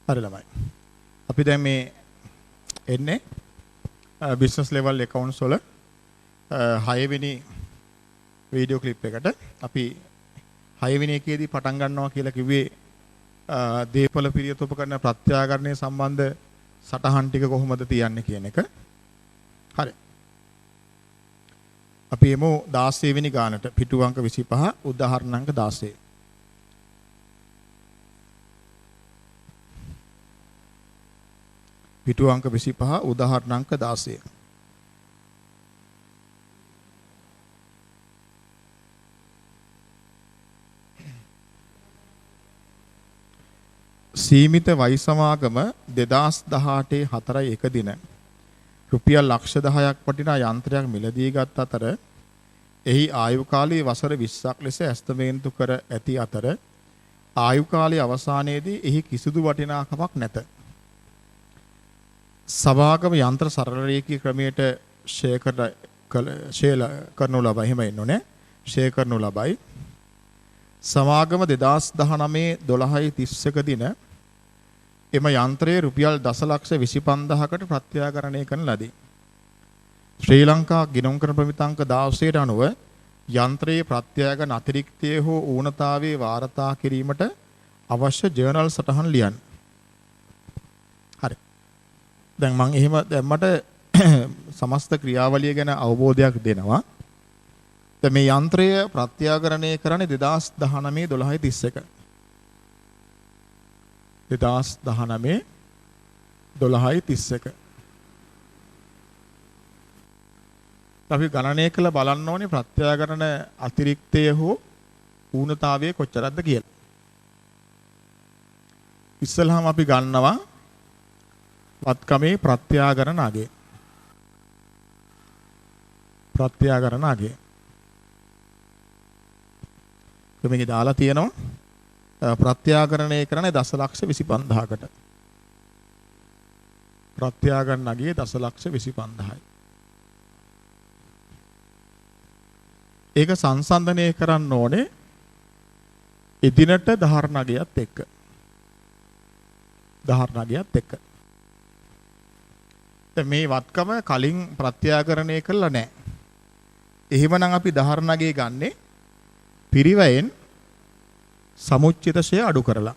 හරි ළමයි. අපි දැන් මේ එන්නේ බිස්නස් ලෙවල් accounts වල 6 වෙනි වීඩියෝ ක්ලිප් එකට. අපි 6 වෙනි එකේදී පටන් ගන්නවා කියලා කිව්වේ දේපල පිරියත උපකරණ ප්‍රත්‍යාකරණය සම්බන්ධ සටහන් ටික කොහොමද තියන්නේ කියන එක. හරි. අපි එමු 16 වෙනි ගානට. පිටු අංක 25 උදාහරණ අංක 16. පිටු අංක 25 උදාහරණ අංක 16. සීමිත වයි සමාගම 2018 4 දින රුපියල් ලක්ෂ 10ක් වටිනා යන්ත්‍රයක් මිලදී ගත් අතර එහි ආයු කාලය වසර 20ක් ලෙස ඇස්තමේන්තු කර ඇති අතර ආයු කාලයේ අවසානයේදී එහි කිසිදු වටිනාකමක් නැත. සමාගම යන්ත්‍ර සරල රේඛීය ක්‍රමයට ෂෙයා කරනු ලබයි. එහෙම ඉන්නෝනේ. ෂෙයා කරනු ලබයි. සමාගම 2019 12/31 දින එම යන්ත්‍රයේ රුපියල් දසලක්ෂ 25000කට ප්‍රත්‍යාකරණය කරන ලදී. ශ්‍රී ලංකා ගිණුම් කරන ප්‍රමිතාංක 16ට අනුව යන්ත්‍රයේ ප්‍රත්‍යාගන අතිරික්තය හෝ ඌනතාවයේ වාර්තා කිරීමට අවශ්‍ය ජර්නල් සටහන් ලියන්න. හරි. දැන් මම එහෙම දැම්මට සමස්ත ක්‍රියාවලිය ගැන අවබෝධයක් දෙනවා. දැන් මේ යන්ත්‍රය ප්‍රත්‍යාකරණය කරන්නේ 2019 12/31. 2019 12/31. අපි ගණනය කළ බලන්න ඕනේ ප්‍රත්‍යාකරණ අතිරික්තය හෝ ඌනතාවය කොච්චරක්ද කියලා. ඉස්සෙල්ලාම අපි ගන්නවා වත්කමේ ප්‍රත්‍යාකරණ අගය. ප්‍රත්‍යාකරණ අගය. මේක දාලා තියෙනවා ප්‍රත්‍යාකරණය කරන්නේ දසලක්ෂ 25000කට. ප්‍රත්‍යාකරණ අගය දසලක්ෂ 25000යි. ඒක සංසන්දනය කරන්න ඕනේ එදිනට ධාරණ අගයත් එක්ක. ධාරණ අගයත් එක්ක. දැන් මේ වත්කම කලින් ප්‍රත්‍යාකරණය කළා නැහැ. එහෙමනම් අපි ධාරණ අගය ගන්නේ පිරිවැයෙන් සමුච්චිත ෂය අඩු කරලා.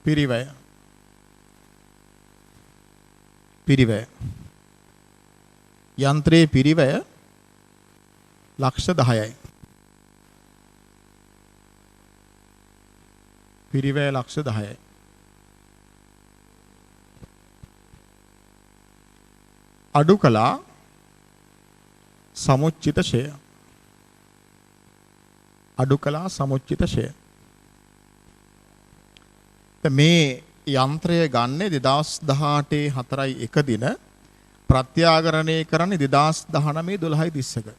පිරිවැය. පිරිවැය. යන්ත්‍රයේ පිරිවැය ලක්ෂ 10යි. පිරිවැය ලක්ෂ 10යි. අඩු කළා සමුච්චිත ෂය. අඩු කළා සමුච්චිත ෂය. මේ යන්ත්‍රය ගන්නේ 2018 4 දින ප්‍රත්‍යාකරණය කරන්නේ 2019 12/31.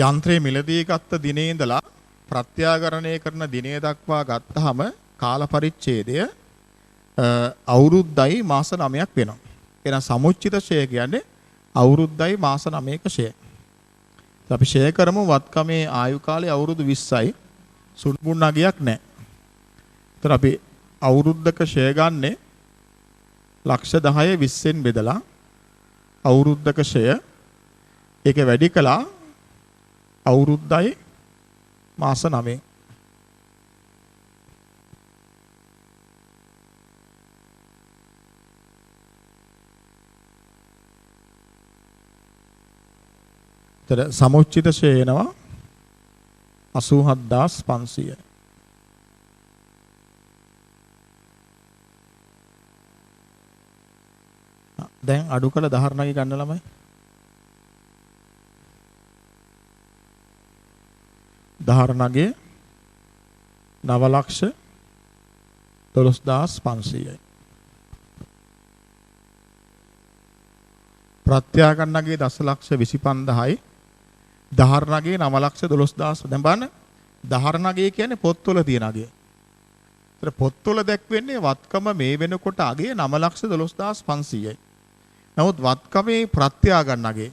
යන්ත්‍රයේ මිලදී ගත්ත දිනේ ඉඳලා ප්‍රත්‍යාකරණය කරන දිනය දක්වා ගත්තාම කාල පරිච්ඡේදය අවුරුද්දයි මාස 9ක් වෙනවා. එහෙනම් සමුච්චිත ෂය කියන්නේ අවුරුද්දයි මාස 9ක ෂය. අපි ෂය කරමු වත්කමේ ආයු කාලය අවුරුදු 20යි. සුළුමුන් අගයක් නැහැ. ඒතර අපි අවුරුද්දක ෂය ගන්නේ ලක්ෂ 10 20ෙන් බෙදලා අවුරුද්දක ෂය ඒක වැඩි කළා අවුරුද්දයි මාස 9. තර සමුච්චිත ෂය එනවා 87500. දැන් අඩු කළ ධාරණගේ ගන්න ළමයි. ධාරණගේ 9,12,500යි. ප්‍රත්‍යාකරණගේ 10,25,000යි. ධාරණගේ 9,12,000. දැන් බලන්න ධාරණගේ කියන්නේ පොත්වල තියෙන අගය. ඒතර පොත්වල දැක්වෙන්නේ වත්කම මේ වෙනකොට අගය 9,12,500යි. නමුත් වත්කමේ ප්‍රත්‍යාකරණ අගය.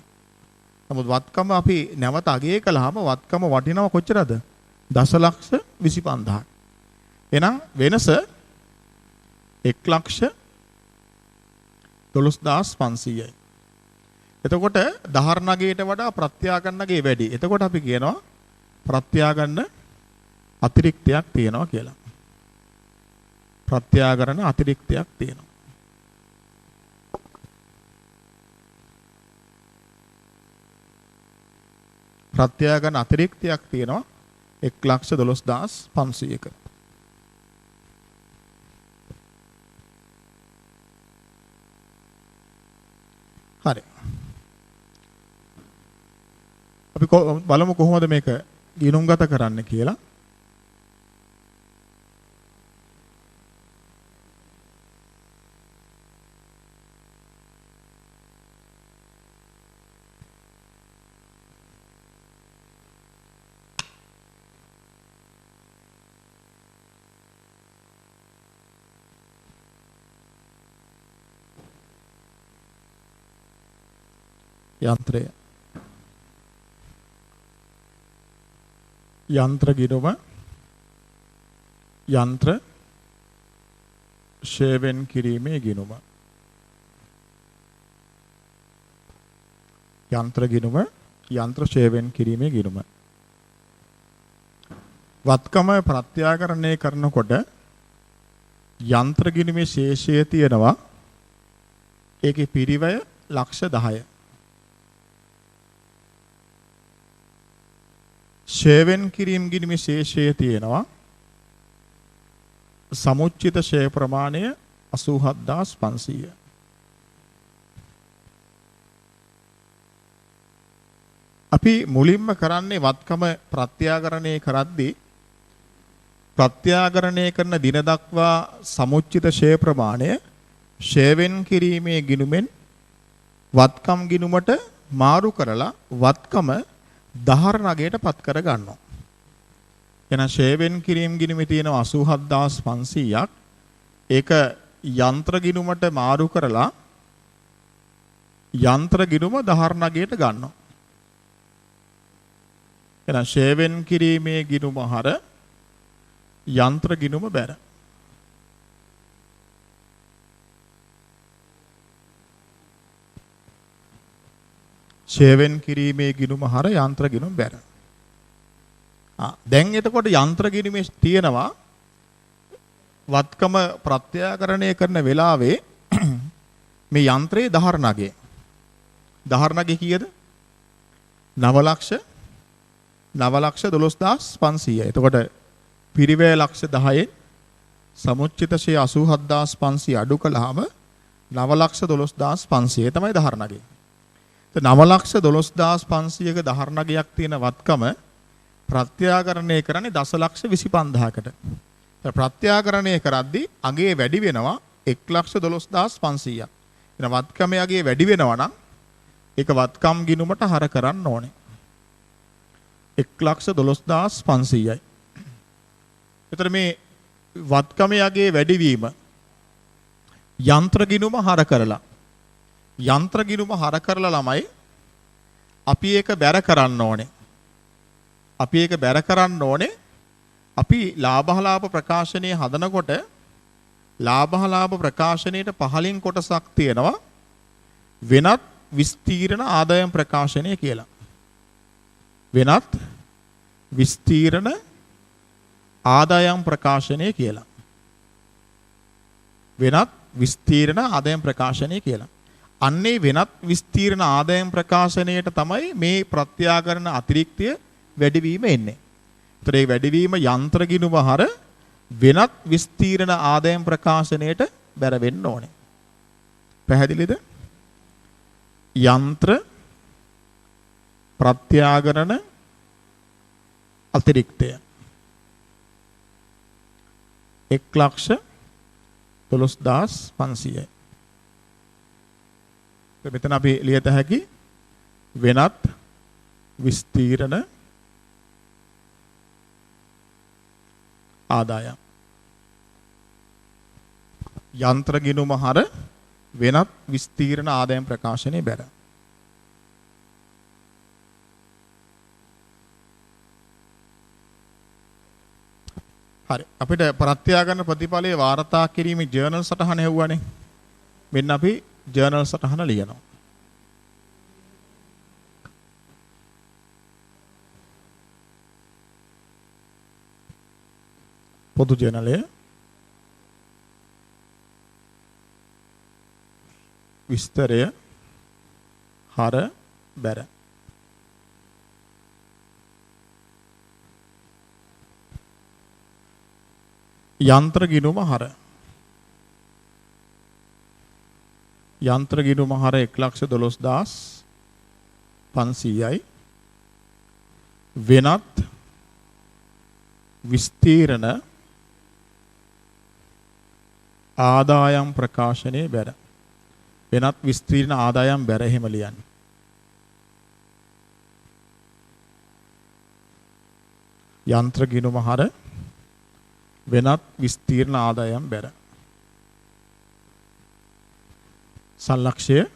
නමුත් වත්කම අපි නැවත අගය කළාම වත්කම වටිනව කොච්චරද? 10,25,000. එහෙනම් වෙනස 1,12,500යි. එතකොට දහරණගයට වඩා ප්‍රත්‍යාගන්නගේ වැඩි. එතකොට අපි කියනවා ප්‍රත්‍යාගන්න අතිරික්තයක් තියෙනවා කියලා. ප්‍රත්‍යාගරණ අතිරික්තයක් තියෙනවා. ප්‍රත්‍යාගරණ අතිරික්තයක් තියෙනවා 1,12,500ක. හරි. අපි බලමු කොහොමද මේක ගිණුම්ගත කරන්න කියලා. යන්ත්‍රය යන්ත්‍ර ගිණුම යන්ත්‍ර ශේවෙන් කිරීමේ ගිණුම යන්ත්‍ර ගිණුම යන්ත්‍ර ශේවෙන් කිරීමේ ගිණුම වත්කම ප්‍රත්‍යාකරණය කරනකොට යන්ත්‍ර ගිණුමේ ශේෂය තියෙනවා ඒකේ පිරිවැය ලක්ෂ 10. ශේවෙන් කිරීම ගිණුමේ ශේෂය තියෙනවා සමුච්චිත ශේ ප්‍රමාණය 87500. අපි මුලින්ම කරන්නේ වත්කම ප්‍රත්‍යාකරණය කරද්දී ප්‍රත්‍යාකරණය කරන දින දක්වා සමුච්චිත ශේ ප්‍රමාණය ශේවෙන් කිරීමේ ගිණුමෙන් වත්කම් ගිණුමට මාරු කරලා වත්කම දහරණගයට පත් කර ගන්නවා. එහෙනම් ශේවෙන් කිරීම ගිණුමේ තියෙන 87500ක් ඒක යන්ත්‍ර ගිණුමට මාරු කරලා යන්ත්‍ර ගිණුම දහරණගයට ගන්නවා. එහෙනම් ශේවෙන් කිරීමේ ගිණුම හර යන්ත්‍ර ගිණුම බැර. ශේවෙන් කිරීමේ ගිණුම හර යන්ත්‍ර ගිණුම බැර. දැන් එතකොට යන්ත්‍ර ගිණුමේ තියෙනවා වත්කම ප්‍රත්‍යාකරණය කරන වෙලාවේ මේ යන්ත්‍රයේ දහරණගේ. දහරණගේ කීයද? 9,12,500. එතකොට පිරිවැය ලක්ෂ 10න් සමුච්චිත ශේ 87500 අඩු කළාම 9,12,500 තමයි දහරණගේ. 9,12,500ක දහරණගයක් තියෙන වත්කම ප්‍රත්‍යාකරණය කරන්නේ 10,25,000කට. ප්‍රත්‍යාකරණය කරද්දී අගේ වැඩි වෙනවා 1,12,500ක්. එන වත්කමේ අගේ වැඩි වෙනවා නම් ඒක වත්කම් ගිණුමට හර කරන්න ඕනේ. 1,12,500යි. එතකොට මේ වත්කමේ අගේ වැඩිවීම යන්ත්‍ර ගිණුම හර කරලා යන්ත්‍ර ගිණුම හර කරලා ළමයි අපි ඒක බැර කරන්න ඕනේ. අපි ඒක බැර කරන්න ඕනේ. අපි ලාභහලාභ ප්‍රකාශනයේ හදනකොට ලාභහලාභ ප්‍රකාශනයේට පහලින් කොටසක් තියෙනවා වෙනත් විස්තීර්ණ ආදායම් ප්‍රකාශනය කියලා. වෙනත් විස්තීර්ණ ආදායම් ප්‍රකාශනය කියලා. වෙනත් විස්තීර්ණ ආදායම් ප්‍රකාශනය කියලා. අන්නේ වෙනත් විස්තීර්ණ ආදායම් ප්‍රකාශනයට තමයි මේ ප්‍රත්‍යාකරණ අතිරික්තය වැඩිවීම එන්නේ. ඒතර ඒ වැඩිවීම යන්ත්‍ර ගිණුම හර වෙනත් විස්තීර්ණ ආදායම් ප්‍රකාශනයට බැර වෙන්න ඕනේ. පැහැදිලිද? යන්ත්‍ර ප්‍රත්‍යාකරණ අතිරික්තය 1,12,500යි. මෙතන අපි ලියත හැකි වෙනත් විස්තීර්ණ ආදායම්. යන්ත්‍ර ගිණුම හර වෙනත් විස්තීර්ණ ආදායම් ප්‍රකාශනයේ බැර. හරි. අපිට ප්‍රත්‍යාගන්න ප්‍රතිඵලයේ වාර්තා කිරීමේ ජර්නල් සටහන හෙව්වනේ. මෙන්න අපි ජර්නල් සටහන ලියනවා. පොදු ජර්නලය විස්තරය හර බැර යන්ත්‍ර ගිණුම හර යන්ත්‍ර ගිණුම හර 112500යි වෙනත් විස්තීර්ණ ආදායම් ප්‍රකාශනයේ බැර වෙනත් විස්තීර්ණ ආදායම් බැර එහෙම ලියන්න. යන්ත්‍ර ගිණුම හර වෙනත් විස්තීර්ණ ආදායම් බැර සලක්ෂය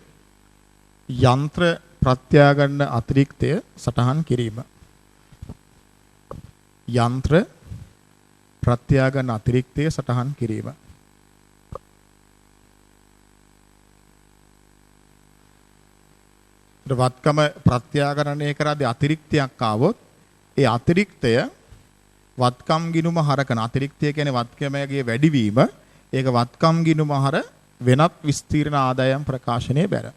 යන්ත්‍ර ප්‍රත්‍යාගන්න අතිරික්තය සටහන් කිරීම. යන්ත්‍ර ප්‍රත්‍යාගන්න අතිරික්තය සටහන් කිරීම. වත්කම ප්‍රත්‍යාකරණය කරද්දී අතිරික්තයක් ආවොත් ඒ අතිරික්තය වත්කම් ගිණුම හරකන අතිරික්තය කියන්නේ වත්කමයේ වැඩිවීම ඒක වත්කම් ගිණුම හර වෙනත් විස්තීර්ණ ආදායම් ප්‍රකාශනයේ බැර.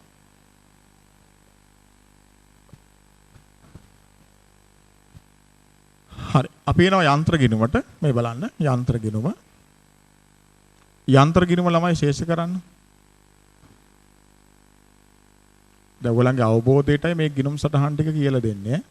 හරි අපි එනවා යන්ත්‍ර ගිණුමට මේ බලන්න යන්ත්‍ර ගිණුම ළමයි ශේෂ කරන්න. දැන් ඔයගලගේ අවබෝධයටයි මේ ගිණුම් සටහන් ටික කියලා දෙන්නේ.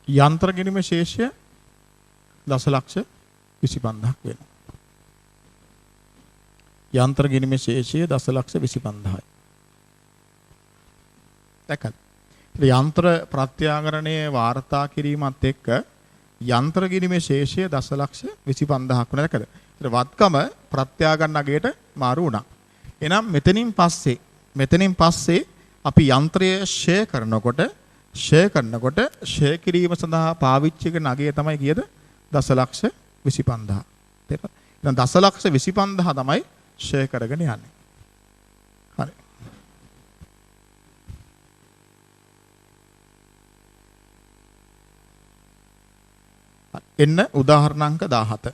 යන්ත්‍ර ගිණුමේ ශේෂය දසලක්ෂ 25000ක් වෙනවා. යන්ත්‍ර ගිණුමේ ශේෂය දසලක්ෂ 25000යි. දැක්කද? යන්ත්‍ර ප්‍රත්‍යාකරණයේ වාර්තා කිරීමත් එක්ක යන්ත්‍ර ගිණුමේ ශේෂය දසලක්ෂ 25000ක් වෙනවා. දැක්කද? වත්කම ප්‍රත්‍යාගන්න අගයට මාරු වුණා. එහෙනම් මෙතනින් පස්සේ අපි යන්ත්‍රය ෂේ කරනකොට ෂේ කිරීම සඳහා පාවිච්චි කරන අගය තමයි කීයද? දසලක්ෂ 25000. තේරෙනවද? එහෙනම් දසලක්ෂ 25000 තමයි ෂේ කරගෙන යන්නේ. හරි. එන්න උදාහරණාංක 17.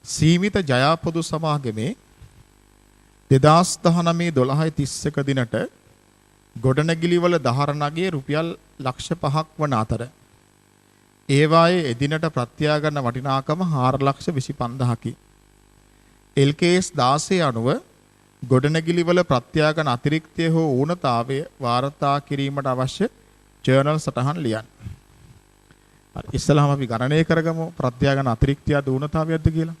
සීමිත ජයාපොදු සමාගමේ 2019-12-31 දිනට ගොඩනැගිලිවල දහරණගේ රුපියල් ලක්ෂ 5ක් වන අතර ඒවායේ එදිනට ප්‍රත්‍යාගන්න වටිනාකම 4,25,000කි. LKS 16 අනුව ගොඩනැගිලිවල ප්‍රත්‍යාගන්න අතිරික්තය හෝ ඌනතාවය වාර්තා කිරීමට අවශ්‍ය ජර්නල් සටහන් ලියන්න. හරි ඉස්සෙල්ලාම අපි ගණනය කරගමු ප්‍රත්‍යාගන්න අතිරික්තයද ඌනතාවයක්ද කියලා.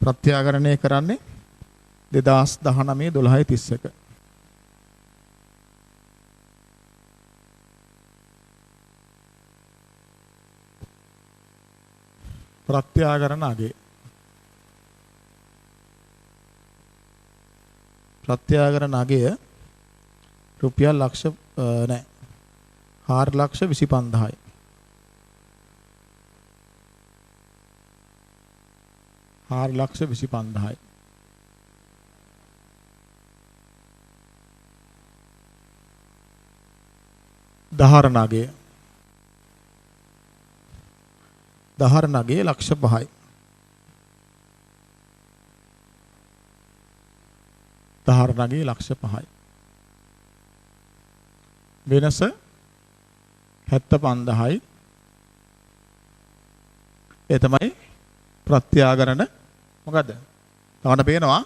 ප්‍රත්‍යාකරණය කරන්නේ 2019-12-31. ප්‍රත්‍යාකරණ අගය රුපියල් ලක්ෂ 4,25,000යි. ලක්ෂ 25,000යි. දහරණගේ ලක්ෂ 5යි. දහරණගේ ලක්ෂ 5යි. වෙනස 75යි. ඒ තමයි ප්‍රත්‍යාගරණ මොකද්ද? තවන්න පේනවා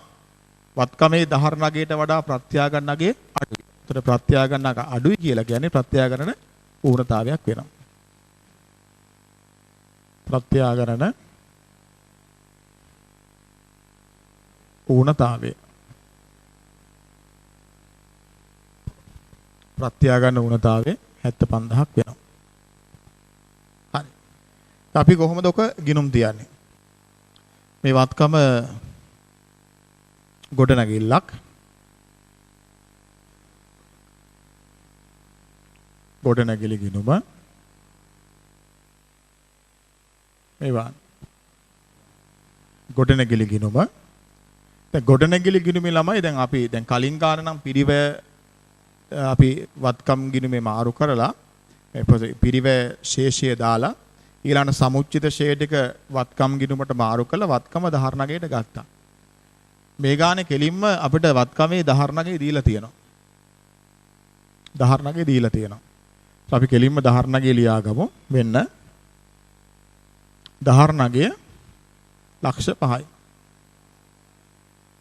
වත්කමේ දහරණගයට වඩා ප්‍රත්‍යාගරණගේ අඩුයි. ඒතර ප්‍රත්‍යාගරණක අඩුයි කියලා කියන්නේ ප්‍රත්‍යාගරණ ඌනතාවයක් වෙනවා. ප්‍රත්‍යාගරණ ඌනතාවය. ප්‍රත්‍යාගරණ ඌනතාවය 75ක් වෙනවා. හරි. අපි කොහොමද ඔක ගිනුම් තියන්නේ? මේ වත්කම ගොඩනැගිල්ලක් ගොඩනැගිලි ගිනුම මේවා ගොඩනැගිලි ගිනුම දැන් ගොඩනැගිලි ගිනුමේ ළමයි දැන් අපි දැන් කලින් ගාන නම් පිරිවැ අපි වත්කම් ගිනුමේ මාරු කරලා පිරිවැ ශේෂය දාලා ඊළඟ සමුච්චිත ෂේඩ් එක වත්කම් ගිනුමට මාරු කරලා වත්කම දහරණගයට ගත්තා. මේ ගානේ කෙලින්ම අපිට වත්කමේ දහරණගේ දීලා තියෙනවා. දහරණගේ දීලා තියෙනවා. අපි කෙලින්ම දහරණගේ ලියාගමු. වෙන්න දහරණගය ලක්ෂ 5යි.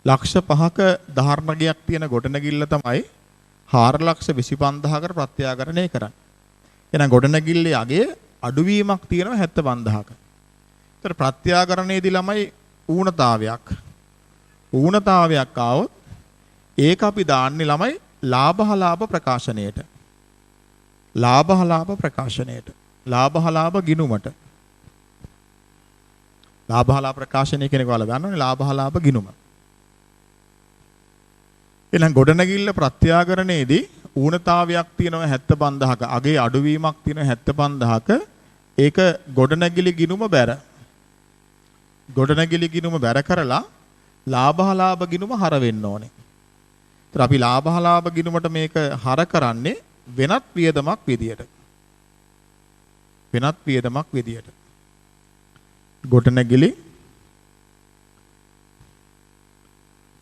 ලක්ෂ 5ක දහරණගයක් තියෙන ගොඩනැගිල්ල තමයි 4,25,000කට ප්‍රත්‍යාගරණය කරන්නේ. එහෙනම් ගොඩනැගිල්ලේ අගය අඩුවීමක් තියෙනවා 75,000ක. ඒතර ප්‍රත්‍යාගරණයේදී ළමයි ඌනතාවයක් ආවොත් ඒක අපි දාන්නේ ළමයි ලාභහලාභ ප්‍රකාශනයට. ලාභහලාභ ප්‍රකාශනයට. ලාභහලාභ ගිණුමට. ලාභහලාභ ප්‍රකාශනය කෙනෙක් වල ගන්නවනේ ලාභහලාභ ගිණුම. එහෙනම් ගොඩනැගිල්ල ප්‍රත්‍යාගරණයේදී ඌනතාවයක් තියෙනවා 75,000ක. අගේ අඩුවීමක් තියෙනවා 75,000ක. ඒක ගොඩනැගිලි ගිණුම බැර. ගොඩනැගිලි ගිණුම බැර කරලා ලාභහලාභ ගිණුම හර වෙන්න ඕනේ. ඒතර අපි ලාභහලාභ ගිණුමට මේක හර කරන්නේ වෙනත් වියදමක් විදියට. වෙනත් වියදමක් විදියට. ගොඩනැගිලි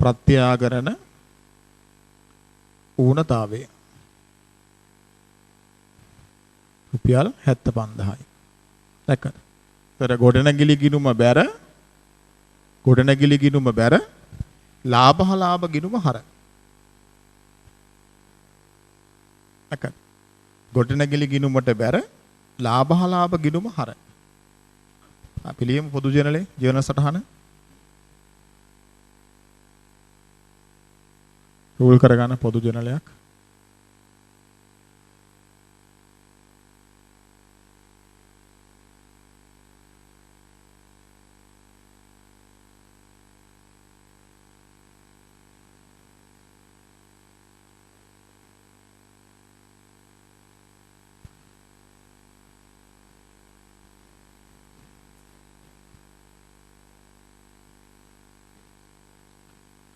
ප්‍රත්‍යාගරණ ඌනතාවය රුපියල් 75,000යි. දැක්කද? ඒතර ගොඩනැගිලි ගිණුම බැර ලාභහලාභ ගිණුම හර. දැක්කද? ගොඩනැගිලි ගිණුමට බැර ලාභහලාභ ගිණුම හර. අපි ලියමු පොදු ජනලේ ජීවන සටහන. රූල් කරගන්න පොදු ජනලයක්.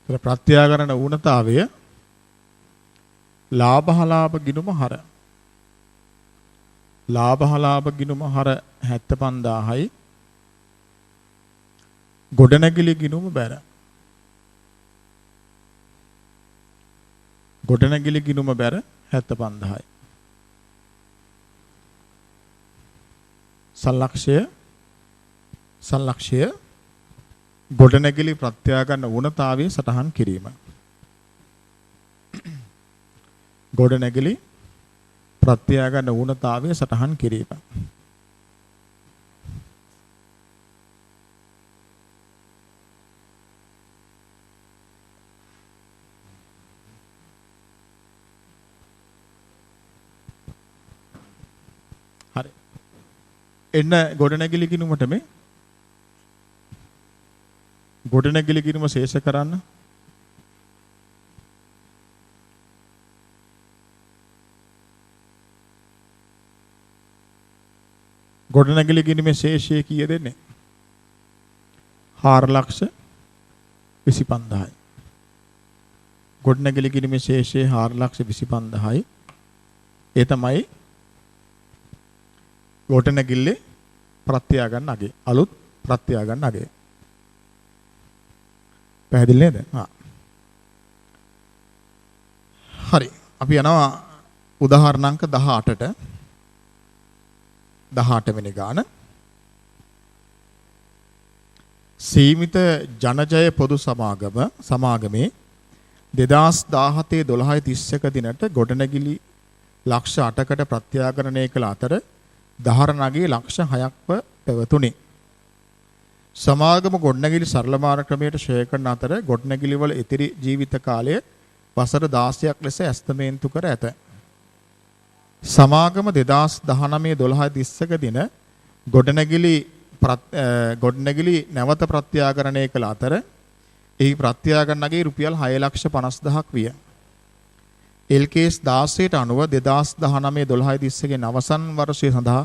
ප්‍රත්‍යාගරණ ඌනතාවය ලාභහලාභ ගිණුම හර. ලාභහලාභ ගිණුම හර 75,000යි. ගොඩනැගිලි ගිණුම බැර. ගොඩනැගිලි ගිණුම බැර 75,000යි. සල්ලක්ෂය ගොඩනැගිලි ප්‍රත්‍යාගරණ ඌනතාවය සටහන් කිරීම. ගොඩනැගිලි ප්‍රත්‍යාගරණ ඌනතාවය සටහන් කිරීම. හරි. එන්න ගොඩනැගිලි ගිණුමට මේ ගොඩනැගිලි ගිණුම ශේෂ කරන්න. ගොඩනැගිලි ගිණුමේ ශේෂය කීය දෙන්නේ? 4,25,000යි. ගොඩනැගිලි ගිණුමේ ශේෂය 4,25,000යි. ඒ තමයි ගොඩනැගිල්ලේ ප්‍රත්‍යාගන්න අගය. අලුත් ප්‍රත්‍යාගන්න අගය. පැහැදිලි නේද? හරි. අපි යනවා උදාහරණාංක 18ට 18 වෙනි ගාන සීමිත ජනජය පොදු සමාගමේ 2017 12/31 දිනට ගොඩනැගිලි ලක්ෂ 8කට ප්‍රත්‍යාකරණය කළ අතර දහර නගී ලක්ෂ 6ක්ව පැවතුණි. සමාගම ගොඩනැගිලි සරල මාර්ග ක්‍රමයට ශ්‍රේය කරන අතර ගොඩනැගිලි වල ඉතිරි ජීවිත කාලය වසර 16ක් ලෙස ඇස්තමේන්තු කර ඇත. සමාගම 2019 12/31 දින ගොඩනැගිලි නැවත ප්‍රත්‍යාකරණය කළ අතර එහි ප්‍රත්‍යාකරණ නගී රුපියල් 6,50,000ක් විය. එල්කේස් 16ට අනුව 2019 12/31 අවසන් වර්ෂය සඳහා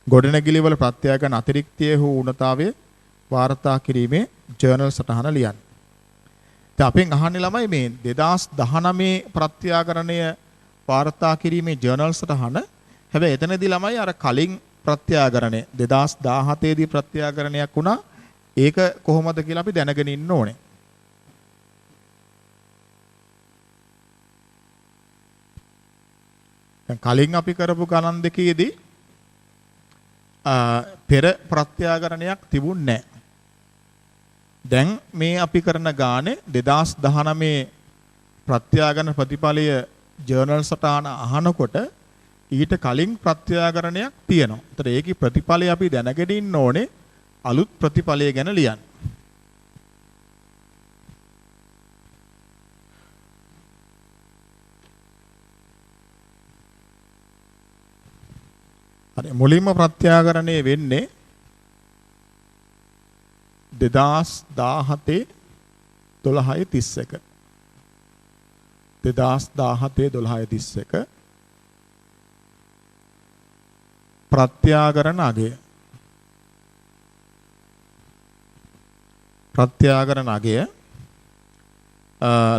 ගොඩනැගිලි වල ප්‍රත්‍යාකරණ අතිරික්තය හෝ ඌනතාවය වාර්තා කිරීමේ ජර්නල් සටහන ලියන්න. දැන් අපෙන් අහන්නේ ළමයි මේ 2019 ප්‍රත්‍යාකරණය වාර්තා කිරීමේ ජර්නල් සටහන. හැබැයි එතනදී ළමයි අර කලින් ප්‍රත්‍යාකරණය 2017 දී ප්‍රත්‍යාකරණයක් වුණා. ඒක කොහොමද කියලා අපි දැනගෙන ඉන්න ඕනේ. දැන් කලින් අපි කරපු ගණන් දෙකේදී පෙර ප්‍රත්‍යාකරණයක් තිබුණේ නැහැ. දැන් මේ අපි කරන ගානේ 2019 ප්‍රත්‍යාකරණ ප්‍රතිඵලය ජර්නල් සටහන අහනකොට ඊට කලින් ප්‍රත්‍යාකරණයක් තියෙනවා. ඒතර ඒකේ ප්‍රතිඵලය අපි දැනගෙන ඉන්න ඕනේ අලුත් ප්‍රතිඵලය ගැන ලියන්න. හරි මුලින්ම ප්‍රත්‍යාකරණය වෙන්නේ 2017 12/31 2017 12/31 ප්‍රත්‍යාකරණ අගය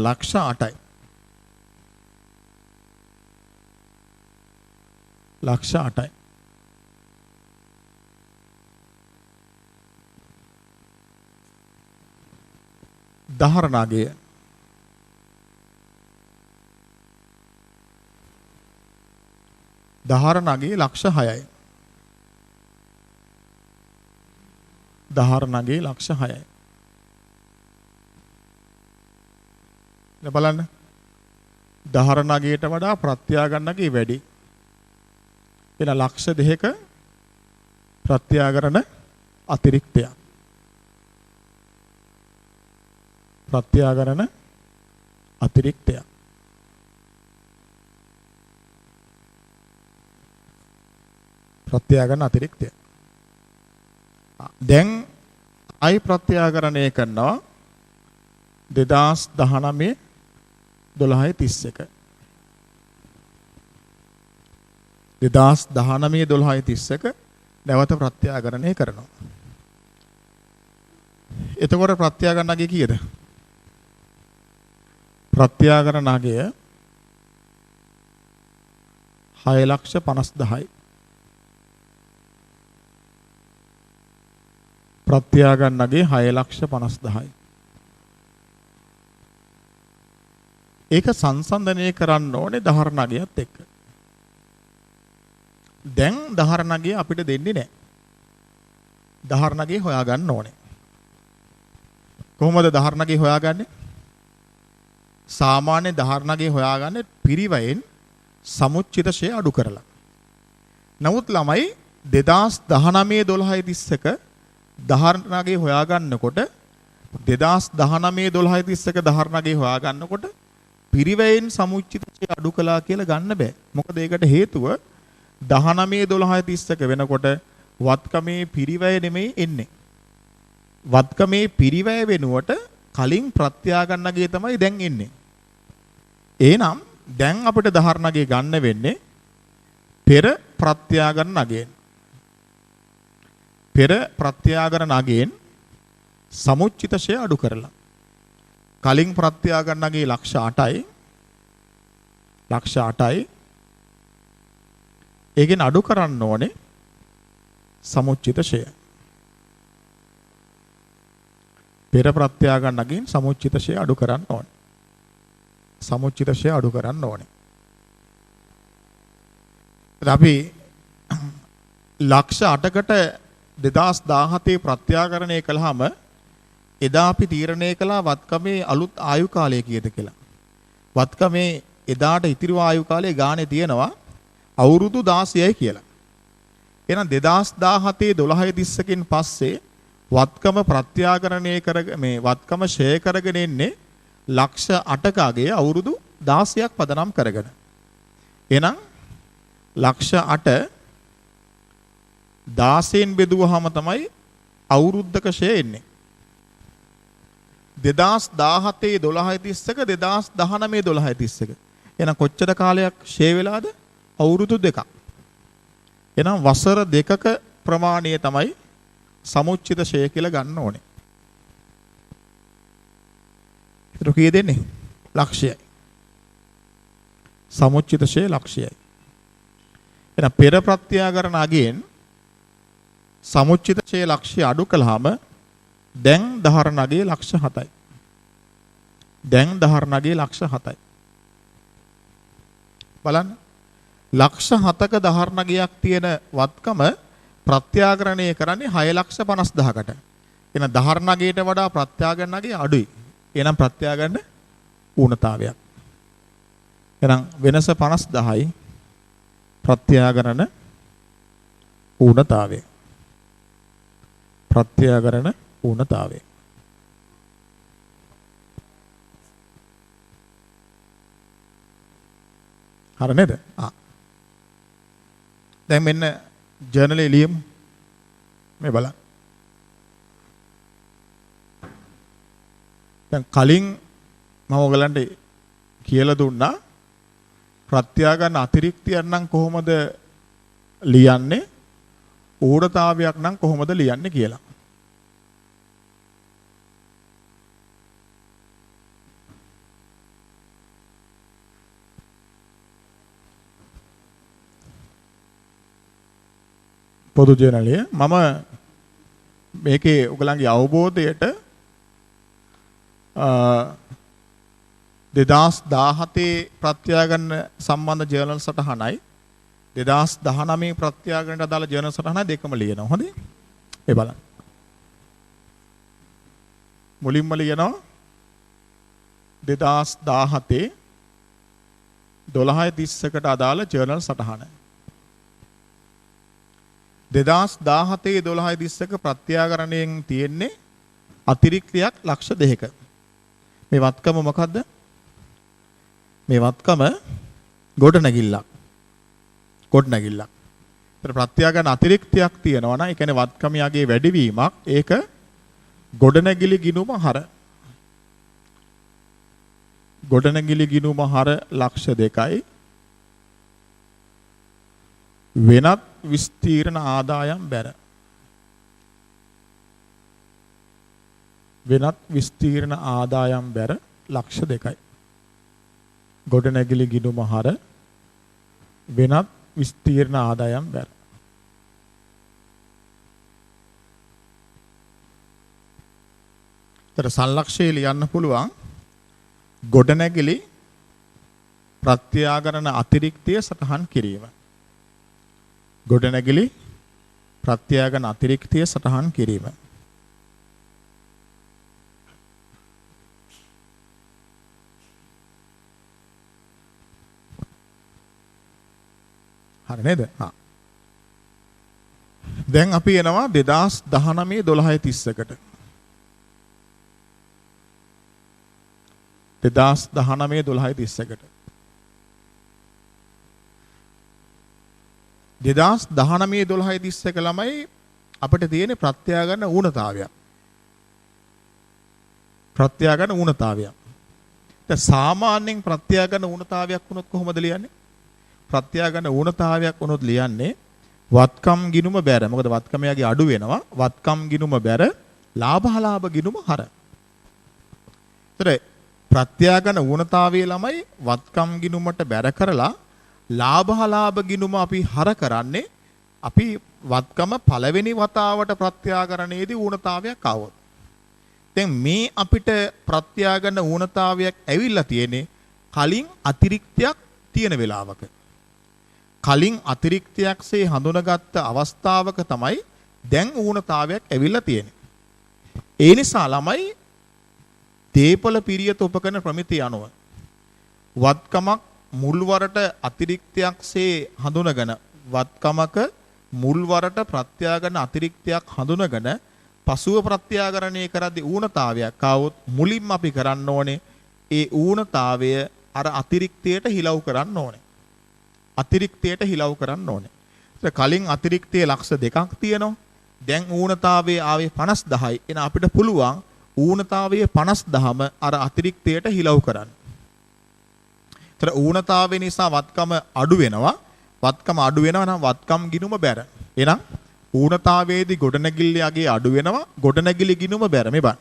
ලක්ෂ 8යි. ලක්ෂ 8යි. දහර නගය ලක්ෂ 6යි. දහර නගයේ ලක්ෂ 6යි. බලන්න. දහර නගයට වඩා ප්‍රත්‍යාකරණ නගය වැඩි. එන ලක්ෂ 2ක ප්‍රත්‍යාකරණ අතිරික්තයක්. ප්‍රත්‍යාකරණ අතිරික්තයක්. ප්‍රත්‍යාකරණ අතිරික්තය. දැන් අයි ප්‍රත්‍යාකරණය කරනවා 2019 12/31 2019 12/31 නැවත ප්‍රත්‍යාකරණය කරනවා. එතකොට ප්‍රත්‍යාකරණ නගය කීයද? ප්‍රත්‍යාකරණ නගය 6,50,000යි. ප්‍රත්‍යාකරණ නගය 6,50,000යි. ඒක සංසන්දනය කරන්න ඕනේ දහර නගයත් එක්ක. දැන් දහර නගය අපිට දෙන්නේ නැහැ. දහර නගය හොයාගන්න ඕනේ. කොහොමද දහර නගය හොයාගන්නේ? සාමාන්‍ය දහර නගය හොයාගන්නේ පිරිවයෙන් සමුච්චිතශය අඩු කරලා. නමුත් ළමයි 2019 12/31 දහර නගය හොයාගන්නකොට 2019 12/31 දහර නගය හොයාගන්නකොට පිරිවැයෙන් සමුච්චිතශය අඩු කළා කියලා ගන්න බෑ. මොකද ඒකට හේතුව 19 12/31 වෙනකොට වත්කමේ පිරිවැය නෙමෙයි එන්නේ. වත්කමේ පිරිවැය වෙනුවට කලින් ප්‍රත්‍යාකරණ නගය තමයි දැන් එන්නේ. එහෙනම් දැන් අපිට දහර නගය ගන්න වෙන්නේ පෙර ප්‍රත්‍යාකරණ නගයෙන්. පෙර ප්‍රත්‍යාකරණ නගයෙන් සමුච්චිතශය අඩු කරලා. කලින් ප්‍රත්‍යාකරණ නගය ලක්ෂ 8යි. ලක්ෂ 8යි. ඒකෙන් අඩු කරන්න ඕනේ සමුච්චිතශය. පෙර ප්‍රත්‍යාකරණ නගයෙන් සමුච්චිතශය අඩු කරන්න ඕනේ. සමුච්චිතශය අඩු කරන්න ඕනේ. අපි ලක්ෂ 8කට 2017 ප්‍රත්‍යාකරණය කළාම එදා අපි තීරණය කළා වත්කමේ අලුත් ආයු කාලය කීයද කියලා. වත්කමේ එදාට ඉතිරි ආයු කාලයේ ගානේ තියෙනවා අවුරුදු 16යි කියලා. එහෙනම් 2017 12:30කින් පස්සේ වත්කම ප්‍රත්‍යාකරණය මේ වත්කම ෂය කරගෙන ඉන්නේ ලක්ෂ 8කගේ අවුරුදු 16ක් පදනම් කරගෙන. එහෙනම් ලක්ෂ 8 16න් බෙදුවහම තමයි අවුරුද්දක ෂය එන්නේ. 2017 12:30ක 2019 12:30ක. එහෙනම් කොච්චර කාලයක් ෂය වෙලාද? අවුරුදු දෙකක්. එහෙනම් වසර දෙකක ප්‍රමාණය තමයි සමුච්චිත ෂය කියලා ගන්න ඕනේ. ඒතර කීය දෙන්නේ? ලක්ෂයයි. සමුච්චිත ෂය ලක්ෂයයි. එහෙනම් පෙර ප්‍රත්‍යාකරණ අගයෙන් සමුච්චිත ෂය ලක්ෂය අඩු කළාම දැන් ධාරණගේ ලක්ෂ 7යි. දැන් ධාරණගේ ලක්ෂ 7යි. බලන්න. ලක්ෂ 7ක ධාරණගයක් තියෙන වත්කම ප්‍රත්‍යාකරණය කරන්නේ 6,50,000කට. එහෙනම් ධාරණගයට වඩා ප්‍රත්‍යාකරණගේ අඩුයි. එහෙනම් ප්‍රත්‍යාකරණ ඌනතාවයක්. එහෙනම් වෙනස 50,000යි ප්‍රත්‍යාකරණ ඌනතාවය. ප්‍රත්‍යාකරණ ඌනතාවය. හරි නේද? දැන් මෙන්න ජර්නලේ ලියමු. මේ බලන්න. දැන් කලින් මම ඔයගලන්ට කියලා දුන්නා ප්‍රත්‍යාකරණ අතිරික්තයක් නම් කොහොමද ලියන්නේ? ඌනතාවයක් නම් කොහොමද ලියන්නේ කියලා. පොදු ජර්නලය මම මේකේ ඔයගලන්ගේ අවබෝධයට 2017 ප්‍රත්‍යාකරණ සම්බන්ධ ජර්නල් සටහනයි 2019 ප්‍රත්‍යාකරණයට අදාළ ජර්නල් සටහනයි දෙකම ලියනවා. හොඳයි. ඒ බලන්න. මුලින්ම ලියනවා 2017 12:30කට අදාළ ජර්නල් සටහන. 2017 12:30ක ප්‍රත්‍යාකරණයෙන් තියෙන්නේ අතිරික්තයක් ලක්ෂ 2ක. මේ වත්කම මොකද්ද? මේ වත්කම ගොඩනැගිල්ලක්. ගොඩනැගිල්ලක්. ඒතර ප්‍රත්‍යාකරණ අතිරික්තයක් තියෙනවා නම් ඒ කියන්නේ වත්කම යගේ වැඩිවීමක් ඒක ගොඩනැගිලි ගිණුම හර. ගොඩනැගිලි ගිණුම හර ලක්ෂ 2යි. වෙනත් විස්තීර්ණ ආදායම් බැර. වෙනත් විස්තීර්ණ ආදායම් බැර ලක්ෂ 2යි. ගොඩනැගිලි ගිණුම හර වෙනත් විස්තීර්ණ ආදායම් බැර. තර සංලක්ෂය ලියන්න පුළුවන් ගොඩනැගිලි ප්‍රත්‍යාකරණ අතිරික්තය සටහන් කිරීම. ගොඩනැගිලි ප්‍රත්‍යාකරණ අතිරික්තය සටහන් කිරීම. හරි නේද? දැන් අපි එනවා 2019 12:30කට. 2019 12:30කට. 2019 12:30ක ළමයි අපිට තියෙන ප්‍රත්‍යාකරණ ඌනතාවයක්. ප්‍රත්‍යාකරණ ඌනතාවයක්. දැන් සාමාන්‍යයෙන් ප්‍රත්‍යාකරණ ඌනතාවයක් වුණොත් කොහොමද ලියන්නේ? ප්‍රත්‍යාකරණ ඌනතාවයක් වුණොත් ලියන්නේ වත්කම් ගිණුම බැර. මොකද වත්කම යගේ අඩු වෙනවා. වත්කම් ගිණුම බැර ලාභහලාභ ගිණුම හර. ඒතර ප්‍රත්‍යාකරණ ඌනතාවයේ ළමයි වත්කම් ගිණුමට බැර කරලා ලාභහලාභ ගිණුම අපි හර කරන්නේ අපි වත්කම පළවෙනි වතාවට ප්‍රත්‍යාකරණයේදී ඌනතාවයක් ආවොත්. දැන් මේ අපිට ප්‍රත්‍යාකරණ ඌනතාවයක් ඇවිල්ලා තියෙන්නේ කලින් අතිරික්තයක් තියෙන වෙලාවක. කලින් අතිරික්තයක්සේ හඳුනාගත්ත අවස්ථාවක තමයි දැන් ඌනතාවයක් ඇවිල්ලා තියෙන්නේ. ඒ නිසා ළමයි දීපල පිරියත උපකරණ ප්‍රමිතිය අනුව වත්කමක් මුල්වරට අතිරික්තයක්සේ හඳුනගෙන වත්කමක මුල්වරට ප්‍රත්‍යාගන අතිරික්තයක් හඳුනගෙන පසුව ප්‍රත්‍යාගරණය කරද්දී ඌනතාවයක් ආවොත් මුලින්ම අපි කරන්න ඕනේ ඒ ඌනතාවය අර අතිරික්තයට හිලව් කරන්න ඕනේ. අතිරික්තයට හිලව් කරන්න ඕනේ. කලින් අතිරික්තයේ ලක්ෂ දෙකක් තියෙනවා. දැන් ඌනතාවයේ ආවේ 50000යි. එන අපිට පුළුවන් ඌනතාවයේ 50000ම අර අතිරික්තයට හිලව් කරන්න. ඒතර ඌනතාවය නිසා වත්කම අඩු වෙනවා. වත්කම අඩු වෙනවා නම් වත්කම් ගිණුම බැර. එහෙනම් ඌනතාවයේදී ගොඩනැගිල්ලේ අගේ අඩු වෙනවා. ගොඩනැගිලි ගිණුම බැර මේ බං.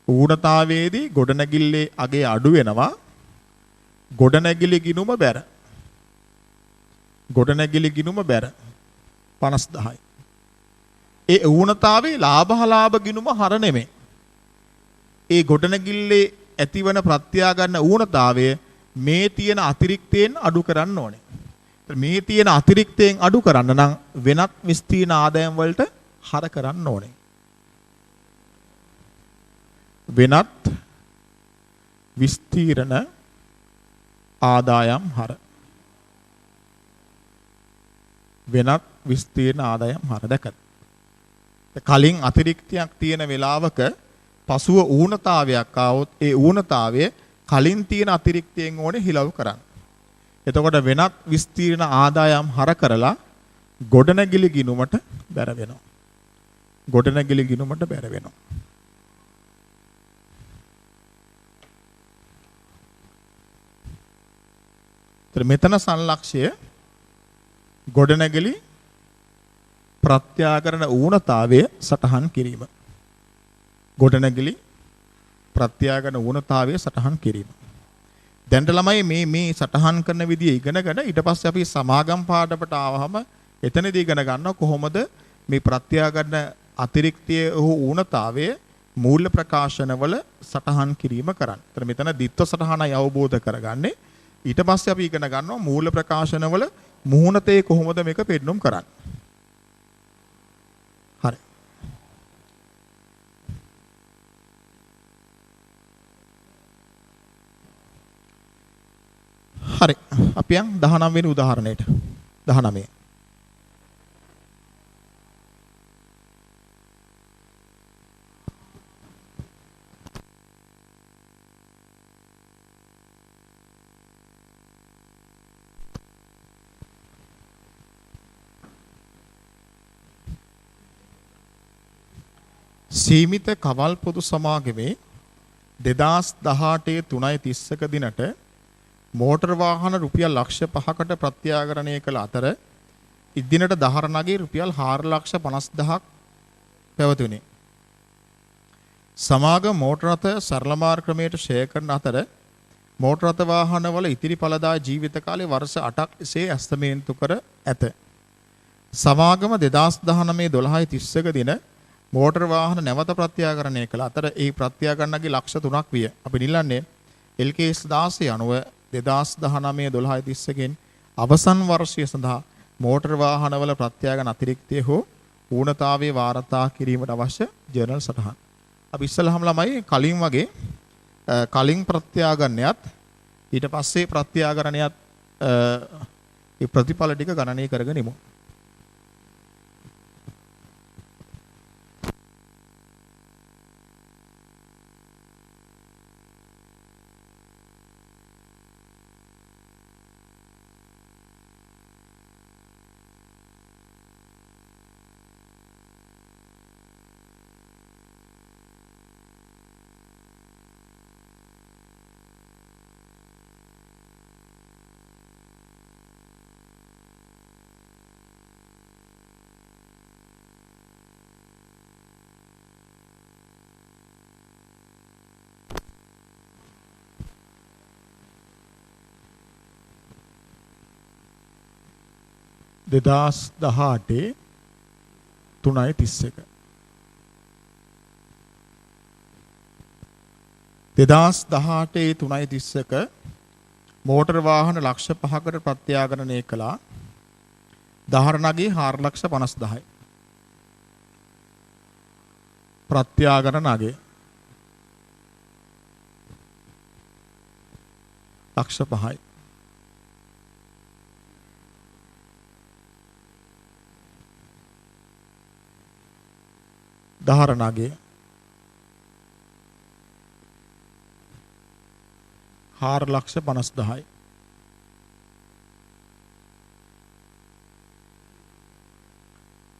ඌනතාවයේදී ගොඩනැගිල්ලේ අගේ අඩු වෙනවා. ගොඩනැගිලි ගිණුම බැර. ගොඩනැගිලි ගිණුම බැර 50000යි. ඒ ඌනතාවේ ලාභ ගිණුම හර නෙමෙයි. ඒ ගොඩනැගිල්ලේ ඇතිවන ප්‍රත්‍යාගන්න ඌනතාවය මේ තියෙන අතිරික්තයෙන් අඩු කරන්න ඕනේ. මේ තියෙන අතිරික්තයෙන් අඩු කරන්න නම් වෙනත් විස්තීර්ණ ආදායම් වලට හර කරන්න ඕනේ. වෙනත් විස්තීර්ණ ආදායම් හර. වෙනත් විස්තීර්ණ ආදායම් හර දැක්කද? කලින් අතිරික්තයක් තියෙන වෙලාවක පසුව ඌනතාවයක් ආවොත් ඒ ඌනතාවය කලින් තියෙන අතිරික්තයෙන් ඕනේ හිලව් කරන්න. එතකොට වෙනත් විස්තීර්ණ ආදායම් හර කරලා ගොඩනැගිලි ගිණුමට බැර වෙනවා. ගොඩනැගිලි ගිණුමට බැර වෙනවා. මෙතන සංලක්ෂය ගොඩනැගිලි ප්‍රත්‍යාකරණ ඌනතාවය සටහන් කිරීම. ගොඩනැගිලි ප්‍රත්‍යාකරණ ඌනතාවය සටහන් කිරීම. දැන් ළමයි මේ සටහන් කරන විදිය ඉගෙනගෙන ඊට පස්සේ අපි සමාගම් පාඩමට ආවහම එතනදී ඉගෙන ගන්නවා කොහොමද මේ ප්‍රත්‍යාකරණ අතිරික්තය වූ ඌනතාවය මූල්‍ය ප්‍රකාශනවල සටහන් කිරීම කරන්න. ඒතර මෙතන ditth සටහනයි අවබෝධ කරගන්නේ. ඊට පස්සේ අපි ඉගෙන ගන්නවා මූල්‍ය ප්‍රකාශනවල මුහුණතේ කොහොමද මේක පෙන්눔 කරන්නේ. හරි. හරි. අපි යන් 19 වෙනි උදාහරණයට. 19. සීමිත කවල් පොදු සමාගමේ 2018 3:30ක දිනට මෝටර වාහන රුපියල් ලක්ෂ 5කට ප්‍රත්‍යාකරණය කළ අතර ඉදිනට දහරණගේ රුපියල් 4,50,000ක් පැවතුණි. සමාගම මෝටර රථ සරල මාර්ග ක්‍රමයට ෂෙයා කරන අතර මෝටර රථ වාහනවල ඉතිරි ඵලදා ජීවිත කාලය වර්ෂ 8ක් එසේ ඇස්තමේන්තු කර ඇත. සමාගම 2019 12:30ක දින මෝටර වාහන නැවත ප්‍රත්‍යාකරණය කළ අතර ඒ ප්‍රත්‍යාකරණගේ ලක්ෂ 3ක් විය. අපි නිලන්නේ LKS 16 අනුව 2019 12:30කින් අවසන් වර්ෂය සඳහා මෝටර වාහනවල ප්‍රත්‍යාගන අතිරික්තය හෝ ඌනතාවයේ වාර්තා කිරීමට අවශ්‍ය ජර්නල් සටහන්. අපි ඉස්සෙල්ලාම ළමයි කලින් වගේ කලින් ප්‍රත්‍යාගණයත් ඊට පස්සේ ප්‍රත්‍යාකරණයත් ඒ ප්‍රතිඵල ටික ගණනය කරගෙන ඉමු. දෙදාස් 18 3:31 2018 3:31 මෝටර වාහන ලක්ෂ 5කට ප්‍රත්‍යාගරණය කළා. දහරණගේ 4,50,000යි. ප්‍රත්‍යාගරණගේ ලක්ෂ 5යි. දහරණගේ 4,50,000යි.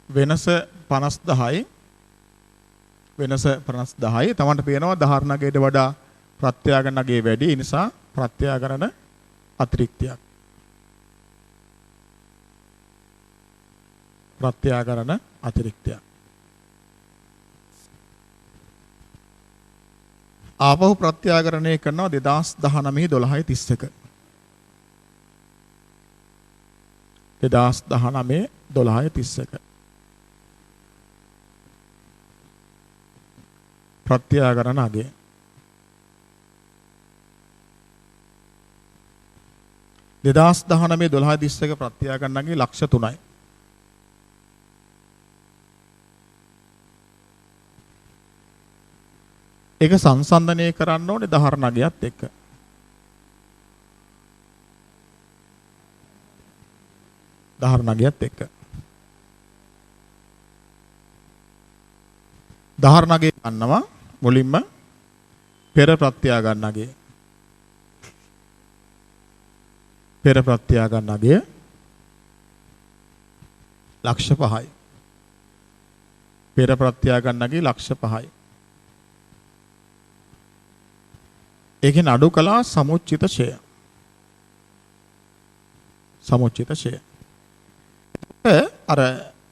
වෙනස 50,000යි. වෙනස 50,000යි. තමන්ට පේනවා දහරණගේට වඩා ප්‍රත්‍යාගරණගේ වැඩි. ඒ නිසා ප්‍රත්‍යාගරණ අතිරික්තයක්. ප්‍රත්‍යාගරණ අතිරික්තයක්. ආපහු ප්‍රත්‍යාගරණය කරනවා 2019 12:31. 12:31. ප්‍රත්‍යාගරණ අගය 2019 12:31 ප්‍රත්‍යාගරණ අගය ලක්ෂ 3යි. ඒක සංසන්දනය කරන්න ඕනේ දහරණගයත් එක්ක. දහරණගයත් එක්ක. දහරණගය ගන්නවා මුලින්ම පෙර ප්‍රත්‍යාගරණගය. පෙර ප්‍රත්‍යාගරණගය ලක්ෂ 5යි. පෙර ප්‍රත්‍යාගරණගය ලක්ෂ 5යි. ඒකෙන් අඩු කළා සමුච්චිත ෂය. සමුච්චිත ෂය. අර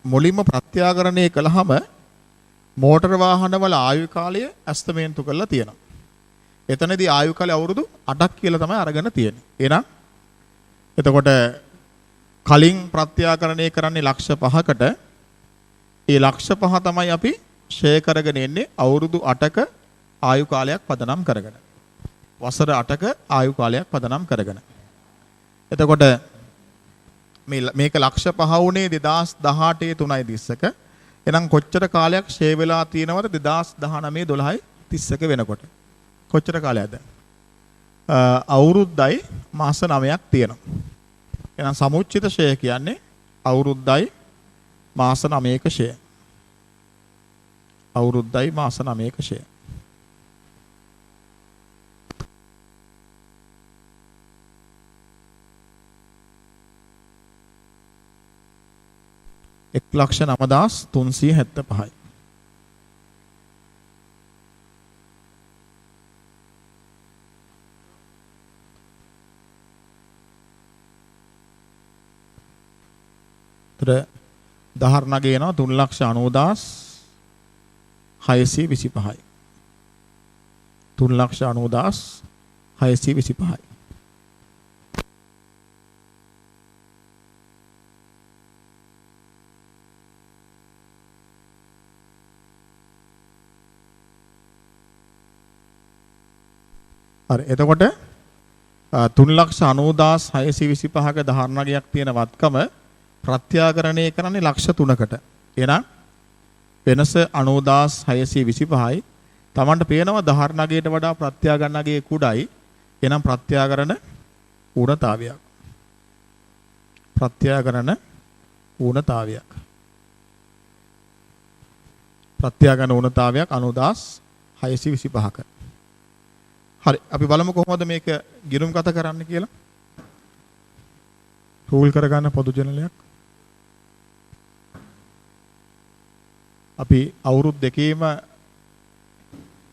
මුලින්ම ප්‍රත්‍යාගරණය කළාම මෝටර වාහනවල ආයු කාලය ඇස්තමේන්තු කරලා තියෙනවා. එතනදී ආයු කාලය අවුරුදු 8ක් කියලා තමයි අරගෙන තියෙන්නේ. එහෙනම් එතකොට කලින් ප්‍රත්‍යාගරණය කරන්නේ ලක්ෂ 5කට. ඒ ලක්ෂ 5 තමයි අපි ෂය කරගෙන එන්නේ අවුරුදු 8ක ආයු කාලයක් පදනම් කරගෙන. වසර 8ක ආයු කාලයක් පදනම් කරගෙන. එතකොට මේක ලක්ෂ 5 වුණේ 2018 3:30ක. එහෙනම් කොච්චර කාලයක් ෂේ වෙලා තියෙනවද 2019 12:31 වෙනකොට? කොච්චර කාලයක්ද? අවුරුද්දයි මාස 9ක් තියෙනවා. එහෙනම් සමුච්චිත ෂය කියන්නේ අවුරුද්දයි මාස 9ක ෂය. අවුරුද්දයි මාස 9ක ෂය. එක් ලක්ෂ 9,375යි. දහරණගය එනවා 3,90,625යි. 3,90,625යි. හරි එතකොට 3,90,625ක දහරණගයක් තියෙන වත්කම ප්‍රත්‍යාගරණය කරන්නේ ලක්ෂ 3කට. එහෙනම් වෙනස 90,625යි. Tamanට පේනවා දහරණගයට වඩා ප්‍රත්‍යාගරණගයේ කුඩයි. එහෙනම් ප්‍රත්‍යාගරණ ඌනතාවයක්. ප්‍රත්‍යාගරණ ඌනතාවයක්. ප්‍රත්‍යාගරණ ඌනතාවයක් 90,625ක. හරි අපි බලමු කොහොමද මේක ගිණුම්ගත කරන්න කියලා. රූල් කරගන්න පොදු ජනලයක්. අපි අවුරුදු දෙකේම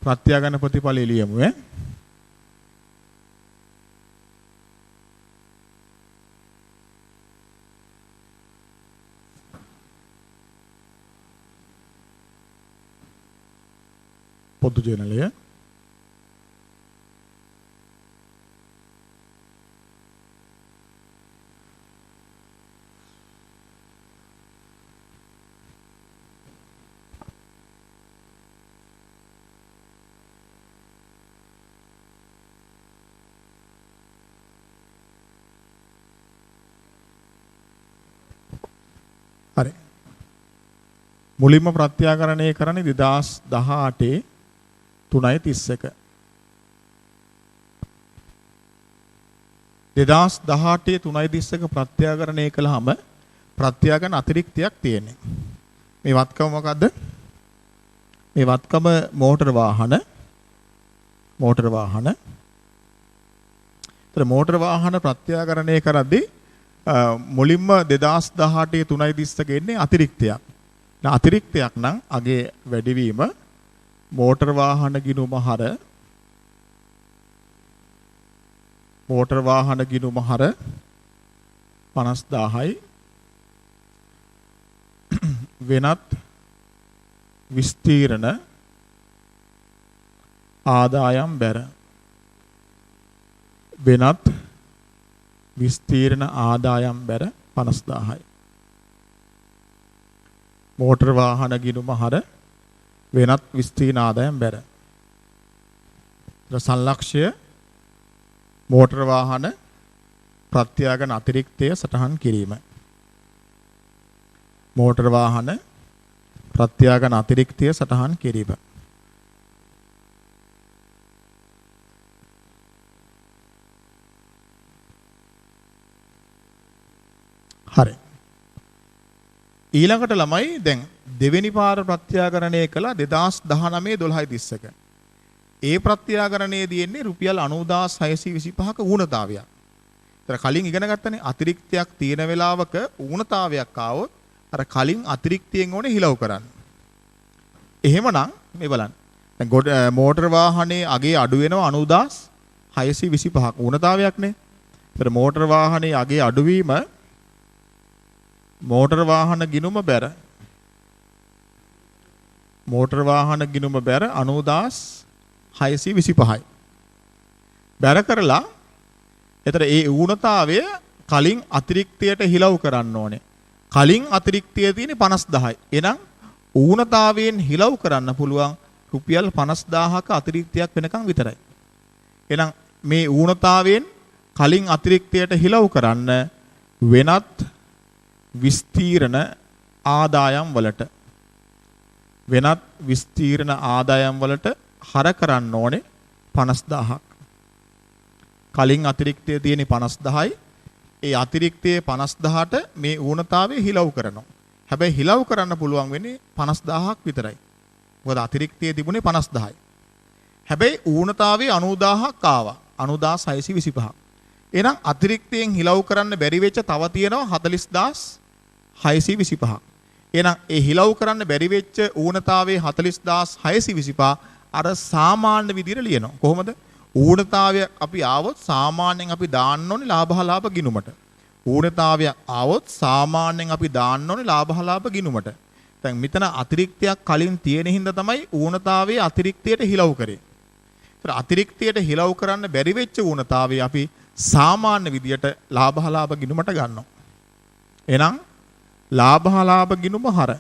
ප්‍රත්‍යාගරණ ප්‍රතිඵල එළියමු ඈ. පොදු ජනලය මුලින්ම ප්‍රත්‍යාකරණය කරන්නේ 2018 3:31. 2018 3:31 ප්‍රත්‍යාකරණය කළාම ප්‍රත්‍යාකරණ අතිරික්තයක් තියෙනවා. මේ වත්කම මොකද්ද? මේ වත්කම මෝටර වාහන. මෝටර වාහන ප්‍රත්‍යාකරණය කරද්දී මුලින්ම 2018 3:31 එන්නේ අතිරික්තයක්. අතිරික්තයක් නම් අගේ වැඩිවීම මෝටර වාහන ගිණුම හර 50000යි වෙනත් විස්තීර්ණ ආදායම් බැර. වෙනත් විස්තීර්ණ ආදායම් බැර 50000යි. මෝටර වාහන ගිණුම හර වෙනත් විස්තීර්ණ ආදායම් බැර. සංලක්ෂය මෝටර වාහන ප්‍රත්‍යාගන අතිරික්තය සටහන් කිරීම. මෝටර වාහන ප්‍රත්‍යාගන අතිරික්තය සටහන් කිරීම. හරි. ඊළඟට ළමයි දැන් දෙවෙනි පාර ප්‍රත්‍යාකරණය කළා 2019 12:31. ඒ ප්‍රත්‍යාකරණයේ තියෙන්නේ රුපියල් 90625ක ඌනතාවයක්. ඒතර කලින් ඉගෙන ගත්තනේ අතිරික්තයක් තියෙන වෙලාවක ඌනතාවයක් ආවොත් අර කලින් අතිරික්තයෙන් ඕනේ හිලව් කරන්න. එහෙමනම් මේ බලන්න. දැන් මෝටර වාහනේ අගේ අඩු වෙනවා 90625ක ඌනතාවයක්නේ. ඒතර මෝටර වාහනේ අගේ අඩුවීම මෝටර වාහන ගිණුම බැර 90625යි. බැර කරලා එතන ඒ ඌනතාවය කලින් අතිරික්තයට හිලව් කරන්න ඕනේ. කලින් අතිරික්තය තියෙන්නේ 50000යි. එහෙනම් ඌනතාවයෙන් හිලව් කරන්න පුළුවන් රුපියල් 50000ක අතිරික්තයක් වෙනකන් විතරයි. එහෙනම් මේ ඌනතාවයෙන් කලින් අතිරික්තයට හිලව් කරන්න වෙනත් විස්තීර්ණ ආදායම් වලට හර කරන්න ඕනේ 50000ක්. කලින් අතිරික්තය තියෙන්නේ 50000යි. ඒ අතිරික්තයේ 50000ට මේ ඌනතාවයේ හිලව් කරනවා. හැබැයි හිලව් කරන්න පුළුවන් වෙන්නේ 50000ක් විතරයි. මොකද අතිරික්තයේ තිබුණේ 50000යි. හැබැයි ඌනතාවයේ 90000ක් ආවා. 90625ක්. එහෙනම් අතිරික්තයෙන් හිලව් කරන්න බැරි වෙච්ච තව තියෙනවා 40625ක්. එහෙනම් ඒ හිලව් කරන්න බැරි වෙච්ච ඌනතාවයේ 40625 අර සාමාන්‍ය විදිහට ලියනවා. කොහොමද? ඌනතාවය අපි ආවොත් සාමාන්‍යයෙන් අපි දාන්න ඕනේ ලාභහලාභ ගිණුමට. ඌනතාවයක් ආවොත් සාමාන්‍යයෙන් අපි දාන්න ඕනේ ලාභහලාභ ගිණුමට. දැන් මෙතන අතිරික්තයක් කලින් තියෙන හින්දා තමයි ඌනතාවයේ අතිරික්තයට හිලව් කරේ. ඒතර අතිරික්තයට හිලව් කරන්න බැරි වෙච්ච ඌනතාවය අපි සාමාන්‍ය විදියට ලාභහලාභ ගිණුමට ගන්නවා. එහෙනම් ලාභහලාභ ගිණුම හර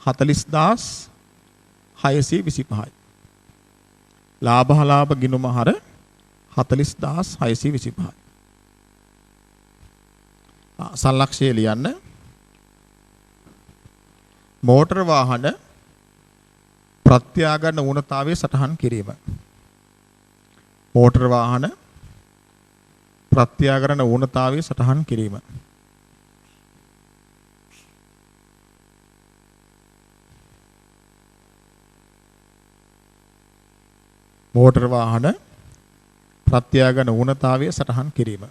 40625යි. ලාභහලාභ ගිණුම හර 40625යි. සංලක්ෂය ලියන්න. මෝටර වාහන ප්‍රත්‍යාගන ඌනතාවය සටහන් කිරීම. මෝටර වාහන ප්‍රත්‍යාකරණ ඌනතාවය සටහන් කිරීම. මෝටර වාහන ප්‍රත්‍යාකරණ ඌනතාවය සටහන් කිරීම.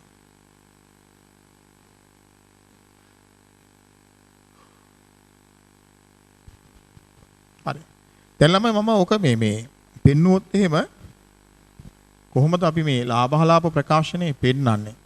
හරි. දැන් ළමයි මම ඔක මේ පෙන්නුවොත් එහෙම කොහොමද අපි මේ ලාභහලාභ ප්‍රකාශනයේ පෙන්වන්නේ?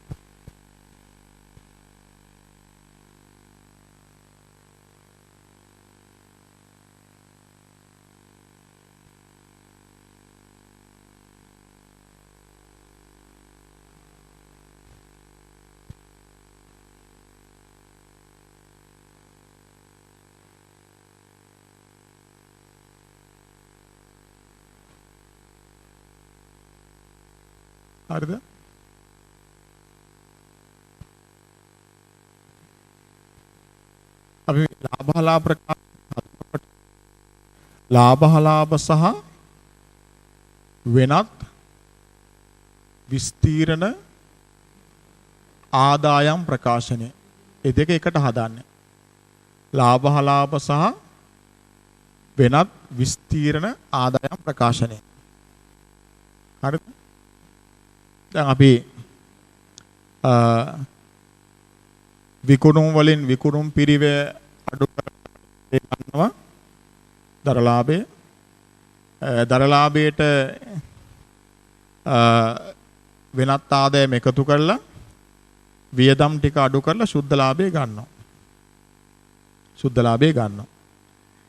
හරිද? ලාභහලාභ ලාභහලාභ සහ වෙනත් විස්තීර්ණ ආදායම් ප්‍රකාශනය. ඒ දෙක එකට හදාන්නේ. ලාභහලාභ සහ වෙනත් විස්තීර්ණ ආදායම් ප්‍රකාශනය. හරිද? දැන් අපි විකුණුම් වලින් විකුණුම් පිරිවැය අඩු කරනවා. දරලාභය දරලාභයට වෙනත් ආදායම් එකතු කරලා වියදම් ටික අඩු කරලා සුද්ධ ලාභය ගන්නවා. සුද්ධ ලාභය ගන්නවා.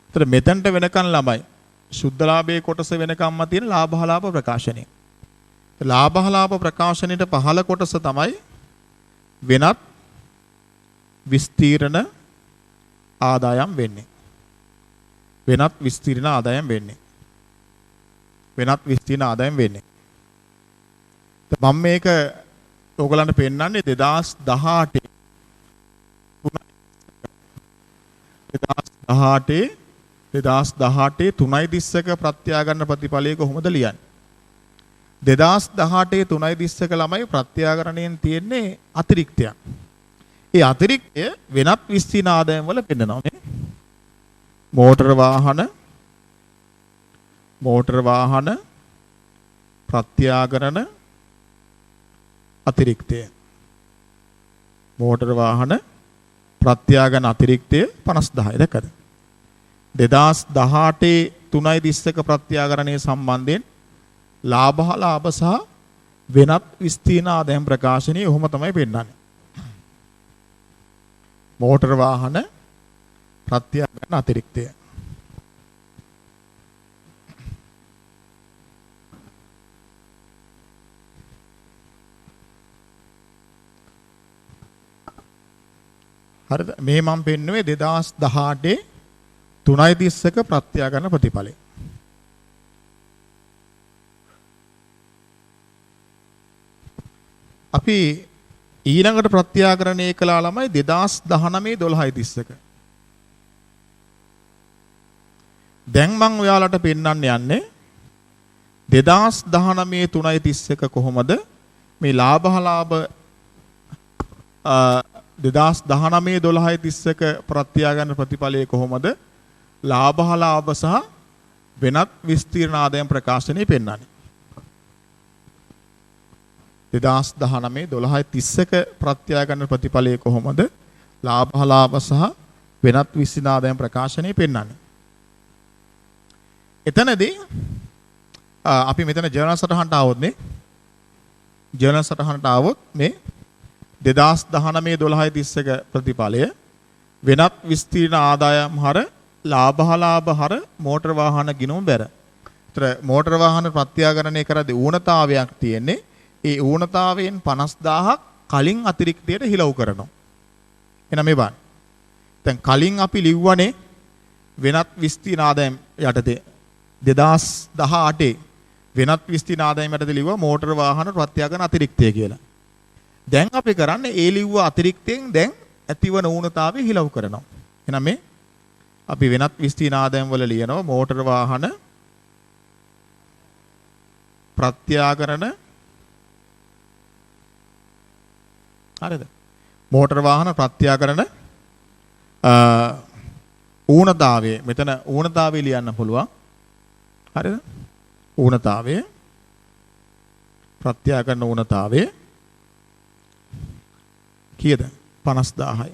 ඒතර මෙතනට වෙනකන් ළමයි සුද්ධ ලාභයේ කොටස වෙනකම්ම තියෙන ලාභහලාභ ප්‍රකාශනය. ලාභහලාභ ප්‍රකාශනයේ පහළ කොටස තමයි වෙනත් විස්තීර්ණ ආදායම් වෙන්නේ. වෙනත් විස්තීර්ණ ආදායම් වෙන්නේ. වෙනත් විස්තීර්ණ ආදායම් වෙන්නේ. මම මේක ඔයගලන්ට පෙන්නන්නේ 2018 3.30ක ප්‍රත්‍යාගන්න ප්‍රතිඵලය කොහොමද ලියන්නේ? 2018 3.30ක ළමයි ප්‍රත්‍යාකරණයෙන් තියෙන්නේ අතිරික්තයක්. ඒ අතිරික්තය වෙනත් විස්තීර්ණ ආදායම් වල පෙන්නනවා නේ. මෝටර වාහන ප්‍රත්‍යාකරණ අතිරික්තය. මෝටර වාහන ප්‍රත්‍යාගන අතිරික්තය 50000 දැක්කද? 2018 3.30ක ප්‍රත්‍යාකරණයේ සම්බන්ධයෙන් ලාභහලාභ සහ වෙනත් විස්තීර්ණ ආදායම් ප්‍රකාශනයේ ඔහොම තමයි පෙන්නන්නේ. මෝටර වාහන ප්‍රත්‍යාගන අතිරික්තය. හරිද? මේ මම පෙන්නුවේ 2018 3.30ක ප්‍රත්‍යාගන ප්‍රතිඵලය. අපි ඊළඟට ප්‍රත්‍යාකරණය කළා ළමයි 2019 12.30ක. දැන් මම ඔයාලට පෙන්වන්න යන්නේ 2019 3.30ක කොහොමද මේ ලාභහලාභ 2019 12.30ක ප්‍රත්‍යාගන ප්‍රතිඵලය කොහොමද ලාභහලාභ සහ වෙනත් විස්තීර්ණ ආදායම් ප්‍රකාශනයේ පෙන්වන්නේ. 2019 12.30ක ප්‍රත්‍යාගන ප්‍රතිඵලය කොහොමද ලාභහලාභ සහ වෙනත් විස්තීර්ණ ආදායම් ප්‍රකාශනයේ පෙන්වන්නේ. එතනදී අපි මෙතන ජර්නල් සටහනට ආවොත් නේ ජර්නල් සටහනට ආවොත් මේ 2019 12.30ක ප්‍රතිඵලය වෙනත් විස්තීර්ණ ආදායම් හර ලාභහලාභ හර මෝටර වාහන ගිණුම් බැර. ඒතර මෝටර වාහන ප්‍රත්‍යාකරණය කරද්දී ඌනතාවයක් තියෙන්නේ. ඒ ඌනතාවයෙන් 50000ක් කලින් අතිරික්තයට හිලව් කරනවා. එහෙනම් මේ බලන්න. දැන් කලින් අපි ලිව්වනේ වෙනත් විස්තීර්ණ ආදායම් යටතේ 2018 වෙනත් විස්තීර්ණ ආදායම් යටතේ ලිව්වා මෝටර වාහන ප්‍රත්‍යාකරණ අතිරික්තය කියලා. දැන් අපි කරන්නේ ඒ ලිව්ව අතිරික්තයෙන් දැන් ඇතිවන ඌනතාවය හිලව් කරනවා. එහෙනම් මේ අපි වෙනත් විස්තීර්ණ ආදායම් වල ලියනවා මෝටර වාහන ප්‍රත්‍යාකරණ හරිද? මෝටර වාහන ප්‍රත්‍යාකරණ ඌනතාවය මෙතන ඌනතාවය ලියන්න පුළුවන්. හරිද? ඌනතාවය ප්‍රත්‍යාකරණ ඌනතාවය කීයද? 50000යි.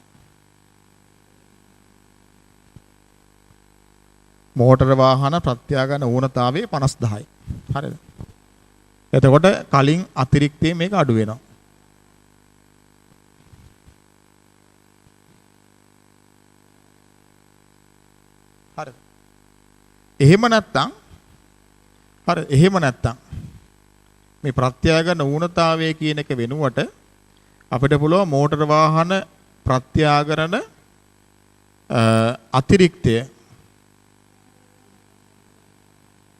මෝටර වාහන ප්‍රත්‍යාකරණ ඌනතාවය 50000යි. හරිද? එතකොට කලින් අතිරික්තයේ මේක අඩු වෙනවා. හරිද? එහෙම නැත්තම් මේ ප්‍රත්‍යාකරණ ඌනතාවය කියන එක වෙනුවට අපිට පුළුවන් මෝටර වාහන ප්‍රත්‍යාකරණ අතිරික්තය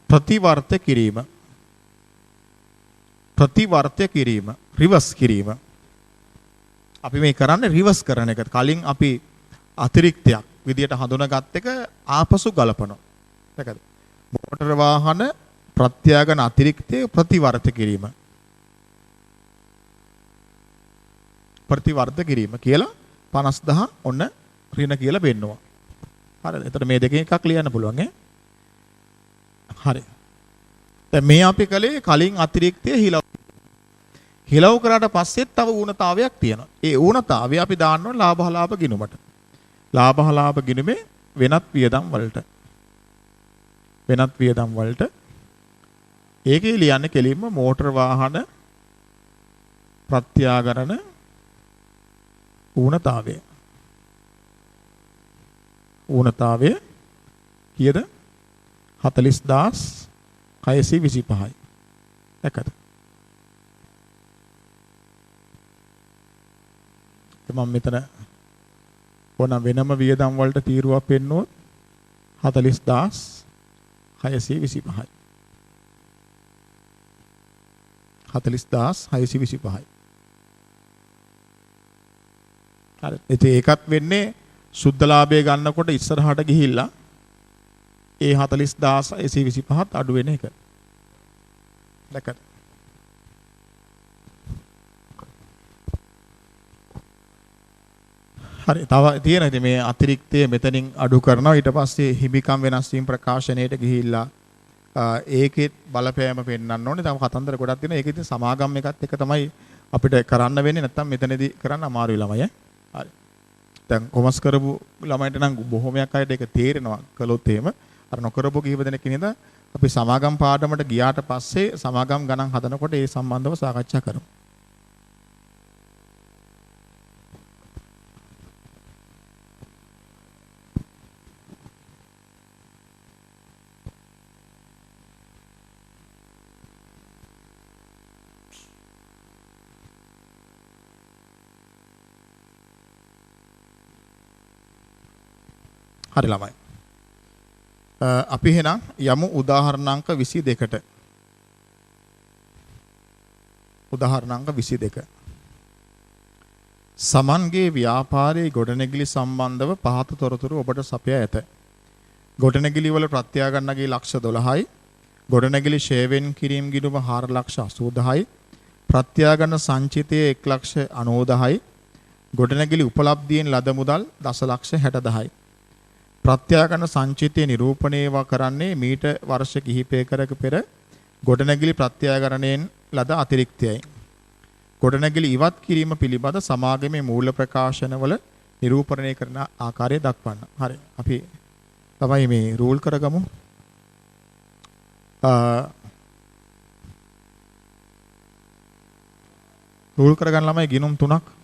ප්‍රතිවර්ත කිරීම රිවර්ස් කිරීම අපි මේ කරන්නේ රිවර්ස් කරන එක. කලින් අපි අතිරික්තයක් විදියට හඳුනාගත් එක ආපසු ගලපනවා. දැකද? මෝටර වාහන ප්‍රත්‍යාගන අතිරික්තය ප්‍රතිවර්ත කිරීම. ප්‍රතිවර්ත කිරීම කියලා 50000 ඔන්න ඍණ කියලා පෙන්නවා. හරිද? එතකොට මේ දෙකෙන් එකක් ලියන්න පුළුවන් ඈ. හරි. දැන් මේ අපි කලේ කලින් අතිරික්තය හිලව් කරාට පස්සෙත් තව ඌනතාවයක් තියෙනවා. ඒ ඌනතාවය අපි දාන්න ඕන ලාභහලාභ ගිණුමට. ලාභහලාභ ගිණුමේ වෙනත් වියදම් වලට. වෙනත් වියදම් වලට ඒකේ ලියන්නේ කෙලින්ම මෝටර වාහන ප්‍රත්‍යාගරණ ඌනතාවය. ඌනතාවය කීයද? 40625යි. එකද? මම මෙතන ඕන වෙනම වියදම් වලට තීරුවක් පෙන්නුවොත් 40625යි. 40625යි. හරි. ඒකත් වෙන්නේ සුද්ධ ලාභය ගන්නකොට ඉස්සරහට ගිහිල්ලා ඒ 40625ත් අඩු වෙන එක. දැක්කද? හරි. තව තියෙන ඉතින් මේ අතිරික්තය මෙතනින් අඩු කරනවා. ඊට පස්සේ හිමිකම් වෙනස් වීම ප්‍රකාශනයට ගිහිල්ලා ඒකෙත් බලපෑම පෙන්වන්න ඕනේ. තව කතන්දර ගොඩක් තියෙනවා. ඒක ඉතින් සමාගම් එකත් එක තමයි අපිට කරන්න වෙන්නේ. නැත්තම් මෙතනදී කරන්න අමාරුයි ළමයි ඈ. හරි. දැන් කොමර්ස් කරපු ළමයින්ට නම් බොහොමයක් අයට ඒක තේරෙනවා කළොත් එහෙම. අර නොකරපු කීප දෙනෙක් ඉඳන් අපි සමාගම් පාඩමට ගියාට පස්සේ සමාගම් ගණන් හදනකොට ඒ සම්බන්ධව සාකච්ඡා කරමු. හරි ළමයි. අපි එහෙනම් යමු උදාහරණාංක 22ට. උදාහරණාංක 22. සමන්ගේ ව්‍යාපාරයේ ගොඩනැගිලි සම්බන්ධව පහත තොරතුරු ඔබට සපයා ඇත. ගොඩනැගිලි වල ප්‍රත්‍යාගන්නගේ ලක්ෂ 12යි. ගොඩනැගිලි ෂේවෙන් කිරීම ගිණුම 4,80,000යි. ප්‍රත්‍යාගන්න සංචිතයේ 1,90,000යි. ගොඩනැගිලි උපලබ්ධියෙන් ලද මුදල් 10,60,000යි. ප්‍රත්‍යාගන්න සංචිතය නිරූපණය කරන්නේ මීට වර්ෂ කිහිපයකට පෙර ගොඩනැගිලි ප්‍රත්‍යාගරණයෙන් ලද අතිරික්තයයි. ගොඩනැගිලි ඉවත් කිරීම පිළිබඳ සමාගමේ මූල ප්‍රකාශනවල නිරූපණය කරන ආකාරය දක්වන්න. හරි. අපි තමයි මේ රූල් කරගමු. රූල් කරගන්න ළමයි ගිණුම් 3ක්.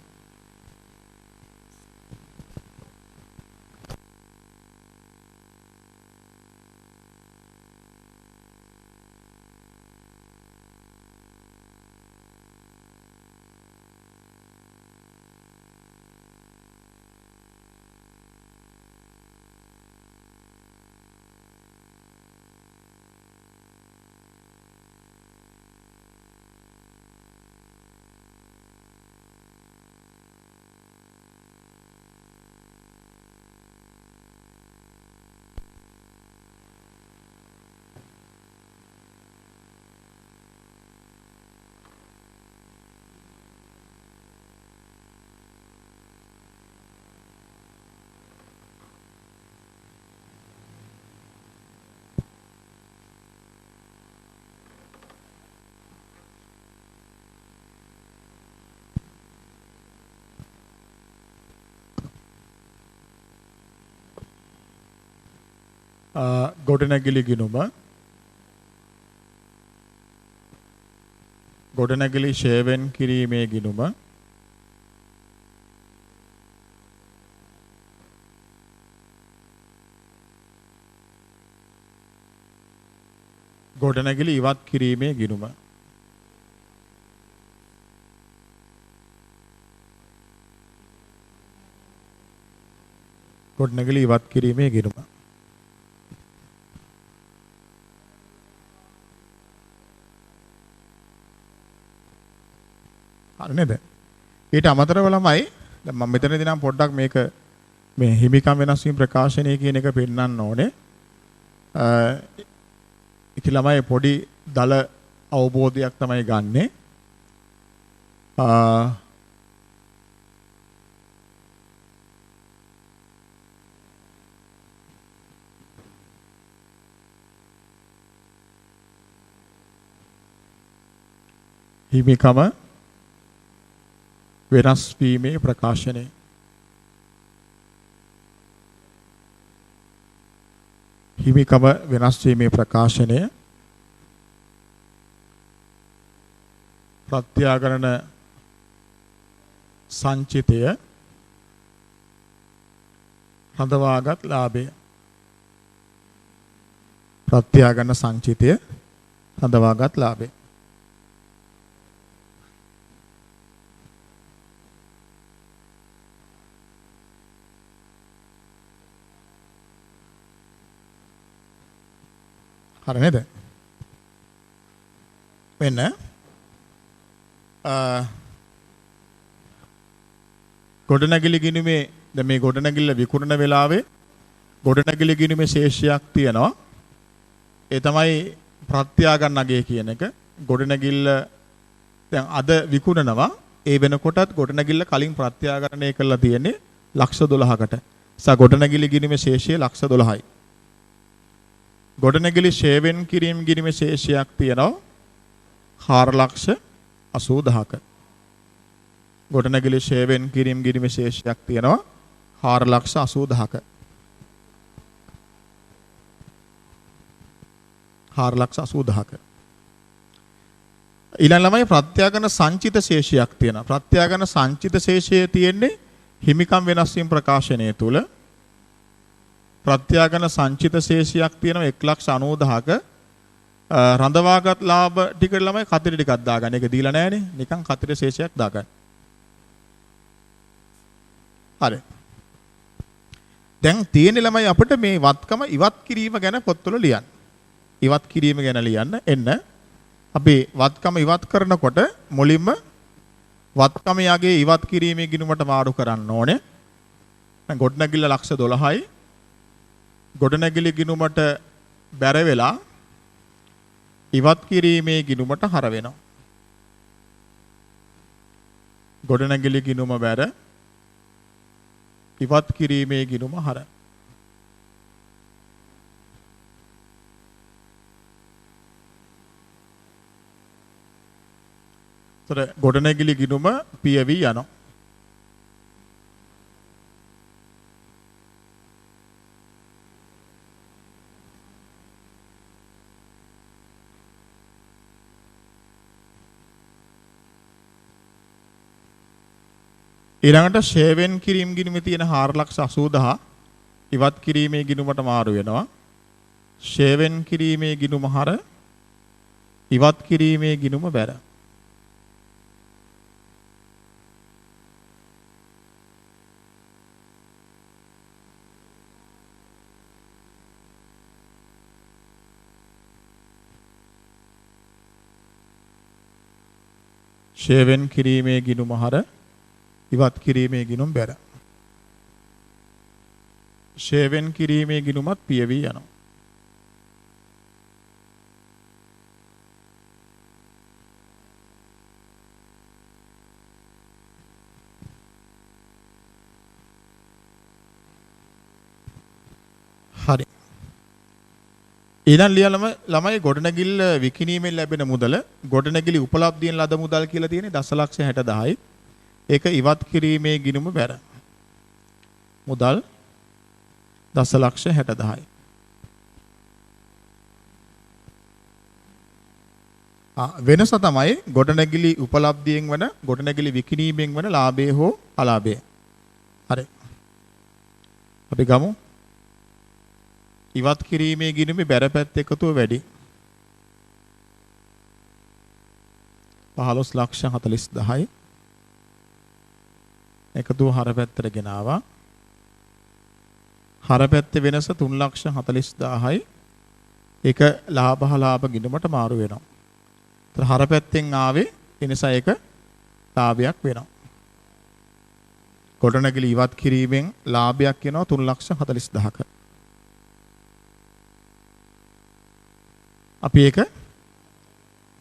ගොඩනැගිලි ගිණුම ගොඩනැගිලි ෂේවෙන් කිරීමේ ගිණුම ගොඩනැගිලි ඉවත් කිරීමේ ගිණුම ගොඩනැගිලි ඉවත් කිරීමේ ගිණුම හරි නේද? ඊට අමතරව ළමයි දැන් මම මෙතනදී නම් පොඩ්ඩක් මේක මේ හිමිකම් වෙනස් වීම ප්‍රකාශනය කියන එක පෙන්වන්න ඕනේ. ඒක ළමයි පොඩි දල අවබෝධයක් තමයි ගන්නෙ. හිමිකම වෙනස් වීමේ ප්‍රකාශනය. හිමිකම වෙනස් වීමේ ප්‍රකාශනය ප්‍රත්‍යාගරණ සංචිතය රඳවාගත් ලාභය. ප්‍රත්‍යාගරණ සංචිතය රඳවාගත් ලාභය. හරි නේද? වෙන්න ගොඩනැගිලි ගිණුමේ දැන් මේ ගොඩනැගිල්ල විකුණන වෙලාවේ ගොඩනැගිලි ගිණුමේ ශේෂයක් තියෙනවා. ඒ තමයි ප්‍රත්‍යාගන්න අගය කියන එක. ගොඩනැගිල්ල දැන් අද විකුණනවා. ඒ වෙනකොටත් ගොඩනැගිල්ල කලින් ප්‍රත්‍යාගරණය කරලා තියෙන්නේ ලක්ෂ 12කට. සා ගොඩනැගිලි ගිණුමේ ශේෂය ලක්ෂ 12යි. ගොඩනැගිලි ෂේවෙන් කිරීම ගිණුමේ ශේෂයක් තියෙනවා 4,80,000ක. ගොඩනැගිලි ෂේවෙන් කිරීම ගිණුමේ ශේෂයක් තියෙනවා 4,80,000ක. 4,80,000ක. ඊළඟ ළමයි ප්‍රත්‍යාගන සංචිත ශේෂයක් තියෙනවා. ප්‍රත්‍යාගන සංචිත ශේෂය තියෙන්නේ හිමිකම් වෙනස් වීම ප්‍රකාශනය තුල. ප්‍රත්‍යාගන සංචිත ශේෂයක් තියෙනවා 1,90,000ක. රඳවාගත් ලාභ ටිකට ළමයි කතිර ටිකක් දාගන්න. ඒක දීලා නැහැනේ. නිකන් කතිර ශේෂයක් දාගන්න. හරි. දැන් තියෙන ළමයි අපිට මේ වත්කම ඉවත් කිරීම ගැන පොත්වල ලියන්න. ඉවත් කිරීම ගැන ලියන්න එන්න. අපි වත්කම ඉවත් කරනකොට මුලින්ම වත්කම යගේ ඉවත් කිරීමේ ගිණුමට මාරු කරන්න ඕනේ. දැන් ගොඩනැගිල්ල ලක්ෂ 12යි. ගොඩනැගිලි ගිණුමට බැර වෙලා ඉවත් කිරීමේ ගිණුමට හර වෙනවා. ගොඩනැගිලි ගිණුම බැර ඉවත් කිරීමේ ගිණුම හර. තොර ගොඩනැගිලි ගිණුම පියවි යනවා. ඊළඟට ෂේවෙන් කිරීම ගිණුමේ තියෙන 4,80,000 ඉවත් කිරීමේ ගිණුමට මාරු වෙනවා. ෂේවෙන් කිරීමේ ගිණුම හර ඉවත් කිරීමේ ගිණුම බැර. ෂේවෙන් කිරීමේ ගිණුම හර ඉවත් කිරීමේ ගිණුම් බැර. ෂේවෙන් කිරීමේ ගිණුමත් පියවි යනවා. හරි. ඊළඟ ළමයි ගොඩනැගිල්ල විකිණීමෙන් ලැබෙන මුදල ගොඩනැගිලි උපලබ්ධියෙන් ලද මුදල් කියලා තියෙන්නේ 10,60,000යි. ඒක ඉවත් කිරීමේ ගිණුම බැර. මුදල් 10,60,000යි. වෙනස තමයි ගොඩනැගිලි උපලබ්ධියෙන් වන ගොඩනැගිලි විකිණීමෙන් වන ලාභය හෝ අලාභය. හරි. අපි ගමු. ඉවත් කිරීමේ ගිණුමේ බැර පැත්ත එකතුව වැඩි. 15,40,000යි. එකතුව හර පැත්තට ගෙනාවා. හර පැත්තේ වෙනස 3,40,000යි. ඒක ලාභ ගිණුමට මාරු වෙනවා. ඒතර හර පැත්තෙන් ආවේ ඒ නිසා ඒක ලාභයක් වෙනවා. ගොඩනැගිලි ඉවත් කිරීමෙන් ලාභයක් වෙනවා 3,40,000ක. අපි ඒක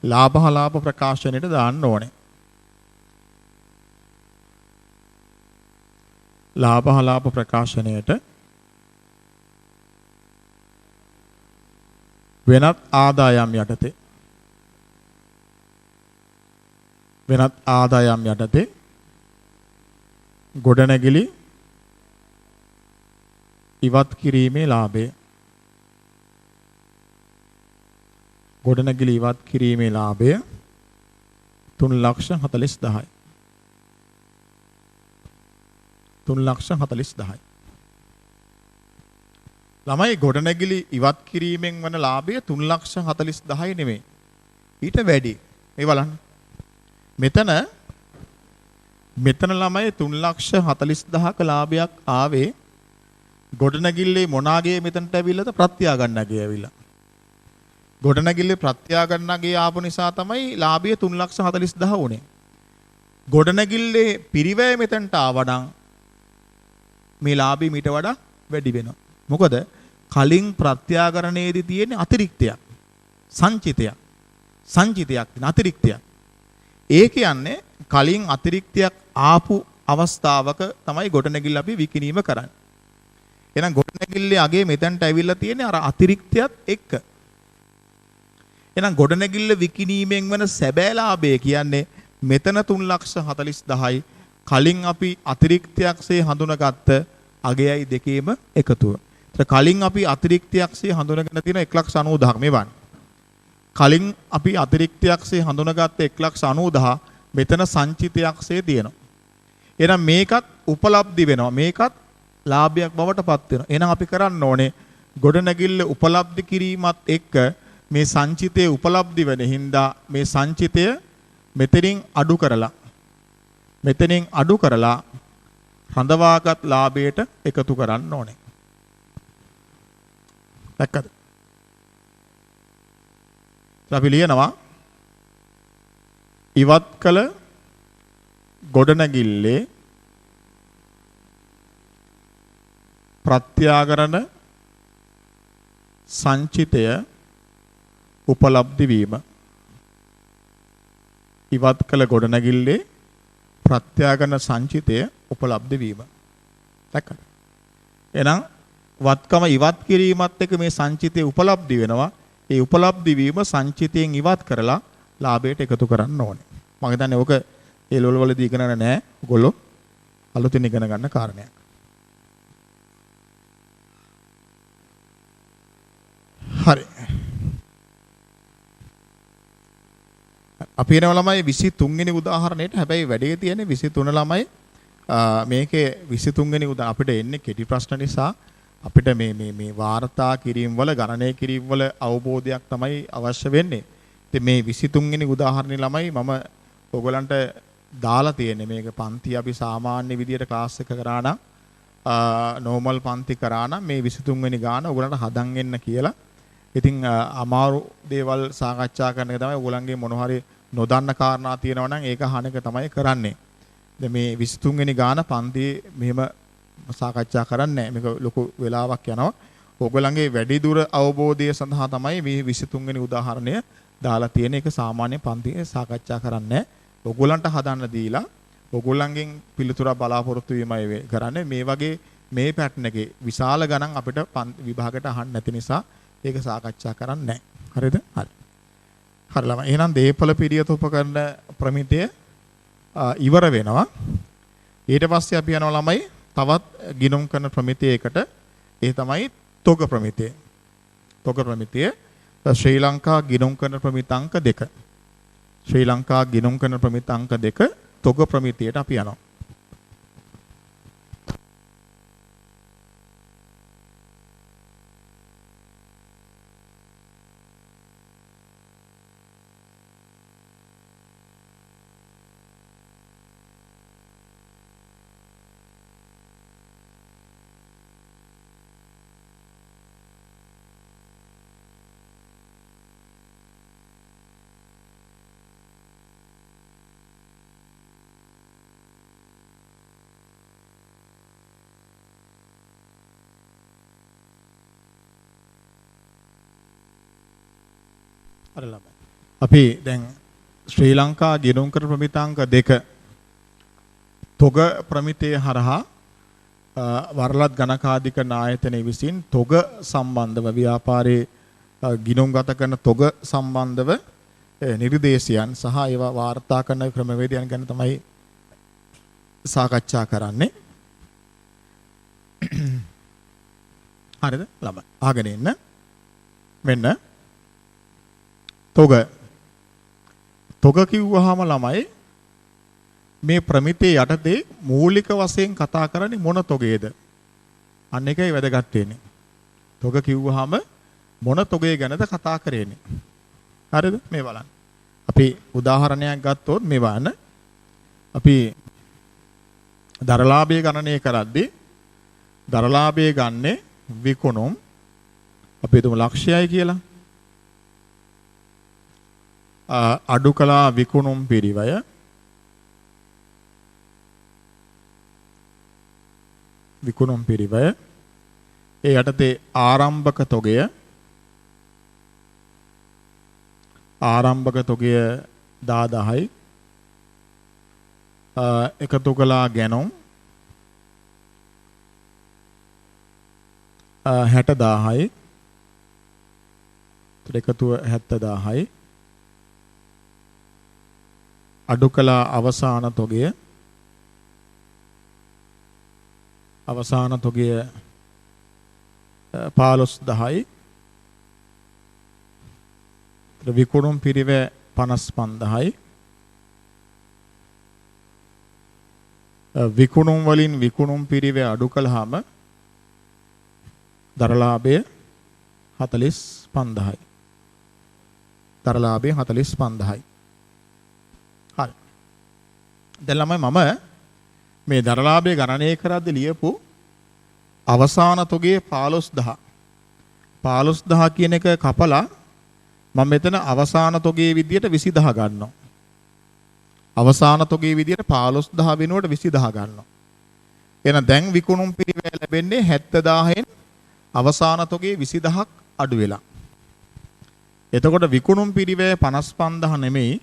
ලාභ ප්‍රකාශනයට දාන්න ඕනේ. ලාභ ප්‍රකාශනයට වෙනත් ආදායම් යටතේ ගොඩනැගිලි ඉවත් කිරීමේ ලාභය. ගොඩනැගිලි ඉවත් කිරීමේ ලාභය 3,40,000යි. 3,40,000යි. ළමයි ගොඩනැගිලි ඉවත් කිරීමෙන් වන ලාභය 3,40,000යි නෙමෙයි. ඊට වැඩි. ඒ බලන්න. මෙතන ළමයි 3,40,000ක ලාභයක් ආවේ ගොඩනැගිල්ලේ මොනාගේ මෙතනට ඇවිල්ලාද ප්‍රත්‍යාගන්නගේ ඇවිල්ලා. ගොඩනැගිල්ලේ ප්‍රත්‍යාගන්නගේ ආපු නිසා තමයි ලාභය 3,40,000 වුනේ. ගොඩනැගිල්ලේ පිරිවැය මෙතනට ආවනම් මේ ලාභය මීට වඩා වැඩි වෙනවා. මොකද කලින් ප්‍රත්‍යාගරණයේදී තියෙන අතිරික්තයක්. සංචිතයක් තියෙන අතිරික්තයක්. ඒ කියන්නේ කලින් අතිරික්තයක් ආපු අවස්ථාවක තමයි ගොඩනැගිල්ල අපි විකිණීම කරන්නේ. එහෙනම් ගොඩනැගිල්ලේ අගේ මෙතනට ඇවිල්ලා තියෙන්නේ අර අතිරික්තයත් එක්ක. එහෙනම් ගොඩනැගිල්ල විකිණීමෙන් වන සැබෑ ලාභය කියන්නේ මෙතන 3,40,000යි කලින් අපි අතිරික්තයක්සේ හඳුනාගත්ත අගයයි දෙකේම එකතුව. ඒත් කලින් අපි අතිරික්තයක්සේ හඳුනාගෙන තියෙන 1,90,000 මේ වань. කලින් අපි අතිරික්තයක්සේ හඳුනාගත්ත 1,90,000 මෙතන සංචිතයක්සේ තියෙනවා. එහෙනම් මේකත් උපලබ්ධි වෙනවා. මේකත් ලාභයක් බවට පත් වෙනවා. එහෙනම් අපි කරන්න ඕනේ ගොඩනැගිල්ල උපලබ්ධි කිරීමත් එක්ක මේ සංචිතයේ උපලබ්ධි වෙන හින්දා මේ සංචිතය මෙතනින් අඩු කරලා රඳවාගත් ලාභයට එකතු කරන්න ඕනේ. දැක්කද? අපි ලියනවා ඉවත් කළ ගොඩනැගිල්ලේ ප්‍රත්‍යාගරණ සංචිතය උපලබ්ධි වීම. ඉවත් කළ ගොඩනැගිල්ලේ ප්‍රත්‍යාගරණ සංචිතය උපලබ්ධි වීම. දැක්කද? එහෙනම් වත්කම ඉවත් කිරීමත් එක්ක මේ සංචිතය උපලබ්ධි වෙනවා. ඒ උපලබ්ධි වීම සංචිතයෙන් ඉවත් කරලා ලාභයට එකතු කරන්න ඕනේ. මම හිතන්නේ ඕක ඒ ලෝල වලදී ඉගෙන ගන්න නෑ. ඔයගොල්ලෝ අලුතින් ඉගෙන ගන්න කාරණයක්. හරි. අපි එනවා ළමයි 23 වෙනි උදාහරණයට. හැබැයි වැඩේ තියෙන්නේ 23 ළමයි මේකේ 23 වෙනි උදාහරණ අපිට එන්නේ කෙටි ප්‍රශ්න නිසා අපිට මේ වාර්තා කිරීම වල ගණනය කිරීම වල අවබෝධයක් තමයි අවශ්‍ය වෙන්නේ. ඉතින් මේ 23 වෙනි උදාහරණේ ළමයි මම ඔයගලන්ට දාලා තියෙන්නේ මේක පන්ති අපි සාමාන්‍ය විදියට ක්ලාස් එක කරා නම් නෝමල් පන්ති කරා නම් මේ 23 වෙනි ගාන ඔයගලන්ට හදන් එන්න කියලා. ඉතින් අමාරු දේවල් සාකච්ඡා කරන එක තමයි ඔයගලන්ගේ මොන හරි නොදන්න කාරණා තියෙනවා නම් ඒක අහන එක තමයි කරන්නේ. දැන් මේ 23 වෙනි ගාන පන්තියේ මෙහෙම සාකච්ඡා කරන්නේ නැහැ. මේක ලොකු වෙලාවක් යනවා. ඔයගලන්ගේ වැඩි දුර අවබෝධය සඳහා තමයි මේ 23 වෙනි උදාහරණය දාලා තියෙන එක සාමාන්‍ය පන්තියේ සාකච්ඡා කරන්නේ. ඔයගලන්ට හදන්න දීලා ඔයගලන්ගෙන් පිළිතුරක් බලාපොරොත්තු වීමයි කරන්නේ. මේ වගේ මේ පැටර්න් එකේ විශාල ගණන් අපිට විභාගයට අහන්න නැති නිසා ඒක සාකච්ඡා කරන්නේ නැහැ. හරිද? හරි. හරි ළමයි. එහෙනම් දේපල පිළියෙත උපකරණ ප්‍රමිතිය ඉවර වෙනවා. ඊට පස්සේ අපි යනවා ළමයි තවත් ගිණුම් කරන ප්‍රමිතියකට. ඒ තමයි තොග ප්‍රමිතිය. තොග ප්‍රමිතිය ශ්‍රී ලංකා ගිණුම් කරන ප්‍රමිතාංක 2. ශ්‍රී ලංකා ගිණුම් කරන ප්‍රමිතාංක 2 තොග ප්‍රමිතියට අපි යනවා. හරි ළමයි. අපි දැන් ශ්‍රී ලංකා ගිණුම් කර ප්‍රමිතාංක 2 තොග ප්‍රමිතයේ හරහා වරලත් ගණකාධිකරණ ආයතනය විසින් තොග සම්බන්ධව ව්‍යාපාරයේ ගිණුම්ගත කරන තොග සම්බන්ධව නිර්දේශයන් සහ ඒවා වාර්තා කරන ක්‍රමවේදයන් ගැන තමයි සාකච්ඡා කරන්නේ. හරිද ළමයි? අහගෙන ඉන්න. මෙන්න තොග කිව්වහම ළමයි මේ ප්‍රමිතේ යටතේ මූලික වශයෙන් කතා කරන්නේ මොන තොගේද? අන්න එකයි වැදගත් වෙන්නේ. තොග කිව්වහම මොන තොගේ ගැනද කතා කරන්නේ? හරිද? මේ බලන්න. අපි උදාහරණයක් ගත්තොත් මේ බලන්න. අපි දරලාභය ගණනය කරද්දී දරලාභය ගන්නේ විකුණුම් අපි හිතමු ලක්ෂයයි කියලා. අඩු කළා විකුණුම් පිරිවය ඒ යටතේ ආරම්භක තොගය 10000යි එකතු කළා ගැනුම් 60000යි එකතුව 70000යි අඩු කළා අවසාන තොගය 15000යි විකුණුම් පිරිවැ 55000යි විකුණුම් වලින් විකුණුම් පිරිවැ අඩු කළාම දරලාභය 45000යි දරලාභය 45000යි. හරි. දැන් ළමයි මම මේ දරලාභය ගණනය කරද්දී ලියපු අවසාන තොගේ 15000 කියන එක කපලා මම මෙතන අවසාන තොගේ විදියට 20000 ගන්නවා. අවසාන තොගේ විදියට 15000 වෙනුවට 20000 ගන්නවා. එහෙනම් දැන් විකුණුම් පිරිවැය ලැබෙන්නේ 70000න් අවසාන තොගේ 20000ක් අඩු වෙලා. එතකොට විකුණුම් පිරිවැය 55000 නෙමෙයි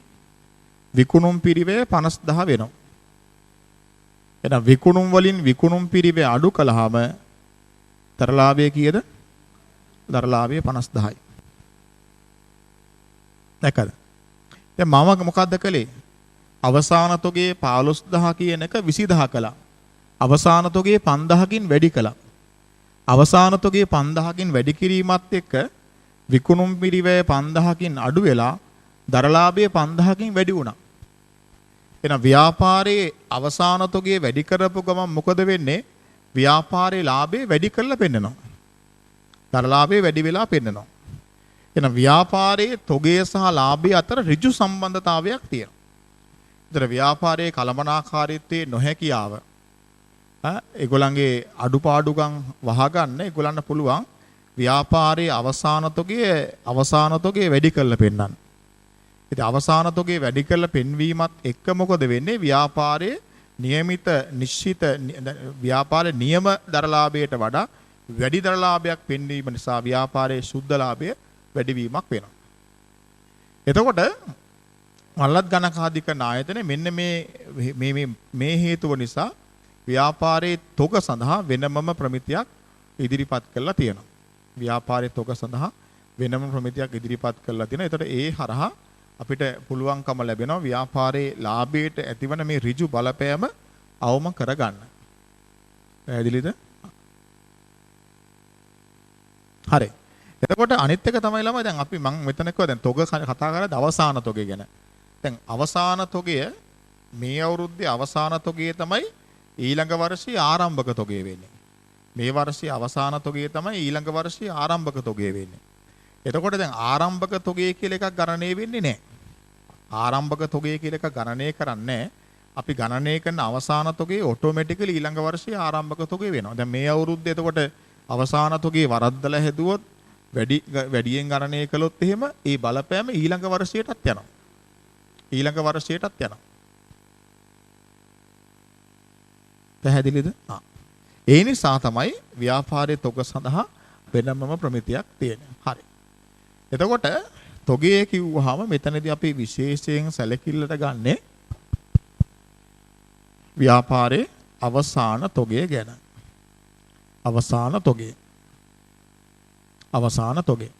විකුණුම් පිරිවැය 50000 වෙනවා. එහෙනම් විකුණුම් වලින් විකුණුම් පිරිවැය අඩු කළාම දරලාභය කීයද? දරලාභය 50000යි. දැකද? දැන් මම මොකද්ද කළේ? අවසාන තොගේ 15000 කියන එක 20000 කළා. අවසාන තොගේ 5000කින් වැඩි කළා. අවසාන තොගේ 5000කින් වැඩි කිරීමත් එක්ක විකුණුම් පිරිවැය 5000කින් අඩු වෙලා දරලාභය 5000කින් වැඩි වුණා. එහෙනම් ව්‍යාපාරයේ අවසාන තොගේ වැඩි කරපු ගමන් මොකද වෙන්නේ? ව්‍යාපාරයේ ලාභය වැඩි කරලා පෙන්නනවා. දරලාභය වැඩි වෙලා පෙන්නනවා. එහෙනම් ව්‍යාපාරයේ තොගේ සහ ලාභය අතර ඍජු සම්බන්ධතාවයක් තියෙනවා. ඒතර ව්‍යාපාරයේ කළමනාකාරීත්වයේ නොහැකියාව ඒගොල්ලන්ගේ අඩුපාඩුකම් වහගන්න ඒගොල්ලන්ට පුළුවන් ව්‍යාපාරයේ අවසාන තොගේ වැඩි කරලා පෙන්නන්න. ඉතින් අවසාන තොගේ වැඩි කරලා පෙන්වීමත් එක්ක මොකද වෙන්නේ? ව්‍යාපාරයේ નિયમિત නිශ්චිත ව්‍යාපාරයේ නියම දරලාභයට වඩා වැඩි දරලාභයක් පෙන්වීම නිසා ව්‍යාපාරයේ සුද්ධ ලාභය වැඩිවීමක් වෙනවා. එතකොට වරලත් ගණකාධිකරණ ආයතනය මෙන්න මේ හේතුව නිසා ව්‍යාපාරයේ තොග සඳහා වෙනමම ප්‍රමිතියක් ඉදිරිපත් කරලා තියෙනවා. ව්‍යාපාරයේ තොග සඳහා වෙනම ප්‍රමිතියක් ඉදිරිපත් කරලා තියෙනවා. ඒතර ඒ හරහා අපිට පුළුවන්කම ලැබෙනවා ව්‍යාපාරයේ ලාභයට ඇතිවන මේ ඍජු බලපෑම අවම කරගන්න. පැහැදිලිද? හරි. එතකොට අනිත් එක තමයි ළමයි දැන් අපි මම මෙතන කිව්වා දැන් තොග කතා කරද්දී අවසාන තොගය ගැන. දැන් අවසාන තොගය මේ අවුරුද්දේ අවසාන තොගය තමයි ඊළඟ වර්ෂයේ ආරම්භක තොගය වෙන්නේ. මේ වර්ෂයේ අවසාන තොගය තමයි ඊළඟ වර්ෂයේ ආරම්භක තොගය වෙන්නේ. එතකොට දැන් ආරම්භක තොගය කියලා එකක් ගණනය වෙන්නේ නැහැ. ආරම්භක තොගය කියලා එකක් ගණනය කරන්නේ අපි ගණනය කරන අවසාන තොගය ඔටෝමැටිකලි ඊළඟ වර්ෂයේ ආරම්භක තොගය වෙනවා. දැන් මේ අවුරුද්දේ එතකොට අවසාන තොගය වරද්දලා හැදුවොත් වැඩියෙන් ගණනය කළොත් එහෙම ඒ බලපෑම ඊළඟ වර්ෂයටත් යනවා. ඊළඟ වර්ෂයටත් යනවා. පැහැදිලිද? ඒ නිසා තමයි ව්‍යාපාරයේ තොග සඳහා වෙනමම ප්‍රමිතියක් තියෙන්නේ. හරි. එතකොට තොගේ කිව්වහම මෙතනදී අපි විශේෂයෙන් සැලකිල්ලට ගන්නෙ ව්‍යාපාරයේ අවසාන තොගේ ගැන. අවසාන තොගේ. අවසාන තොගේ.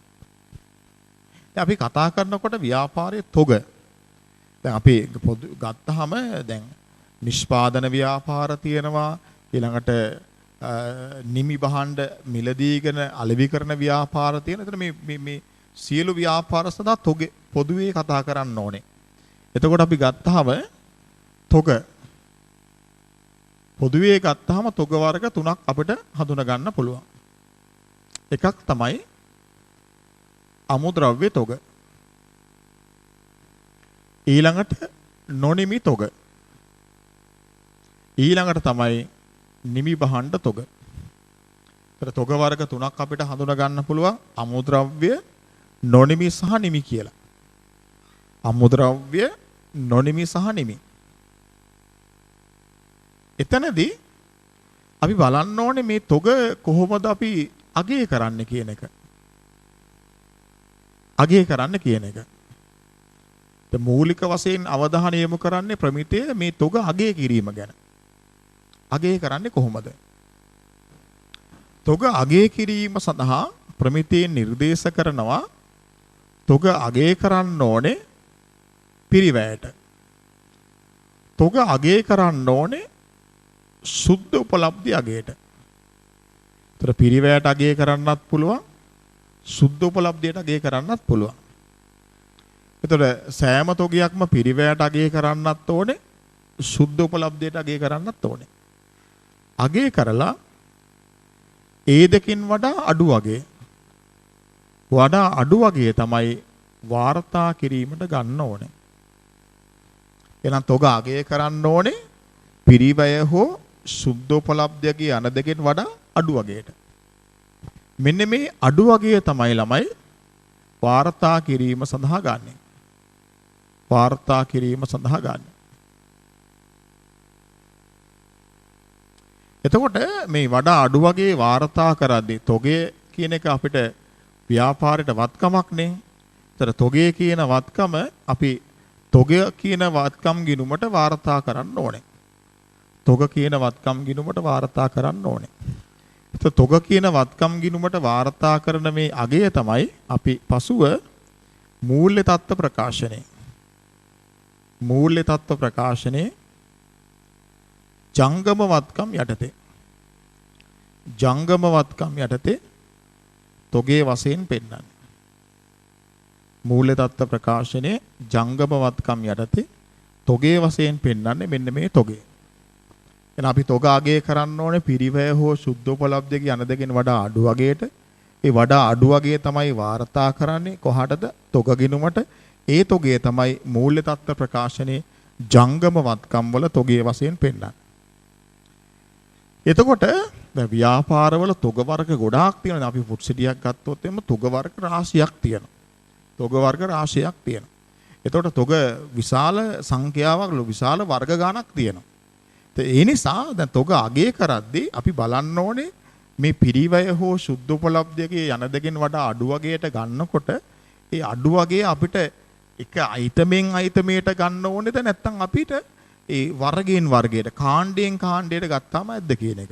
දැන් අපි කතා කරනකොට ව්‍යාපාරයේ තොග. දැන් අපි පොදු ගත්තාම දැන් නිෂ්පාදන ව්‍යාපාර තියෙනවා, ඊළඟට නිමි භාණ්ඩ මිලදීගෙන අලෙවි කරන ව්‍යාපාර තියෙන. එතන මේ සියලු ව්‍යාපාර සඳහා තොගේ පොදුවේ කතා කරන්න ඕනේ. එතකොට අපි ගත්තාම තොග පොදුවේ ගත්තාම තොග වර්ග තුනක් අපිට හඳුනා ගන්න පුළුවන්. එකක් තමයි අමුද්‍රව්‍ය තොග. ඊළඟට නොනිමි තොග. ඊළඟට තමයි නිමි භාණ්ඩ තොග. ඒතර තොග වර්ග තුනක් අපිට හඳුනා ගන්න පුළුවන්. අමුද්‍රව්‍ය, නොනිමි සහ නිමි කියලා. අමුද්‍රව්‍ය, නොනිමි සහ නිමි. එතනදී අපි බලන්න ඕනේ මේ තොග කොහොමද අපි අගය කරන්න කියන එක. අගය කරන්න කියන එක. මූලික වශයෙන් අවධානය යොමු කරන්නේ ප්‍රමිතියේ මේ තොග අගය කිරීම ගැන. අගය කරන්නේ කොහොමද? තොග අගය කිරීම සඳහා ප්‍රමිතියෙන් නිර්දේශ කරනවා තොග අගය කරන්න ඕනේ පිරිවැයට. තොග අගය කරන්න ඕනේ සුද්ධ උපලබ්ධි අගයට. ඒතර පිරිවැයට අගය කරන්නත් පුළුවන්, සුද්ධ උපලබ්ධියට අගය කරන්නත් පුළුවන්. ඒතර සෑම තොගයක්ම පිරිවැයට අගය කරන්නත් ඕනේ, සුද්ධ උපලබ්ධියට අගය කරන්නත් ඕනේ. අගය කරලා ඒ දෙකින් වඩා අඩු වගේ තමයි වාර්තා කිරීමට ගන්න ඕනේ. එහෙනම් තොග අගය කරන්න ඕනේ පිරිවැය හෝ සුද්ධ උපලබ්ධියගේ යන දෙකෙන් වඩා අඩු වගේට. මෙන්න මේ අඩු වගේ තමයි ළමයි වාර්තා කිරීම සඳහා ගන්නෙ. වාර්තා කිරීම සඳහා ගන්න. එතකොට මේ වඩා අඩු වගේ වාර්තා කරද්දී තොගේ කියන එක අපිට ව්‍යාපාරයට වත්කමක් නේ. ඒතර තොගේ කියන වත්කම අපි තොග කියන වත්කම් ගිණුමට වාර්තා කරන්න ඕනේ. තොග කියන වත්කම් ගිණුමට වාර්තා කරන්න ඕනේ. ඒතර තොග කියන වත්කම් ගිණුමට වාර්තා කරන මේ අගය තමයි අපි පසුව මූල්‍ය තත්ත්ව ප්‍රකාශනයේ ජංගම වත්කම් යටතේ තොගේ වශයෙන් පෙන්වන්නේ. මූල්‍ය තත්ත්ව ප්‍රකාශනයේ ජංගම වත්කම් යටතේ තොගේ වශයෙන් පෙන්වන්නේ මෙන්න මේ තොගේ. එහෙනම් අපි තොග අගය කරන්න ඕනේ පිරිවැය හෝ සුද්ධ උපලබ්ධියක යන දෙකෙන් වඩා අඩු වගේට. ඒ වඩා අඩු වගේ තමයි වාර්තා කරන්නේ කොහටද? තොග ගිණුමට. ඒ තොගේ තමයි මූල්‍ය තත්ත්ව ප්‍රකාශනයේ ජංගම වත්කම් වල තොගේ වශයෙන් පෙන්වන්නේ. එතකොට දැන් ව්‍යාපාරවල තොග වර්ග ගොඩාක් තියෙනවා. අපි ෆුඩ් සිටියක් ගත්තොත් එimhe තොග වර්ග රාශියක් තියෙනවා. එතකොට තොග විශාල සංඛ්‍යාවක් විශාල වර්ග ගණනක් තියෙනවා. ඒ නිසා දැන් තොග අගය කරද්දී අපි බලන්න ඕනේ මේ පිරිවැය හෝ සුද්ධ උපලබ්ධියගේ යන දෙකෙන් වඩා අඩු වගේට ගන්නකොට ඒ අඩු වගේ අපිට එක අයිටමෙන් අයිටමයට ගන්න ඕනේද නැත්නම් අපිට ඒ වර්ගයෙන් වර්ගයට කාණ්ඩයෙන් කාණ්ඩයට ගත්තාම ඇද්ද කියන එක.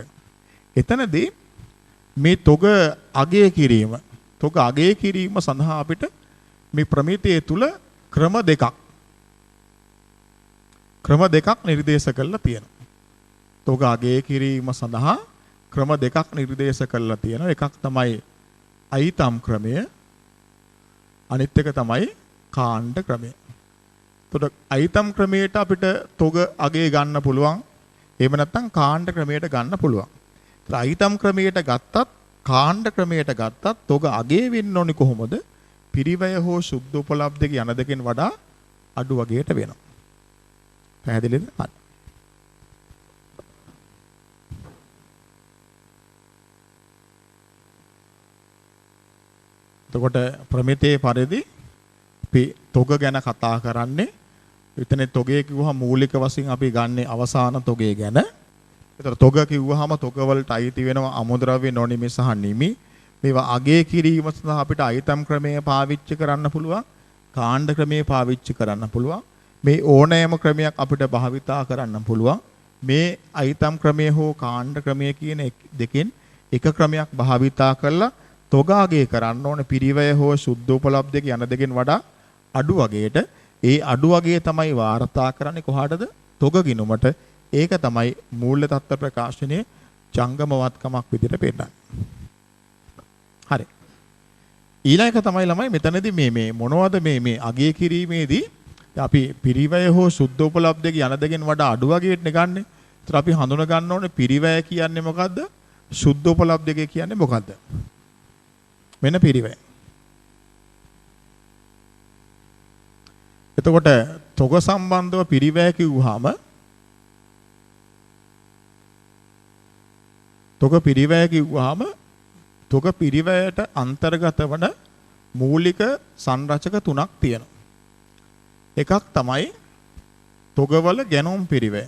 එතනදී මේ තොග අගය කිරීම සඳහා අපිට මේ ප්‍රමිතිය තුල ක්‍රම දෙකක් නිර්දේශ කරලා තියෙනවා. තොග අගය කිරීම සඳහා ක්‍රම දෙකක් නිර්දේශ කරලා තියෙනවා. එකක් තමයි අයිතම් ක්‍රමය, අනිත් එක තමයි කාණ්ඩ ක්‍රමය. එතකොට අයිතම් ක්‍රමයට අපිට තොග අගය ගන්න පුළුවන්. එහෙම නැත්නම් කාණ්ඩ ක්‍රමයට ගන්න පුළුවන්. ඒත් අයිතම් ක්‍රමයට ගත්තත් කාණ්ඩ ක්‍රමයට ගත්තත් තොග අගය වෙන්න ඕනි කොහොමද? පිරිවැය හෝ සුද්ධ උපලබ්ධියක යන දෙකෙන් වඩා අඩු වගේට වෙනවා. පැහැදිලිද? හරි. එතකොට ප්‍රමිතියේ පරිදි අපි තොග ගැන කතා කරන්නේ. එතන තොගේ කිව්වහම මූලික වශයෙන් අපි ගන්නේ අවසාන තොගේ ගැන. ඒතර තොග කිව්වහම තොග වලට අයිති වෙනවා අමුද්‍රව්‍ය, නොනිමි සහ නිමි. මේවා අගය කිරීම සඳහා අපිට අයිතම් ක්‍රමය පාවිච්චි කරන්න පුළුවන්. කාණ්ඩ ක්‍රමයේ පාවිච්චි කරන්න පුළුවන්. මේ ඕනෑම ක්‍රමයක් අපිට භාවිතා කරන්න පුළුවන්. මේ අයිතම් ක්‍රමය හෝ කාණ්ඩ ක්‍රමය කියන දෙකෙන් එක ක්‍රමයක් භාවිතා කරලා තොගාගේ කරන්න ඕන පිරිවැය හෝ සුද්ධෝපලබ්ධක යන දෙකෙන් වඩා අඩු වගේට ඒ අඩු වගේ තමයි වාර්තා කරන්නේ කොහාටද? තොග ගිණුමට. ඒක තමයි මූල්‍ය තත්ත්ව ප්‍රකාශනයේ ජංගමවත්කමක් විදිහට පෙන්නන්නේ. හරි. ඊළඟ එක තමයි ළමයි මෙතනදී මේ මොනවද මේ අගය කිරීමේදී අපි පිරිවැය හෝ සුද්ධෝපලබ්ධක යන දෙකෙන් වඩා අඩු වගේටනේ ගන්නෙ. ඒතර අපි හඳුන ගන්න ඕනේ පිරිවැය කියන්නේ මොකද්ද? සුද්ධෝපලබ්ධක කියන්නේ මොකද්ද? මෙන්න පිරිවැය. එතකොට තොග සම්බන්ධව පිරිවැය කිව්වහම තොග පිරිවැයට අන්තර්ගත වන මූලික සංරචක තුනක් තියෙනවා. එකක් තමයි තොගවල ගැනුම් පිරිවැය.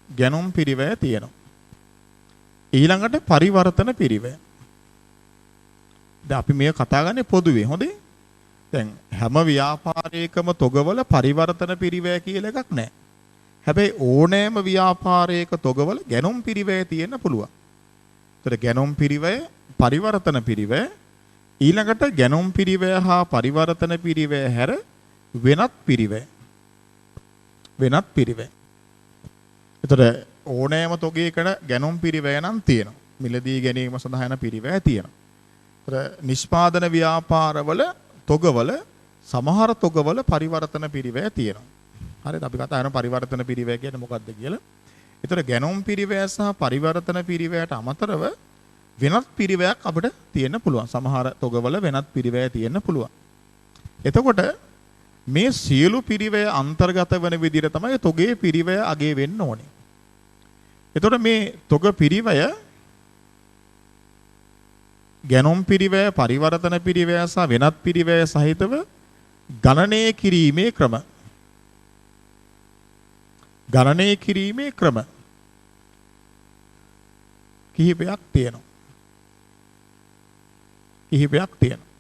ගැනුම් පිරිවැය තියෙනවා. ඊළඟට පරිවර්තන පිරිවැය. දැන් අපි මේ කතා කරන්නේ පොදුවේ හොඳේ. දැන් හැම ව්‍යාපාරයකම තොගවල පරිවර්තන පිරිවැය කියලා එකක් නැහැ. හැබැයි ඕනෑම ව්‍යාපාරයක තොගවල ගැනුම් පිරිවැය තියෙන්න පුළුවන්. ඒතර ගැනුම් පිරිවැය, පරිවර්තන පිරිවැය, ඊළඟට ගැනුම් පිරිවැය හා පරිවර්තන පිරිවැය හැර වෙනත් පිරිවැය. ඒතර ඕනෑම තොගයකට ගැනුම් පිරිවැය නම් තියෙනවා. මිලදී ගැනීම සඳහා යන පිරිවැය තියෙනවා. ඒතර නිෂ්පාදන ව්‍යාපාරවල තොගවල සමහර තොගවල පරිවර්තන පිරිවැය තියෙනවා. හරිද? අපි කතා කරන පරිවර්තන පිරිවැය කියන්නේ මොකක්ද කියලා. ඒතර ගැනුම් පිරිවැය සහ පරිවර්තන පිරිවැයට අමතරව වෙනත් පිරිවැයක් අපිට තියෙන්න පුළුවන්. සමහර තොගවල වෙනත් පිරිවැය තියෙන්න පුළුවන්. එතකොට මේ සියලු පිරිවැය අන්තර්ගත වෙන විදිහට තමයි තොගේ පිරිවැය අගේ වෙන්න ඕනේ. එතකොට මේ තොග පිරිවැය ගැනුම් පිරිවැය, පරිවර්තන පිරිවැය සහ වෙනත් පිරිවැය සහිතව ගණනය කිරීමේ ක්‍රම කිහිපයක් තියෙනවා.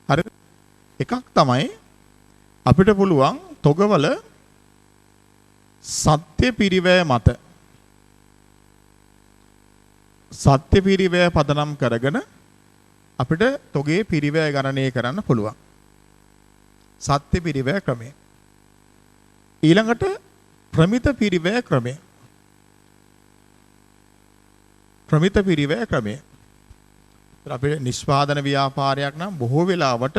හරිද? එකක් තමයි අපිට පුළුවන් තොගවල සත්‍ය පිරිවැය මත සත්‍ය පිරිවැය පදනම් කරගෙන අපිට තොගේ පිරිවැය ගණනය කරන්න පුළුවන්. සත්‍ය පිරිවැය ක්‍රමය. ඊළඟට ප්‍රමිත පිරිවැය ක්‍රමය. අපේ නිෂ්පාදන ව්‍යාපාරයක් නම් බොහෝ වෙලාවට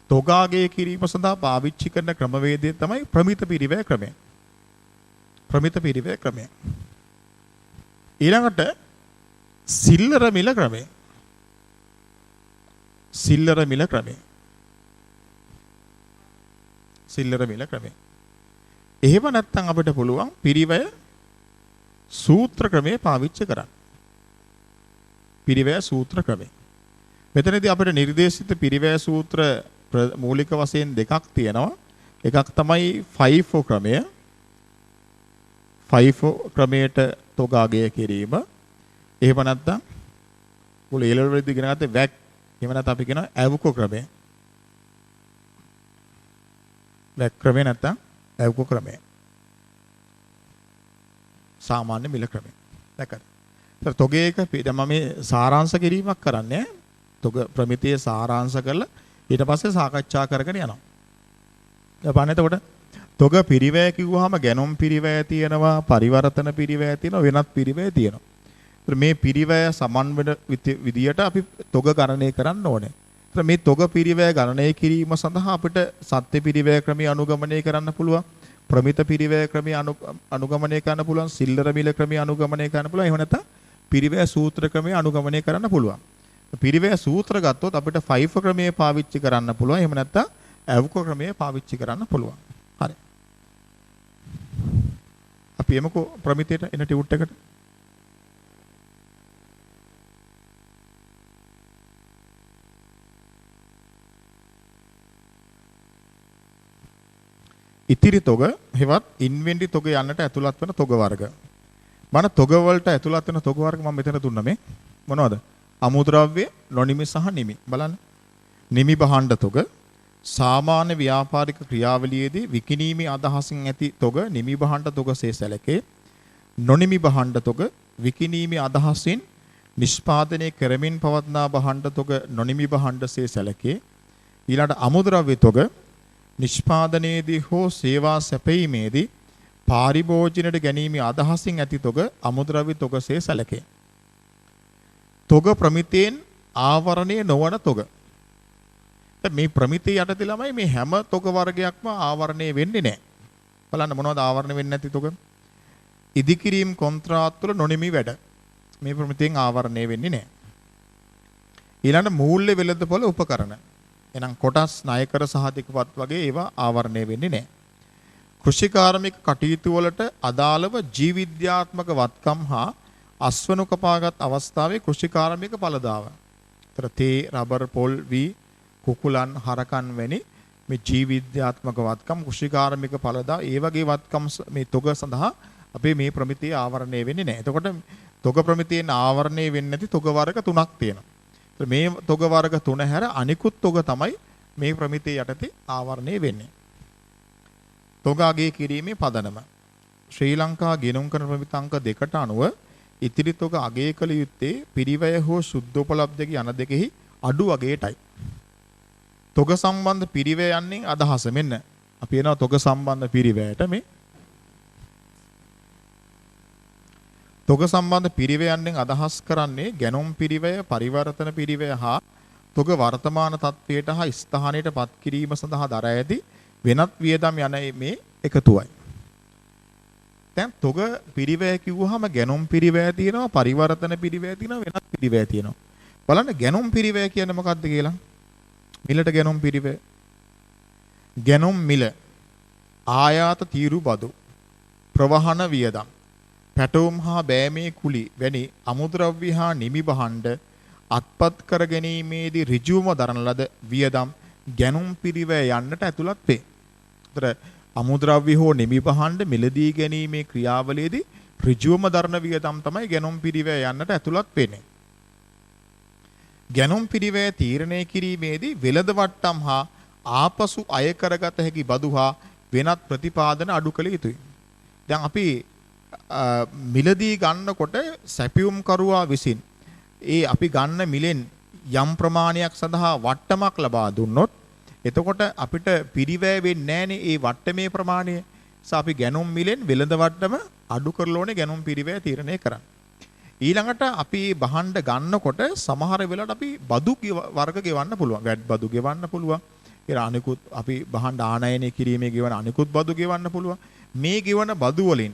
තොගාගේ කිරීම සඳහා පාවිච්චි කරන ක්‍රමවේදය තමයි ප්‍රමිත පිරිවැය ක්‍රමය. ඊළඟට සිල්ලර මිල ක්‍රමය. එහෙම නැත්නම් අපිට පුළුවන් පිරිවැය සූත්‍ර ක්‍රමය පාවිච්චි කරන්න. මෙතනදී අපිට නිර්දේශිත පිරිවැය සූත්‍ර මූලික වශයෙන් දෙකක් තියෙනවා. එකක් තමයි FIFO ක්‍රමය. FIFO ක්‍රමයට තොගාගය කිරීම. එහෙම නැත්නම් මුල ඒලවල වෙද්දී ඉගෙන ගත්තේ WAC. එහෙම නැත්නම් අපි කියනවා AVCO ක්‍රමය. WAC ක්‍රමය නැත්නම් AVCO ක්‍රමය. සාමාන්‍ය මිල ක්‍රමය. දැක්කද? ඒතර තොගයක මම මේ සාරාංශ කිරීමක් කරන්නේ. තොග ප්‍රමිතියේ සාරාංශ කරලා ඊට පස්සේ සාකච්ඡා කරගෙන යනවා. දැන් එතකොට තොග පිරිවැය කිව්වහම ගැනුම් පිරිවැය තියෙනවා, පරිවර්තන පිරිවැය තියෙනවා, වෙනත් පිරිවැය තියෙනවා. ඒතර මේ පිරිවැය සමන්වන විදියට අපි තොග ගණනය කරන්න ඕනේ. ඒතර මේ තොග පිරිවැය ගණනය කිරීම සඳහා අපිට සත්‍ය පිරිවැය ක්‍රමය අනුගමනය කරන්න පුළුවන්. ප්‍රමිත පිරිවැය ක්‍රමය අනුගමනය කරන්න පුළුවන්. සිල්ලර මිල ක්‍රමය අනුගමනය කරන්න පුළුවන්. එහෙම නැත්නම් පිරිවැය සූත්‍ර ක්‍රමය අනුගමනය කරන්න පුළුවන්. පිරිවැය සූත්‍ර ගත්තොත් අපිට FIFO ක්‍රමය පාවිච්චි කරන්න පුළුවන්. එහෙම නැත්නම් AVCO ක්‍රමය පාවිච්චි කරන්න පුළුවන්. හරි. අපි එමුකෝ ප්‍රමිතයට එන ටියුට් එකට. ඉතිරි තොග හෙවත් ඉන්වෙන්ටරි තොග යන්නට ඇතුළත් වෙන තොග වර්ග. මම තොග වලට ඇතුළත් වෙන තොග වර්ග මම මෙතන දුන්නා මේ. මොනවද? අමුද්‍රව්‍ය නොනිමි සහ නිමි. බලන්න. නිමි භාණ්ඩ තොග සාමාන්‍ය ව්‍යාපාරික ක්‍රියාවලියේදී විකිණීමේ අදහසින් ඇති තොග නිමි භාණ්ඩ තොගසේ සැලකේ. නොනිමි භාණ්ඩ තොග විකිණීමේ අදහසින් නිෂ්පාදනය කරමින් පවත්නා භාණ්ඩ තොග නොනිමි භාණ්ඩසේ සැලකේ. ඊළඟට අමුද්‍රව්‍ය තොග නිෂ්පාදනයේදී හෝ සේවා සැපයීමේදී පාරිභෝජනයට ගැනීමේ අදහසින් ඇති තොග අමුද්‍රව්‍ය තොගසේ සැලකේ. තොග ප්‍රමිතයෙන් ආවරණය නොවන තොග. මේ ප්‍රමිතිය යටතේ ළමයි මේ හැම තොග වර්ගයක්ම ආවරණය වෙන්නේ නැහැ. බලන්න මොනවද ආවරණය වෙන්නේ නැති තොග? ඉදිකිරීම් කොන්ත්‍රාත් වල නොනිමි වැඩ. මේ ප්‍රමිතියෙන් ආවරණය වෙන්නේ නැහැ. ඊළඟ මූල්‍ය වෙළඳපොළ උපකරණ. එහෙනම් කොටස් ණයකර සහතිකපත් වගේ ඒවා ආවරණය වෙන්නේ නැහැ. කෘෂිකාර්මික කටයුතු වලට අදාළව ජීවිද්‍යාත්මක වත්කම් හා අස්වනු කපාගත් අවස්ථාවේ කෘෂිකාර්මික පළදාව. ତර තේ, රබර්, පොල්, වී, කුකුලන්, හරකන් වැනි මේ ජීවිද්‍යාත්මක වත්කම් කෘෂිකාර්මික පළදා ඒ වගේ වත්කම් මේ තොග සඳහා අපේ මේ ප්‍රමිතිය ආවරණය වෙන්නේ නැහැ. එතකොට තොග ප්‍රමිතියෙන් ආවරණය වෙන්නේ නැති තොග වර්ග තුනක් තියෙනවා. මේ තොග වර්ග තුන හැර අනිකුත් තොග තමයි මේ ප්‍රමිතිය යටතේ ආවරණය වෙන්නේ. තොග අගය කිරීමේ පදනම. ශ්‍රී ලංකා ගෙනුම් කරන ප්‍රමිතාංක 2ට අනුව ඉතිරි තොග අගය කළ යුත්තේ පිරිවැය හෝ සුද්ධෝපලබ්ධක යන දෙකෙහි අඩු අගයටයි. තොග සම්බන්ධ පිරිවැය යන්නේ අදහස මෙන්න. අපි එනවා තොග සම්බන්ධ පිරිවැයට මේ. තොග සම්බන්ධ පිරිවැයන්ෙන් අදහස් කරන්නේ ගැනුම් පිරිවැය, පරිවර්තන පිරිවැය හා තොග වර්තමාන තත්වයට හා ස්ථානයට පත් කිරීම සඳහා දරා ඇති වෙනත් වියදම් යන මේ එකතුවයි. දැන් තොග පිරිවැය කිව්වහම ගැනුම් පිරිවැය තියෙනවා, පරිවර්තන පිරිවැය තියෙනවා, වෙනත් පිරිවැය තියෙනවා. බලන්න ගැනුම් පිරිවැය කියන්නේ මොකක්ද කියලා? මිලට ගැනුම් පිරිවැය. ගැනුම් මිල ආයාත තීරු බදු, ප්‍රවාහන වියදම්, පැටවුම් හා බෑමේ කුලි වැනි අමුද්‍රව්‍ය හා නිමි භාණ්ඩ අත්පත් කර ගැනීමේදී ඍජුවම දරන ලද වියදම් ගැනුම් පිරිවැය යන්නට ඇතුළත් වේ. ඒතර අමුද්‍රව්‍ය හෝ නිමි භාණ්ඩ මිලදී ගැනීමේ ක්‍රියාවලියේදී ඍජුවම දරන වියදම් තමයි ගැනුම් පිරිවැය යන්නට ඇතුළත් වෙන්නේ. ගැනුම් පිරිවැය තීරණය කිරීමේදී වෙළඳ වට්ටම් හා ආපසු අය කරගත හැකි බදු හා වෙනත් ප්‍රතිපාදන අඩු කළ යුතුයි. දැන් අපි මිලදී ගන්නකොට සැපියුම් කරුවා විසින් ඒ අපි ගන්න මිලෙන් යම් ප්‍රමාණයක් සඳහා වට්ටමක් ලබා දුන්නොත් එතකොට අපිට පිරිවැය වෙන්නේ නැහනේ ඒ වට්ටමේ ප්‍රමාණය. අපි ගැනුම් මිලෙන් වෙළඳ වට්ටම අඩු කරලා ඕනේ ගැනුම් පිරිවැය තීරණය කරන්න. ඊළඟට අපි භාණ්ඩ ගන්නකොට සමහර වෙලාවට අපි බදු වර්ග ගෙවන්න පුළුවන්. වැට් බදු ගෙවන්න පුළුවන්. ඒ අනිකුත් අපි භාණ්ඩ ආනයනය කිරීමේ ගෙවන අනිකුත් බදු ගෙවන්න පුළුවන්. මේ ගෙවන බදු වලින්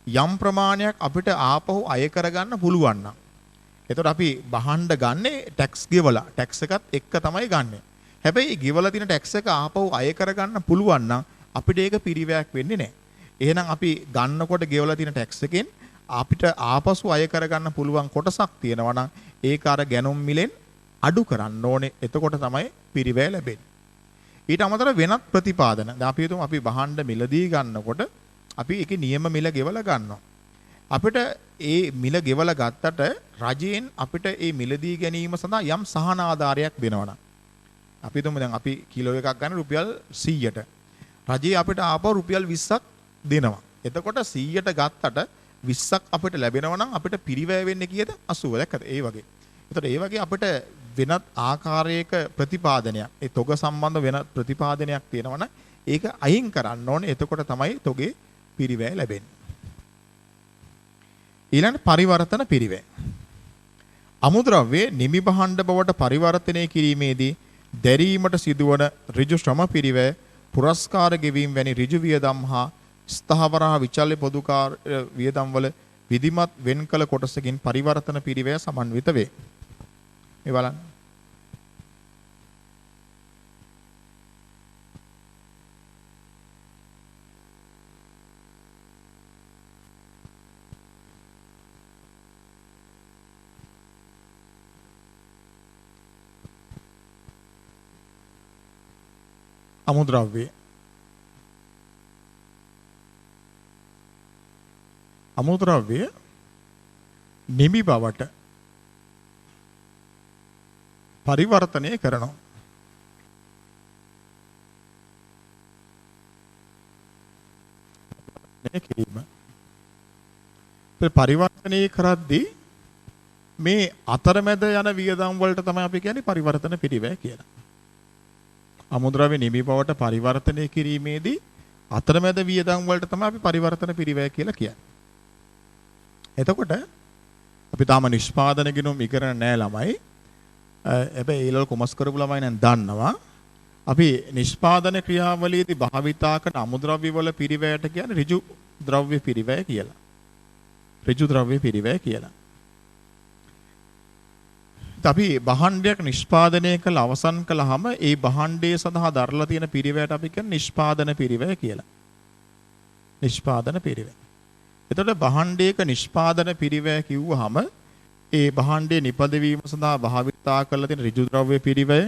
යම් ප්‍රමාණයක් අපිට ආපහු අය කරගන්න පුළුවන් නම් එතකොට අපි භාණ්ඩ ගන්නේ ටැක්ස් ගෙවලා. ටැක්ස් එකත් එක්ක තමයි ගන්නෙ. හැබැයි ගෙවලා තියෙන ටැක්ස් එක ආපහු අය කරගන්න පුළුවන් නම් අපිට ඒක පිරිවැයක් වෙන්නේ නැහැ. එහෙනම් අපි ගන්නකොට ගෙවලා තියෙන ටැක්ස් එකෙන් අපිට ආපසු අය කරගන්න පුළුවන් කොටසක් තියෙනවා නම් ඒක අර ගැනුම් මිලෙන් අඩු කරන්න ඕනේ. එතකොට තමයි පිරිවැය ලැබෙන්නේ. ඊට අමතරව වෙනත් ප්‍රතිපාදන. දැන් අපි හිතමු අපි භාණ්ඩ මිලදී ගන්නකොට අපි ඒකේ නියම මිල ගෙවලා ගන්නවා. අපිට ඒ මිල ගෙවලා ගත්තට රජයෙන් අපිට ඒ මිලදී ගැනීම සඳහා යම් සහන ආධාරයක් දෙනවනම් අපි හිතමු දැන් අපි කිලෝ එකක් ගන්න රුපියල් 100ට රජය අපිට ආපහු රුපියල් 20ක් දෙනවා. එතකොට 100ට ගත්තට 20ක් අපිට ලැබෙනවා නම් අපිට පිරිවැය වෙන්නේ කීයද? 80. දැක්කද? ඒ වගේ. එතකොට ඒ වගේ අපිට වෙනත් ආකාරයක ප්‍රතිපාදනයක් ඒ තොග සම්බන්ධ වෙනත් ප්‍රතිපාදනයක් තියෙනවා නම් ඒක අයින් කරන්න ඕනේ. එතකොට තමයි තොගේ පිරිවැය ලැබෙන්නේ. ඊළඟ පරිවර්තන පිරිවැය. අමුද්‍රව්‍ය නිමි භාණ්ඩ බවට පරිවර්තනය කිරීමේදී දැරීමට සිදුවන ඍජු ශ්‍රම පිරිවැය, පුරස්කාර ගෙවීම වැනි ඍජු වියදම් හා ස්ථාවර හා විචල්්‍ය පොදුකාර වියදම් වල විධිමත් වෙන් කළ කොටසකින් පරිවර්තන පිරිවැය සමන්විත වේ. මේ බලන්න. අමුද්‍රව්‍ය අමුද්‍රව්‍ය නිමි බවට පරිවර්තනය කරනවා. මේ කිරීම. පරිවර්තනය කරද්දී මේ අතරමැද යන වියදම් වලට තමයි අපි කියන්නේ පරිවර්තන පිරිවැය කියලා. අමුද්‍රව්‍ය නිමි බවට පරිවර්තනය කිරීමේදී අතරමැද වියදම් වලට තමයි අපි පරිවර්තන පිරිවැය කියලා කියන්නේ. එතකොට අපි තාම නිෂ්පාදන ගිණුම් ඉගෙන නැහැ ළමයි. හැබැයි ඒලවල කොමස් කරපු ළමයි නම් දන්නවා. අපි නිෂ්පාදන ක්‍රියාවලියේදී භාවිතා කරන අමුද්‍රව්‍ය වල පිරිවැයට කියන්නේ ඍජු ද්‍රව්‍ය පිරිවැය කියලා. ඍජු ද්‍රව්‍ය පිරිවැය කියලා. අපි භාණ්ඩයක් නිෂ්පාදනය කළ අවසන් කළාම ඒ භාණ්ඩය සඳහා දරලා තියෙන පිරිවැයට අපි කියන්නේ නිෂ්පාදන පිරිවැය කියලා. නිෂ්පාදන පිරිවැය. එතකොට භාණ්ඩයක නිෂ්පාදන පිරිවැය කිව්වහම ඒ භාණ්ඩයේ නිපදවීම සඳහා භාවිතා කරලා තියෙන ඍජු ද්‍රව්‍ය පිරිවැය,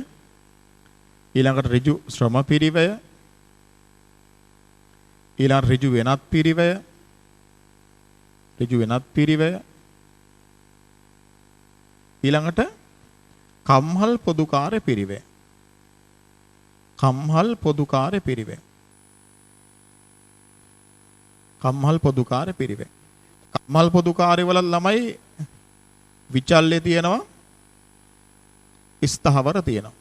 ඊළඟට ඍජු ශ්‍රම පිරිවැය, ඊළඟ ඍජු වෙනත් පිරිවැය, ඍජු වෙනත් පිරිවැය, ඊළඟට කම්හල් පොදුකාර පිරිවැය. කම්හල් පොදුකාර පිරිවැය. කම්හල් පොදුකාර පිරිවැය. කම්හල් පොදුකාරය වල ළමයි විචල්්‍ය තියෙනවා, ස්ථාවර තියෙනවා.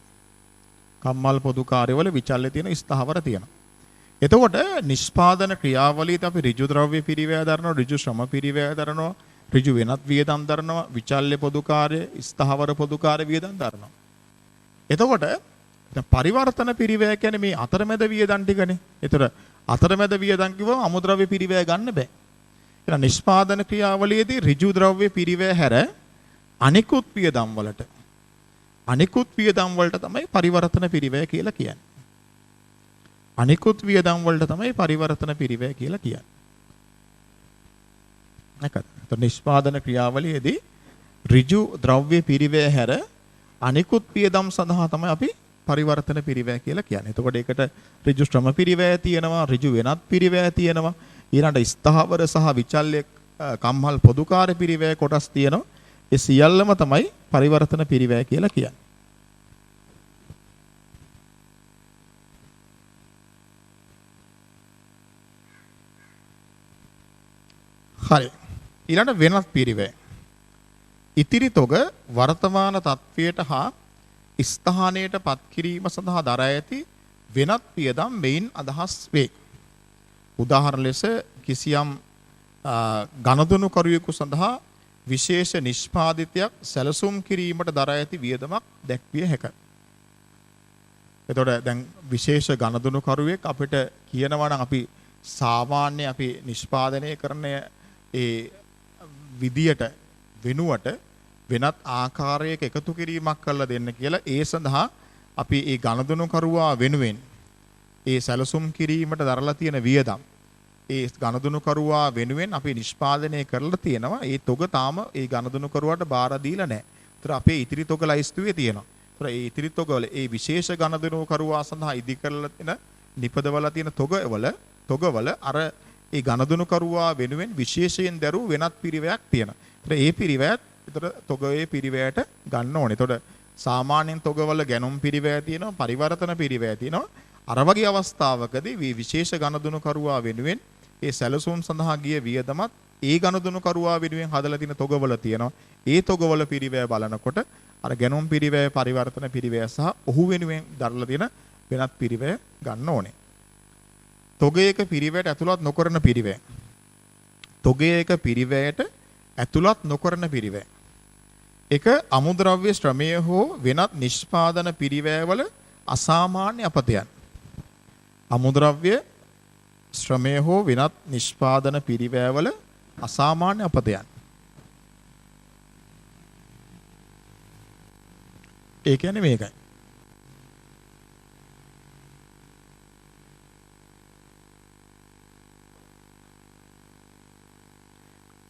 කම්මල් පොදුකාරය වල විචල්්‍ය තියෙන ස්ථාවර තියෙනවා. එතකොට නිෂ්පාදන ක්‍රියාවලියට අපි ඍජු ද්‍රව්‍ය පිරිවැය දරනවා, ඍජු ශ්‍රම පිරිවැය දරනවා, ඍජු වෙනත් වියදම් දරනවා, විචල්්‍ය පොදුකාරය, ස්ථාවර පොදුකාරය වියදම් දරනවා. එතකොට පරිවර්තන පිරිවැය කියන්නේ මේ අතරමැද වියදම් ටිකනේ. ඒතර අතරමැද වියදම් කිව්වම අමුද්‍රව්‍ය පිරිවැය ගන්න බෑ. එහෙනම් නිෂ්පාදන ක්‍රියාවලියේදී ඍජු ද්‍රව්‍ය පිරිවැය හැර අනිකුත් වියදම් වලට තමයි පරිවර්තන පිරිවැය කියලා කියන්නේ. අනිකුත් වියදම් වලට තමයි පරිවර්තන පිරිවැය කියලා කියන්නේ. නැකත්. නිෂ්පාදන ක්‍රියාවලියේදී ඍජු ද්‍රව්‍ය පිරිවැය හැර අනිකුත් වියදම් සඳහා තමයි අපි පරිවර්තන පිරිවැය කියලා කියන්නේ. එතකොට ඒකට ඍජු ශ්‍රම පිරිවැය තියෙනවා, ඍජු වෙනත් පිරිවැය තියෙනවා, ඊළඟට ස්ථාවර සහ විචල්්‍ය කම්හල් පොදුකාර පිරිවැය කොටස් තියෙනවා. ඒ සියල්ලම තමයි පරිවර්තන පිරිවැය කියලා කියන්නේ. හරි. ඊළඟ වෙනත් පිරිවැය. ඉතිරි තොග වර්තමාන තත්වයට හා ස්ථානයට පත් කිරීම සඳහා දරා ඇති වෙනත් වියදම් මෙයින් අදහස් වේ. උදාහරණ ලෙස කිසියම් ගණදොනු කරුවෙකු සඳහා විශේෂ නිෂ්පාදිතයක් සැලසුම් කිරීමට දරා ඇති වියදමක් දැක්විය හැකිය. එතකොට දැන් විශේෂ ගණදොනු කරුවෙක් අපිට කියනවා නම් අපි සාමාන්‍ය අපි නිෂ්පාදනය කරන ඒ විදියට වෙනුවට වෙනත් ආකාරයක එකතු කිරීමක් කරලා දෙන්න කියලා ඒ සඳහා අපි ඒ ගණදොනු කරුවා වෙනුවෙන් ඒ සැලසුම් කිරීමට දරලා තියෙන වියදම් ඒ ගණදොනු කරුවා වෙනුවෙන් අපි නිෂ්පාදනය කරලා තියෙනවා. ඒ තොග තාම ඒ ගණදොනු කරුවාට බාර දීලා නැහැ. ඒතර අපේ ඉතිරි තොග ලයිස්තුවේ තියෙනවා. ඒතර ඒ ඉතිරි තොග වල ඒ විශේෂ ගණදොනු කරුවා සඳහා ඉදි කරලා තියෙන නිපදවලා තියෙන තොගවල අර ඒ ගණදොනු කරුවා වෙනුවෙන් විශේෂයෙන් දරූ වෙනත් පිරිවැයක් තියෙනවා. ඒතර ඒ පිරිවැයත් ඒතර තොගයේ පිරිවැයට ගන්න ඕනේ. ඒතකොට සාමාන්‍යයෙන් තොගවල ගැනුම් පිරිවැය තියෙනවා, පරිවර්තන පිරිවැය තියෙනවා. අර වගේ අවස්ථාවකදී මේ විශේෂ ගණදොනු කරුවා වෙනුවෙන් ඒ සැලසුම් සඳහා ගිය වියදමත් ඒ ගණදොනු කරුවා වෙනුවෙන් හදලා තියෙන තොගවල තියෙනවා. ඒ තොගවල පිරිවැය බලනකොට අර ගැනුම් පිරිවැය, පරිවර්තන පිරිවැය සහ ඔහු වෙනුවෙන් දරලා තියෙන වෙනත් පිරිවැය ගන්න ඕනේ. තොගයක පිරිවැයට ඇතුළත් නොකරන පිරිවැය. තොගයක පිරිවැයට ඇතුළත් නොකරන පිරිවැය. එක අමුද්‍රව්‍ය ශ්‍රමය හෝ වෙනත් නිෂ්පාදන පිරිවැයවල අසාමාන්‍ය අපතයන්. අමුද්‍රව්‍ය ශ්‍රමය හෝ වෙනත් නිෂ්පාදන පිරිවැයවල අසාමාන්‍ය අපතයන්. ඒ කියන්නේ මේකයි.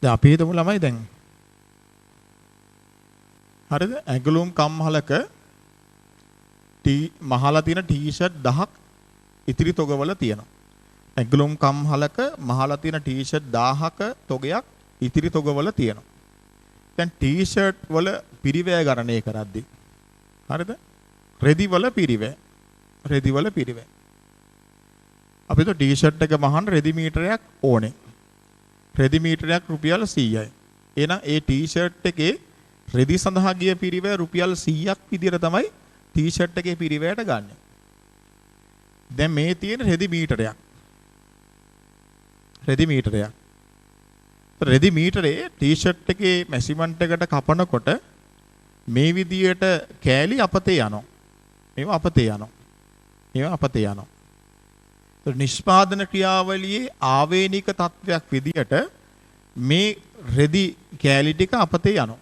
දැන් අපි හිතමු ළමයි දැන් හරිද ඇඟලුම් කම්හලක මහලා තියෙන ටී-ෂර්ට් 10ක් ඉතිරි තොගවල තියෙනවා. ඇඟලුම් කම්හලක මහලා තියෙන ටී-ෂර්ට් 1000ක තොගයක් ඉතිරි තොගවල තියෙනවා. දැන් ටී-ෂර්ට් වල පිරිවැය ගණනය කරද්දී හරිද? රෙදිවල පිරිවැය. රෙදිවල පිරිවැය. අපි તો ටී-ෂර්ට් එක මහන්න රෙදි මීටරයක් ඕනේ. රෙදි මීටරයක් රුපියල් 100යි. එහෙනම් ඒ ටී-ෂර්ට් එකේ රෙදි සඳහා ගිය පිරිවැය රුපියල් 100ක් විදියට තමයි ටී-ෂර්ට් එකේ පිරිවැයට ගන්න. දැන් මේ තියෙන රෙදි මීටරයක්. රෙදි මීටරයක්. රෙදි මීටරේ ටී-ෂර්ට් එකේ මැෂිමන්ට් එකට කපනකොට මේ විදියට කෑලි අපතේ යනවා. මේවා අපතේ යනවා. මේවා අපතේ යනවා. නිෂ්පාදන ක්‍රියාවලියේ ආවේනික තත්වයක් විදියට මේ රෙදි කෑලි ටික අපතේ යනවා.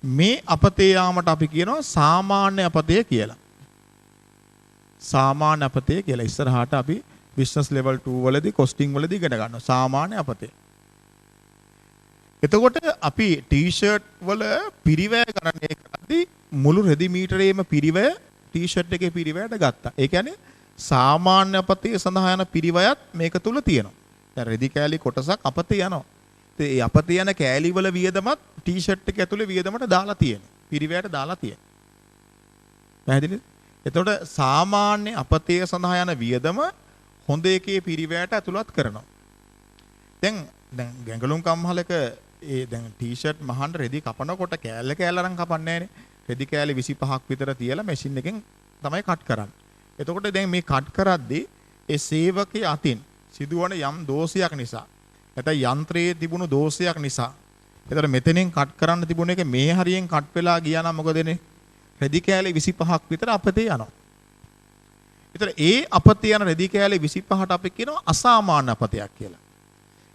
මේ අපතේ යාමට අපි කියනවා සාමාන්‍ය අපතේ කියලා. සාමාන්‍ය අපතේ කියලා. ඉස්සරහට අපි බිස්නස් ලෙවල් 2 වලදී කොස්ටිං වලදී ඉගෙන ගන්නවා සාමාන්‍ය අපතේ. එතකොට අපි ටී-ෂර්ට් වල පිරිවැය ගණනය කරද්දී මුළු රෙදි මීටරේම පිරිවැය ටී-ෂර්ට් එකේ පිරිවැයට ගත්තා. ඒ කියන්නේ සාමාන්‍ය අපතේ සඳහා යන පිරිවැයත් මේක තුල තියෙනවා. දැන් රෙදි කෑලි කොටසක් අපතේ යනවා. ඒ අපතේ යන කෑලි වල වියදමත් ටී-ෂර්ට් එක ඇතුලේ වියදමට දාලා තියෙනවා. පිරිවැයට දාලා තියෙනවා. පැහැදිලිද? එතකොට සාමාන්‍ය අපතේ සඳහා යන වියදම හොඳ එකේ පිරිවැයට ඇතුළත් කරනවා. දැන් ගැඟලුම් කම්හලක දැන් ටී-ෂර්ට් මහන්න රෙදි කපනකොට කෑල්ල අරන් කපන්නේ නැහැනේ. රෙදි කෑලි 25ක් විතර තියලා මැෂින් එකෙන් තමයි කට් කරන්නේ. එතකොට දැන් මේ කට් කරද්දී ඒ සේවකයේ අතින් සිදුවන යම් දෝෂයක් නිසා නැත්නම් යන්ත්‍රයේ තිබුණු දෝෂයක් නිසා එතකොට මෙතනින් කට් කරන්න තිබුණ එක මේ හරියෙන් කට් වෙලා ගියා නම් මොකද වෙන්නේ? රෙදි කෑලි 25ක් විතර අපතේ යනවා. ඒතර ඒ අපතේ යන රෙදි කෑලි 25ට අපි කියනවා අසාමාන්‍ය අපතයක් කියලා.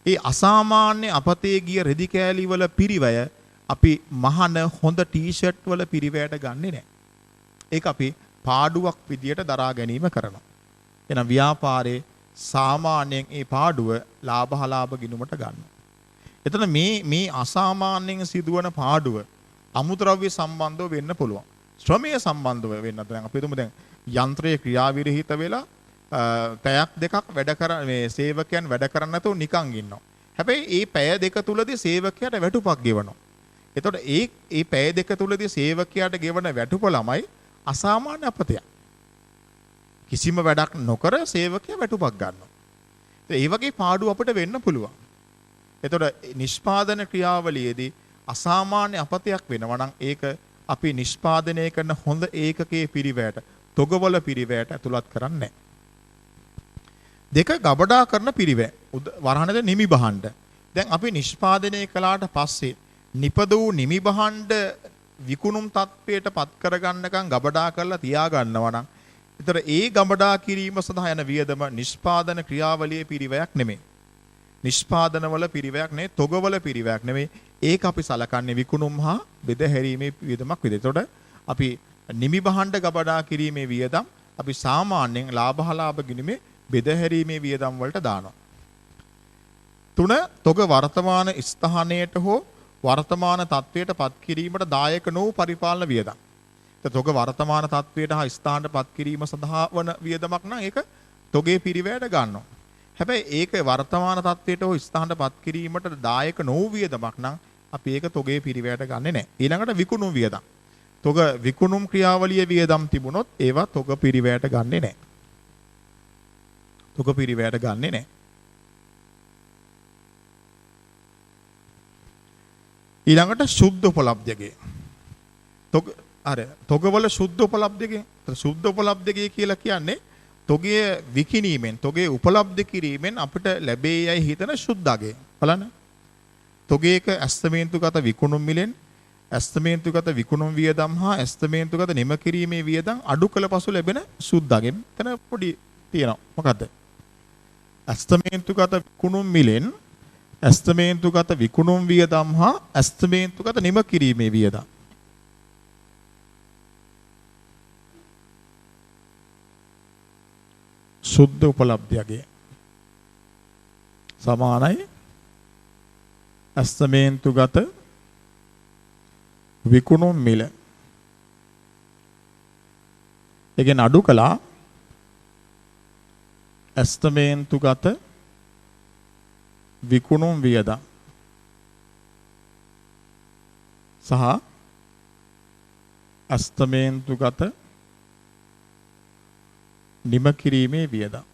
ඒ අසාමාන්‍ය අපතේ ගිය රෙදි කෑලි වල පිරිවැය අපි මහන හොඳ ටී-ෂර්ට් වල පිරිවැයට ගන්නෙ නැහැ. ඒක අපි පාඩුවක් විදියට දරා ගැනීම කරනවා. එහෙනම් ව්‍යාපාරයේ සාමාන්‍යයෙන් ඒ පාඩුව ලාභහලාභ ගිණුමට ගන්නවා. එතන මේ අසාමාන්‍යයෙන් සිදුවන පාඩුව අමුද්‍රව්‍ය සම්බන්ධව වෙන්න පුළුවන්. ශ්‍රමයේ සම්බන්ධව වෙන්න. දැන් අපි හිතමු දැන් යන්ත්‍රයේ ක්‍රියාවිරහිත වෙලා පැයක් දෙකක් වැඩ කරන මේ සේවකයන් වැඩ කරන්නේ නැතුව නිකන් ඉන්නවා. හැබැයි මේ පැය දෙක තුලදී සේවකයාට වැටුපක් ගෙවනවා. එතකොට මේ පැය දෙක තුලදී සේවකයාට ගෙවන වැටුප ළමයි අසාමාන්‍ය අපතයක්. කිසිම වැඩක් නොකර සේවකයා වැටුපක් ගන්නවා. ඒ වගේ පාඩු අපිට වෙන්න පුළුවන්. එතකොට නිෂ්පාදන ක්‍රියාවලියේදී අසාමාන්‍ය අපතයක් වෙනවා නම් ඒක අපි නිෂ්පාදනය කරන හොඳ ඒකකයේ පිරිවැයට, තොගවල පිරිවැයට ඇතුළත් කරන්නේ නැහැ. දෙක ගබඩා කරන පිරිවැය. වරහණද නිමි බහඬ. දැන් අපි නිෂ්පාදනය කළාට පස්සේ නිපද වූ නිමි බහඬ විකුණුම් තත්ත්වයට පත් කරගන්නකම් ගබඩා කරලා තියා ගන්නවා නම් ඒතර ඒ ගබඩා කිරීම සඳහා යන වියදම නිෂ්පාදන ක්‍රියාවලියේ පිරිවැයක් නෙමෙයි. නිෂ්පාදනවල පිරිවැයක් නෙමෙයි, තොගවල පිරිවැයක් නෙමෙයි. ඒක අපි සලකන්නේ විකුණුම් හා බෙදහැරීමේ වියදමක් විදිහට. එතකොට අපි නිමි බහඬ ගබඩා කිරීමේ වියදම් අපි සාමාන්‍යයෙන් ලාභහලාභ ගිණීමේ බෙදහැරීමේ වියදම් වලට දානවා. 3 තොග වර්තමාන ස්ථානයට හෝ වර්තමාන තත්වයට පත් කිරීමට දායක නො වූ පරිපාලන වියදම්. තොග වර්තමාන තත්වයට හා ස්ථානට පත් කිරීම සඳහා වන වියදමක් නම් ඒක තොගේ පිරිවැයට ගන්නවා. හැබැයි ඒක වර්තමාන තත්වයට හෝ ස්ථානට පත් කිරීමට දායක නො වූ වියදමක් නම් අපි ඒක තොගේ පිරිවැයට ගන්නෙ නැහැ. ඊළඟට විකුණුම් වියදම්. තොග විකුණුම් ක්‍රියාවලියේ වියදම් තිබුණොත් ඒවා තොග පිරිවැයට ගන්නෙ නැහැ. තොග පිරිවැයට ගන්නෙ නැහැ. ඊළඟට සුද්ධ උපලබ්ධකේ. තොගවල සුද්ධ උපලබ්ධකේ. සුද්ධ උපලබ්ධකේ කියලා කියන්නේ තොගේ විකිණීමෙන්, තොගේ උපලබ්ධ කිරීමෙන් අපිට ලැබේ යයි හිතන සුද්ධාගේ. බලන්න. තොගේක ඇස්තමේන්තුගත විකුණුම් මිලෙන් ඇස්තමේන්තුගත විකුණුම් වියදම් හා ඇස්තමේන්තුගත නිම කිරීමේ වියදම් අඩු කළ පසු ලැබෙන සුද්ධාගෙන් එතන පොඩි තියෙනවා. මොකද්ද? ඇස්තමේන්තුගත විකුණුම් මිලෙන් ඇස්තමේන්තුගත විකුණුම් වියදම් හා ඇස්තමේන්තුගත නිම කිරීමේ වියදම්. සුද්ධ උපලබ්ධියගේ සමානයි ඇස්තමේන්තුගත විකුණුම් මිල. එකෙන් අඩු කළා ඇස්තමේන්තුගත විකුණුම් වියදම් සහ අස්තමේන්තුගත නිම කිරීමේ වියදම්.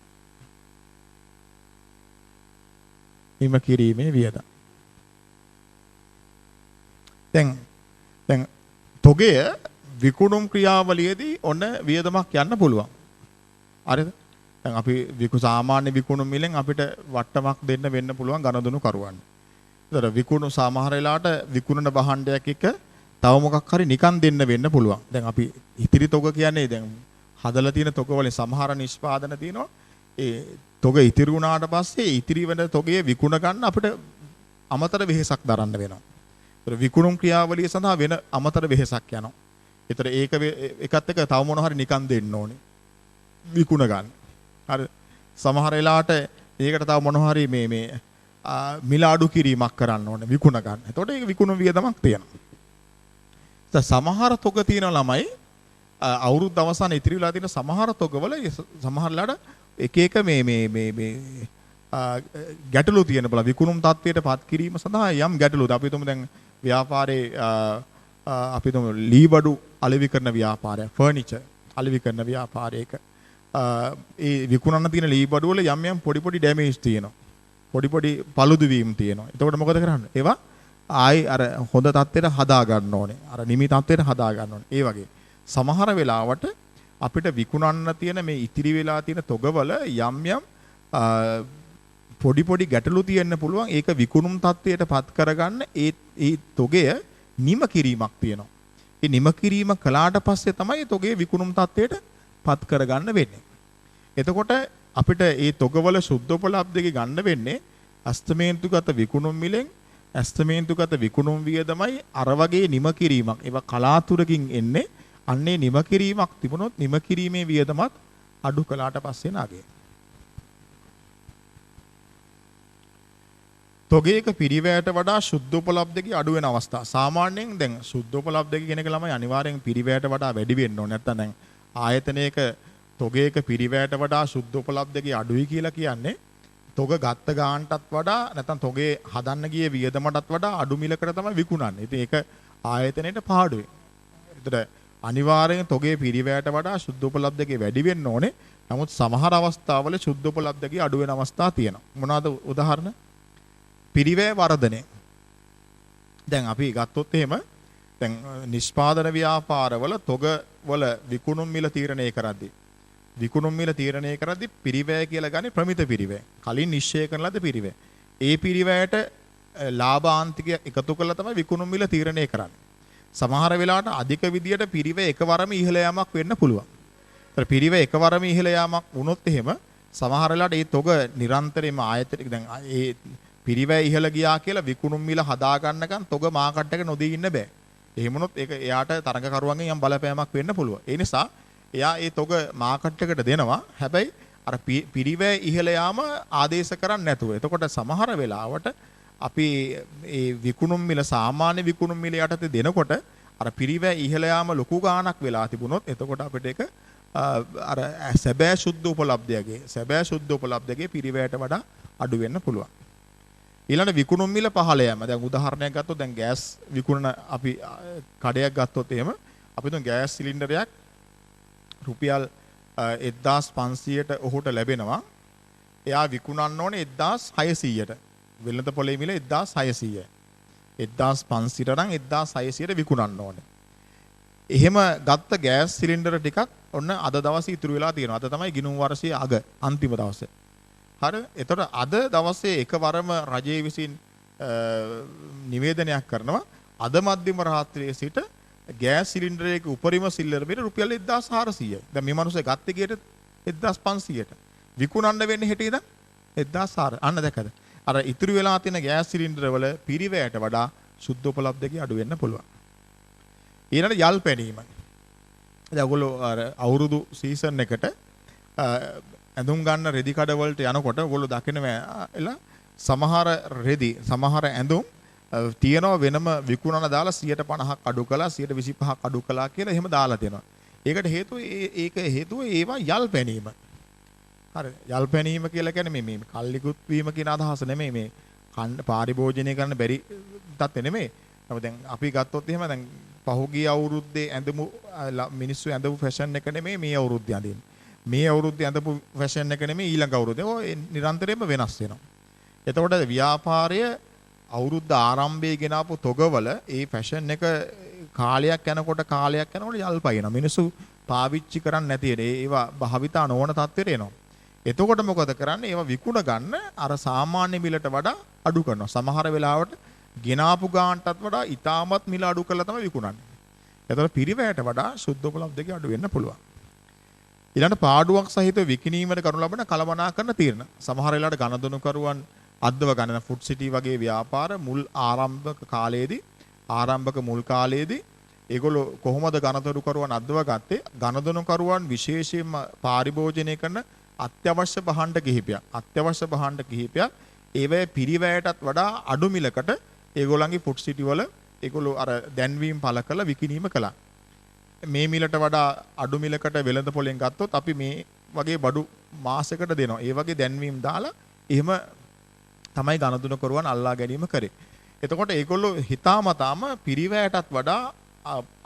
නිම කිරීමේ වියදම්. දැන් තොගය විකුණුම් ක්‍රියාවලියේදී ඔන්න වියදමක් යන්න පුළුවන්. හරිද? දැන් අපි සාමාන්‍ය විකුණුම් මිලෙන් අපිට වට්ටමක් දෙන්න වෙන්න පුළුවන් ගණදුණු කරුවන්ට. ඒතර විකුණු සමහර වෙලාවට විකුණන භාණ්ඩයක් එක තව මොකක් හරි නිකන් දෙන්න වෙන්න පුළුවන්. දැන් අපි ඉතිරි තොග කියන්නේ දැන් හදලා තියෙන තොග වලින් සමහර නිෂ්පාදන තියෙනවා. ඒ තොග ඉතිරි වුණාට පස්සේ ඉතිරි වෙන තොගයේ විකුණ ගන්න අපිට අමතර වෙහෙසක් දරන්න වෙනවා. ඒතර විකුණුම් ක්‍රියාවලිය සඳහා වෙන අමතර වෙහෙසක් යනවා. ඒතර ඒකත් එක්ක තව මොන හරි නිකන් දෙන්න ඕනේ. විකුණ ගන්න. හරි. සමහර වෙලාවට ඒකට තව මොන හරි මේ මිල අඩු කිරීමක් කරන්න ඕනේ විකුණ ගන්න. එතකොට ඒක විකුණුම් වියදමක් තියෙනවා. සමහර තොග තියෙන ළමයි අවුරුද්ද අවසානයේ ඉතිරි වෙලා තියෙන සමහර තොගවල සමහරලාට එක එක මේ ගැටලු තියෙන බල විකුණුම් තත්ත්වයට පත් කිරීම සඳහා යම් ගැටලුද අපි තුමු දැන් ව්‍යාපාරයේ අපි තුමු ලී බඩු අලෙවි කරන ව්‍යාපාරයක් ෆර්නිචර් අලෙවි කරන ව්‍යාපාරයක ඒ විකුණන්න තියෙන ලී බඩු වල යම් පොඩි ඩැමේජ් තියෙනවා පොඩි පළුදු වීම් තියෙනවා එතකොට මොකද කරන්නේ ඒවා ආයි අර හොඳ තත්ත්වයට හදා ගන්න ඕනේ අර නිමි තත්ත්වයට හදා ගන්න ඕනේ ඒ වගේ සමහර වෙලාවට අපිට විකුණන්න තියෙන මේ ඉතිරි වෙලා තියෙන තොගවල යම් පොඩි ගැටලු තියෙන්න පුළුවන් ඒක විකුණුම් තත්ත්වයට පත් කරගන්න ඒ තොගය නිම කිරීමක් තියෙනවා. ඒ නිම කිරීම කළාට පස්සේ තමයි තොගේ විකුණුම් තත්ත්වයට පත් කරගන්න වෙන්නේ. එතකොට අපිට මේ තොගවල සුද්ධෝපලබ්ධකේ ගන්න වෙන්නේ අස්තමේන්තුගත විකුණුම් මිලෙන් අස්තමේන්තුගත විකුණුම් වියදමයි අර වගේ නිම කිරීමක්. ඒවා කලාතුරකින් එන්නේ අන්නේ නිම කිරීමක් තිබුණොත් නිම කිරීමේ වියදමත් අඩු කළාට පස්සේ නාගේ. තොගයක පිරිවැයට වඩා සුද්ධෝපලබ්ධකේ අඩු වෙන අවස්ථා. සාමාන්‍යයෙන් දැන් සුද්ධෝපලබ්ධකේ කියන එක ළමයි අනිවාර්යෙන් පිරිවැයට වඩා වැඩි වෙන්න ඕනේ. නැත්නම් දැන් ආයතනයක තොගයක පිරිවැයට වඩා සුද්ධෝපලබ්ධකේ අඩුයි කියලා කියන්නේ තොග ගත්ත ගානටත් වඩා නැත්නම් තොගේ හදන්න ගියේ වියදමටත් වඩා අඩු මිලකට තමයි විකුණන්නේ. ඉතින් ඒක ආයතනයේට පාඩුයි. ඒතර අනිවාර්යෙන් තොගේ පිරිවැයට වඩා සුද්ධෝපලබ්ධකේ වැඩි වෙන්න ඕනේ. නමුත් සමහර අවස්ථාවල සුද්ධෝපලබ්ධකේ අඩු වෙන අවස්ථා තියෙනවා. මොනවාද උදාහරණ? පිරිවැය වර්ධනය. දැන් අපි ගත්තොත් එහෙම දැන් නිෂ්පාදන ව්‍යාපාරවල තොගවල විකුණුම් මිල තීරණය කරද්දී පිරිවැය කියලා ගන්නේ ප්‍රමිත පිරිවැය. කලින් නිශ්චය කරන ලද පිරිවැය. ඒ පිරිවැයට ලාභාන්තික එකතු කරලා තමයි විකුණුම් මිල තීරණය කරන්නේ. සමහර වෙලාවට අධික විදියට පිරිවැය එකවරම ඉහළ යාමක් වෙන්න පුළුවන්. ඒතර පිරිවැය එකවරම ඉහළ යාමක් වුණොත් එහෙම සමහර වෙලාවට ඒ තොග නිරන්තරයෙන්ම ආයතනික දැන් ඒ පිරිවැය ඉහළ ගියා කියලා විකුණුම් මිල හදා ගන්නකන් තොග මාකට් එක නොදී ඉන්න බෑ. එහෙම වුණොත් ඒක එයාට තරඟකරුවන්ගෙන් යම් බලපෑමක් වෙන්න පුළුවන්. ඒ නිසා එයා ඒ තොග මාකට් එකට දෙනවා. හැබැයි අර පිරිවැය ඉහළ යාම ආදේශ කරන්නේ නැතුව. එතකොට සමහර වෙලාවට අපි ඒ විකුණුම් මිල සාමාන්‍ය විකුණුම් මිල යටතේ දෙනකොට අර පිරිවැය ඉහළ යාම ලොකු ගාණක් වෙලා තිබුණොත් එතකොට අපිට ඒක අර සැබෑ සුද්ධ උපලබ්ධයේ පිරිවැයට වඩා අඩු වෙන්න පුළුවන්. ඊළඟ විකුණුම් මිල පහළ යෑම. දැන් උදාහරණයක් ගත්තොත් දැන් ගෑස් විකුණන අපි කඩයක් ගත්තොත් එහෙම අපි තුන් ගෑස් සිලින්ඩරයක් රුපියල් 1500ට ඔහුට ලැබෙනවා. එයා විකුණන්න ඕනේ 1600ට. වෙළඳ පොලේ මිල 1600යි. 1500ට නම් 1600ට විකුණන්න ඕනේ. එහෙම ගත්ත ගෑස් සිලින්ඩර ටිකක් ඔන්න අද දවසේ ඉතුරු වෙලා තියෙනවා. අද තමයි ගිණුම් වර්ෂයේ අග අන්තිම දවසේ. හරි. එතකොට අද දවසේ එකවරම රජයේ විසින් නිවේදනයක් කරනවා අද මධ්‍යම රාත්‍රියේ සිට ගෑස් සිලින්ඩරයක උපරිම සිල්ලර මිල රුපියල් 1400යි. දැන් මේ මිනිස්සේ ගත්තේ කීයට 1500ට. විකුණන්න වෙන්නේ හෙට ඉඳන් 1400. අන්න දැකද? අර ඉතුරු වෙලා තියෙන ගෑස් සිලින්ඩර වල පිරිවැයට වඩා සුද්ධෝපලබ්ධකේ අඩු වෙන්න පුළුවන්. ඊළඟට යල් පැනීම. දැන් ඔයගොල්ලෝ අර අවුරුදු සීසන් එකට ඇඳුම් ගන්න රෙදි කඩ වලට යනකොට ඔයගොල්ලෝ දකිනවා සමහර ඇඳුම් තියෙනවා වෙනම විකුණන දාලා 150ක් අඩු කළා 125ක් අඩු කළා කියලා එහෙම දාලා තියෙනවා. ඒකට හේතුව ඒවා යල් පැනීම. හරි. යල් පැනීම කියලා කියන්නේ මේ කල්ලිකුත් වීම කියන අදහස නෙමෙයි මේ පාරිභෝජනය කරන්න බැරි තත්ත්වෙ නෙමෙයි. නමුත් දැන් අපි ගත්තොත් එහෙම දැන් පහුගිය අවුරුද්දේ ඇඳමු මිනිස්සු ඇඳපු ෆැෂන් එක නෙමෙයි මේ අවුරුද්දේ අඳින්නේ. මේ අවුරුද්දේ ඇඳපු ෆැෂන් එක නෙමෙයි ඊළඟ අවුරුද්දේ. ඔය නිරන්තරයෙන්ම වෙනස් වෙනවා. එතකොට ව්‍යාපාරය අවුරුද්ද ආරම්භයේ ගෙනාපු තොගවල ඒ ෆැෂන් එක කාලයක් යනකොට යල්පයිනවා. මිනිස්සු පාවිච්චි කරන්නේ නැති ඒවා භාවිතා නොවන තත්ත්වයට එනවා. එතකොට මොකද කරන්නේ? ඒවා විකුණ ගන්න අර සාමාන්‍ය මිලට වඩා අඩු කරනවා. සමහර වෙලාවට ගෙනාපු ගානටත් වඩා ඉතාමත් මිල අඩු කරලා තමයි විකුණන්නේ. එතකොට පිරිවැයට වඩා සුද්ධ උපලබ්ධකේ අඩු වෙන්න පුළුවන්. ඊළඟ පාඩුවක් සහිතව විකිණීමට කරනු ලබන කළමනාකරන තීරණ. සමහර වෙලාවට ගණදොනුකරුවන් අද්දව ගණන ෆුඩ් සිටි වගේ ව්‍යාපාර මුල් ආරම්භක මුල් කාලයේදී ඒගොල්ලෝ කොහොමද ගණදොනුකරුවන් අද්දව ගත්තේ? ගණදොනුකරුවන් විශේෂයෙන්ම පාරිභෝජනය කරන අත්‍යවශ්‍ය භාණ්ඩ කිහිපයක් ඒවැ පිරිවැයටත් වඩා අඩු මිලකට ඒගොල්ලන්ගේ ෆුඩ් සිටි වල ඒගොල්ලෝ අර දැන්වීම් පළ කරලා විකිණීම කළා. මේ මිලට වඩා අඩු මිලකට වෙළඳ පොලෙන් ගත්තොත් අපි මේ වගේ බඩු මාසයකට දෙනවා. ඒ වගේ දැන්වීම් දාලා එහෙම තමයි ගණදුනකරුවන් අල්ලා ගැනීම කරේ. එතකොට ඒගොල්ලෝ හිතාමතාම පිරිවැයටත් වඩා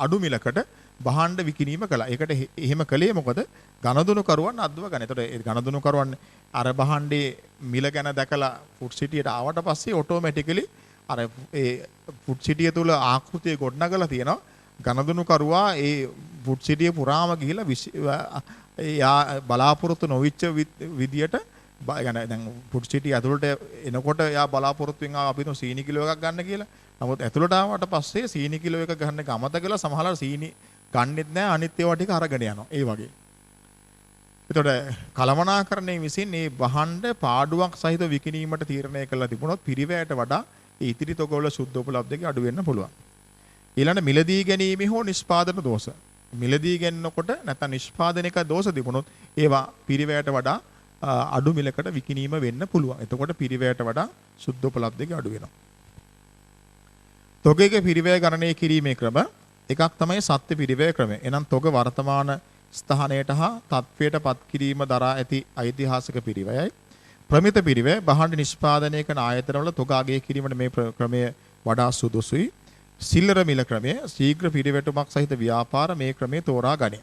අඩු මිලකට භාණ්ඩ විකිණීම කළා. ඒකට එහෙම කළේ මොකද? ගණදුනකරුවන් අද්දව ගන්න. එතකොට ඒ ගණදුනකරුවන් අර භාණ්ඩේ මිල ගැන දැකලා ෆුඩ් සිටියට ආවට පස්සේ ඔටෝමැටිකලි අර ඒ ෆුඩ් සිටිය තුල ආකෘතිය ගොඩනගලා තියෙනවා. ගණදුනුකරුවා ඒ ෆුඩ් සිටිය පුරාම ගිහිලා යා බලාපොරොත්තු නොවිච්ච විදියට දැන් ෆුඩ් සිටිය ඇතුළට එනකොට යා බලාපොරොත්තු වෙන අපි තුන් සීනි කිලෝ එකක් ගන්න කියලා. නමුත් ඇතුළට ආවට පස්සේ සීනි කිලෝ එක ගන්න ගමත කියලා සමහරවල් සීනි ගන්නෙත් නැහැ, අනිත් ඒවා ටික අරගෙන යනවා. ඒ වගේ. එතකොට කළමනාකරණය විසින් මේ භාණ්ඩ පාඩුවක් සහිත විකිණීමට තීරණය කළා තිබුණොත් පිරිවැයට වඩා ඒ ඉතිරි තොගවල සුද්ධ උපලබ්ධකේ අඩු වෙන්න පුළුවන්. ඊළඟ මිලදී ගැනීම හෝ නිෂ්පාදන දෝෂ. මිලදී ගැනනකොට නැත්නම් නිෂ්පාදනයක දෝෂ තිබුණොත් ඒවා පිරිවැයට වඩා අඩු මිලකට විකිණීම වෙන්න පුළුවන්. එතකොට පිරිවැයට වඩා සුද්ධ උපලබ්ධකේ අඩු වෙනවා. තොගයක පිරිවැය ගණනය කිරීමේ ක්‍රම එකක් තමයි සත්‍ය පිරිවැය ක්‍රමය. එනම් තොග වර්තමාන ස්ථානයට හා තත්වයට පත් කිරීම දරා ඇති ඓතිහාසික පිරිවැයයි. ප්‍රමිත පිරිවැය භාණ්ඩ නිෂ්පාදනය කරන ආයතනවල තොග අගය කිරීමට මේ ක්‍රමය වඩා සුදුසුයි. සිල්ලර මිල ක්‍රමය ශීඝ්‍ර පිරිවැටුමක් සහිත ව්‍යාපාර මේ ක්‍රමයේ තෝරා ගනී.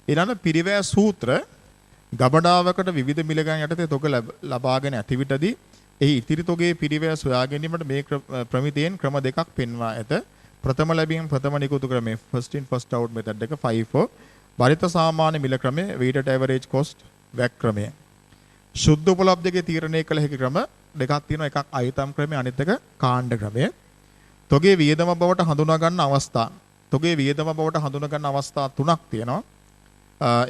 ඊළඟ පිරිවැය සූත්‍ර ගබඩාවකට විවිධ මිල ගණන් යටතේ තොග ලබාගෙන ඇති විටදී එහි ඉතිරි තොගේ පිරිවැය සොයා ගැනීමට මේ ප්‍රමිතියෙන් ක්‍රම දෙකක් පෙන්වා ඇත. ප්‍රථම ලැබීම ප්‍රථම නිකුතු ක්‍රමය first in first out method එක 5-4. බරිත සාමාන්‍ය මිල ක්‍රමය weighted average cost WAC ක්‍රමය. සුද්ධ උපලබ්ධකේ තීරණය කළ හැකි ක්‍රම දෙකක් තියෙනවා. එකක් අයිතම් ක්‍රමය, අනිත් එක කාණ්ඩ ක්‍රමය. තොගේ වියදම බවට හඳුනා ගන්න අවස්ථා. තොගේ වියදම බවට හඳුනා ගන්න අවස්ථා තුනක් තියෙනවා.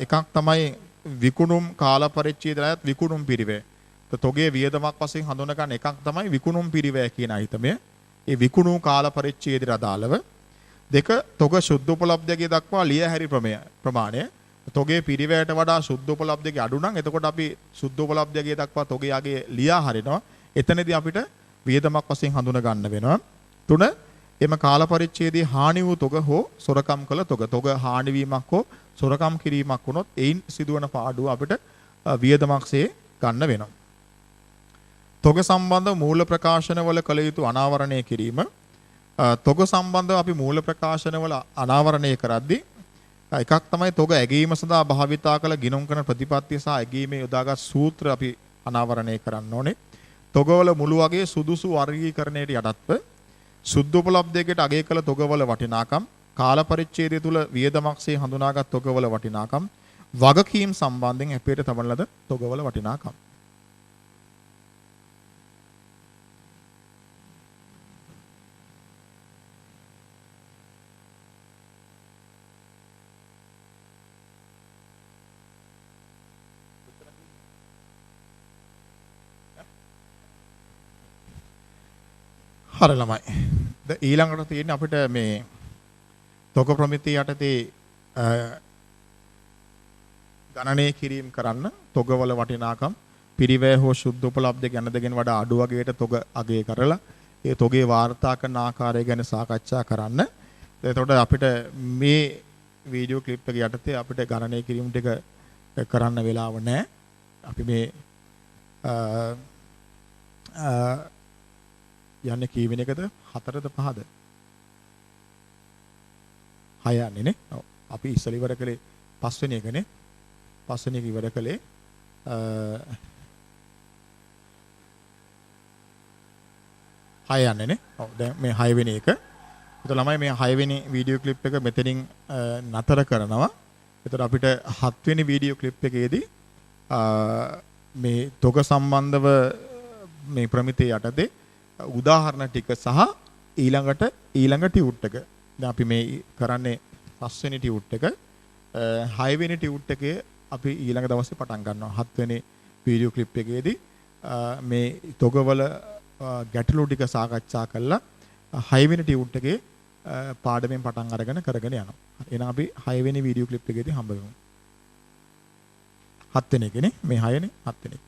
එකක් තමයි විකුණුම් කාල පරිච්ඡේදයත් විකුණුම් පිරිවැය. තොගේ වියදමක් වශයෙන් හඳුනා ගන්න එකක් තමයි විකුණුම් පිරිවැය කියන අයිතමය. ඒ විකුණුම් කාල පරිච්ඡේදයට අදාළව. දෙක තොග සුද්ධ උපලබ්ධකයේ දක්වා ලිය හැරි ප්‍රමාණය. තොගේ පිරිවැයට වඩා සුද්ධ උපලබ්ධකයේ අඩු නම් එතකොට අපි සුද්ධ උපලබ්ධකයේ දක්වා තොගේ යගේ ලියා හරිනවා. එතනදී අපිට වියදමක් වශයෙන් හඳුනා ගන්න වෙනවා. 3 එම කාල පරිච්ඡේදයේ හානි වූ තොග හෝ සොරකම් කළ තොග හානි වීමක් හෝ සොරකම් කිරීමක් වුණොත් එයින් සිදුවන පාඩුව අපිට වියදමක්සේ ගන්න වෙනවා. තොග සම්බන්ධ මූල ප්‍රකාශනවල කළ යුතු අනාවරණය කිරීම. තොග සම්බන්ධව අපි මූල ප්‍රකාශනවල අනාවරණය කරද්දී එකක් තමයි තොග ඇගීම සඳහා භාවිතා කළ ගිණුම් කරන ප්‍රතිපත්තිය සහ ඇගීමේ යොදාගත් සූත්‍ර අපි අනාවරණය කරන්න ඕනේ. තොගවල මුළු වගේ සුදුසු වර්ගීකරණයට යටත්ව සුද්ධ උපලබ්ධයකට අගය කළ තොගවල වටිනාකම්, කාල පරිච්ඡේදය තුල වියදමක්සේ හඳුනාගත් තොගවල වටිනාකම්, වගකීම් සම්බන්ධයෙන් අපේට තබන ලද තොගවල වටිනාකම්. හරි ළමයි. ඊළඟට තියෙන්නේ අපිට මේ තොග ප්‍රමිතිය යටතේ ගණනය කිරීම කරන්න තොගවල වටිනාකම් පිරිවැය හෝ සුද්ධ උපලබ්ධ ගැන දෙගෙන වඩා අඩු වගේට තොග අගය කරලා ඒ තොගේ වාර්තා කරන ආකාරය ගැන සාකච්ඡා කරන්න. එතකොට අපිට මේ වීඩියෝ ක්ලිප් එක යටතේ අපිට ගණනය කිරීම ටික කරන්න වෙලාව නැහැ. අපි මේ යන්නේ කීවෙන එකද? 4ද 5ද? 6 යන්නේ නේ. ඔව්. අපි ඉස්සෙල් ඉවර කළේ 5 වෙනි එකනේ. 5 වෙනි එක ඉවර කළේ 6 යන්නේ නේ. ඔව් දැන් මේ 6 වෙනි එක. ඒතකොට ළමයි මේ 6 වෙනි වීඩියෝ ක්ලිප් එක මෙතනින් නතර කරනවා. ඒතකොට අපිට 7 වෙනි වීඩියෝ ක්ලිප් එකේදී මේ තොග සම්බන්ධව මේ ප්‍රමිතිය යටතේ උදාහරණ ටික සහ ඊළඟ ටියුට් එක. දැන් අපි මේ කරන්නේ 5 වෙනි ටියුට් එක. 6 වෙනි ටියුට් එකේ අපි ඊළඟ දවසේ පටන් ගන්නවා. 7 වෙනි වීඩියෝ ක්ලිප් එකේදී මේ තොගවල ගැටලු ටික සාකච්ඡා කරලා 6 වෙනි ටියුට් එකේ පාඩමෙන් පටන් අරගෙන කරගෙන යනවා. එහෙනම් අපි 6 වෙනි වීඩියෝ ක්ලිප් එකේදී හම්බ වෙමු. 7 වෙනි එකනේ මේ 6 නේ 7 වෙනි එක.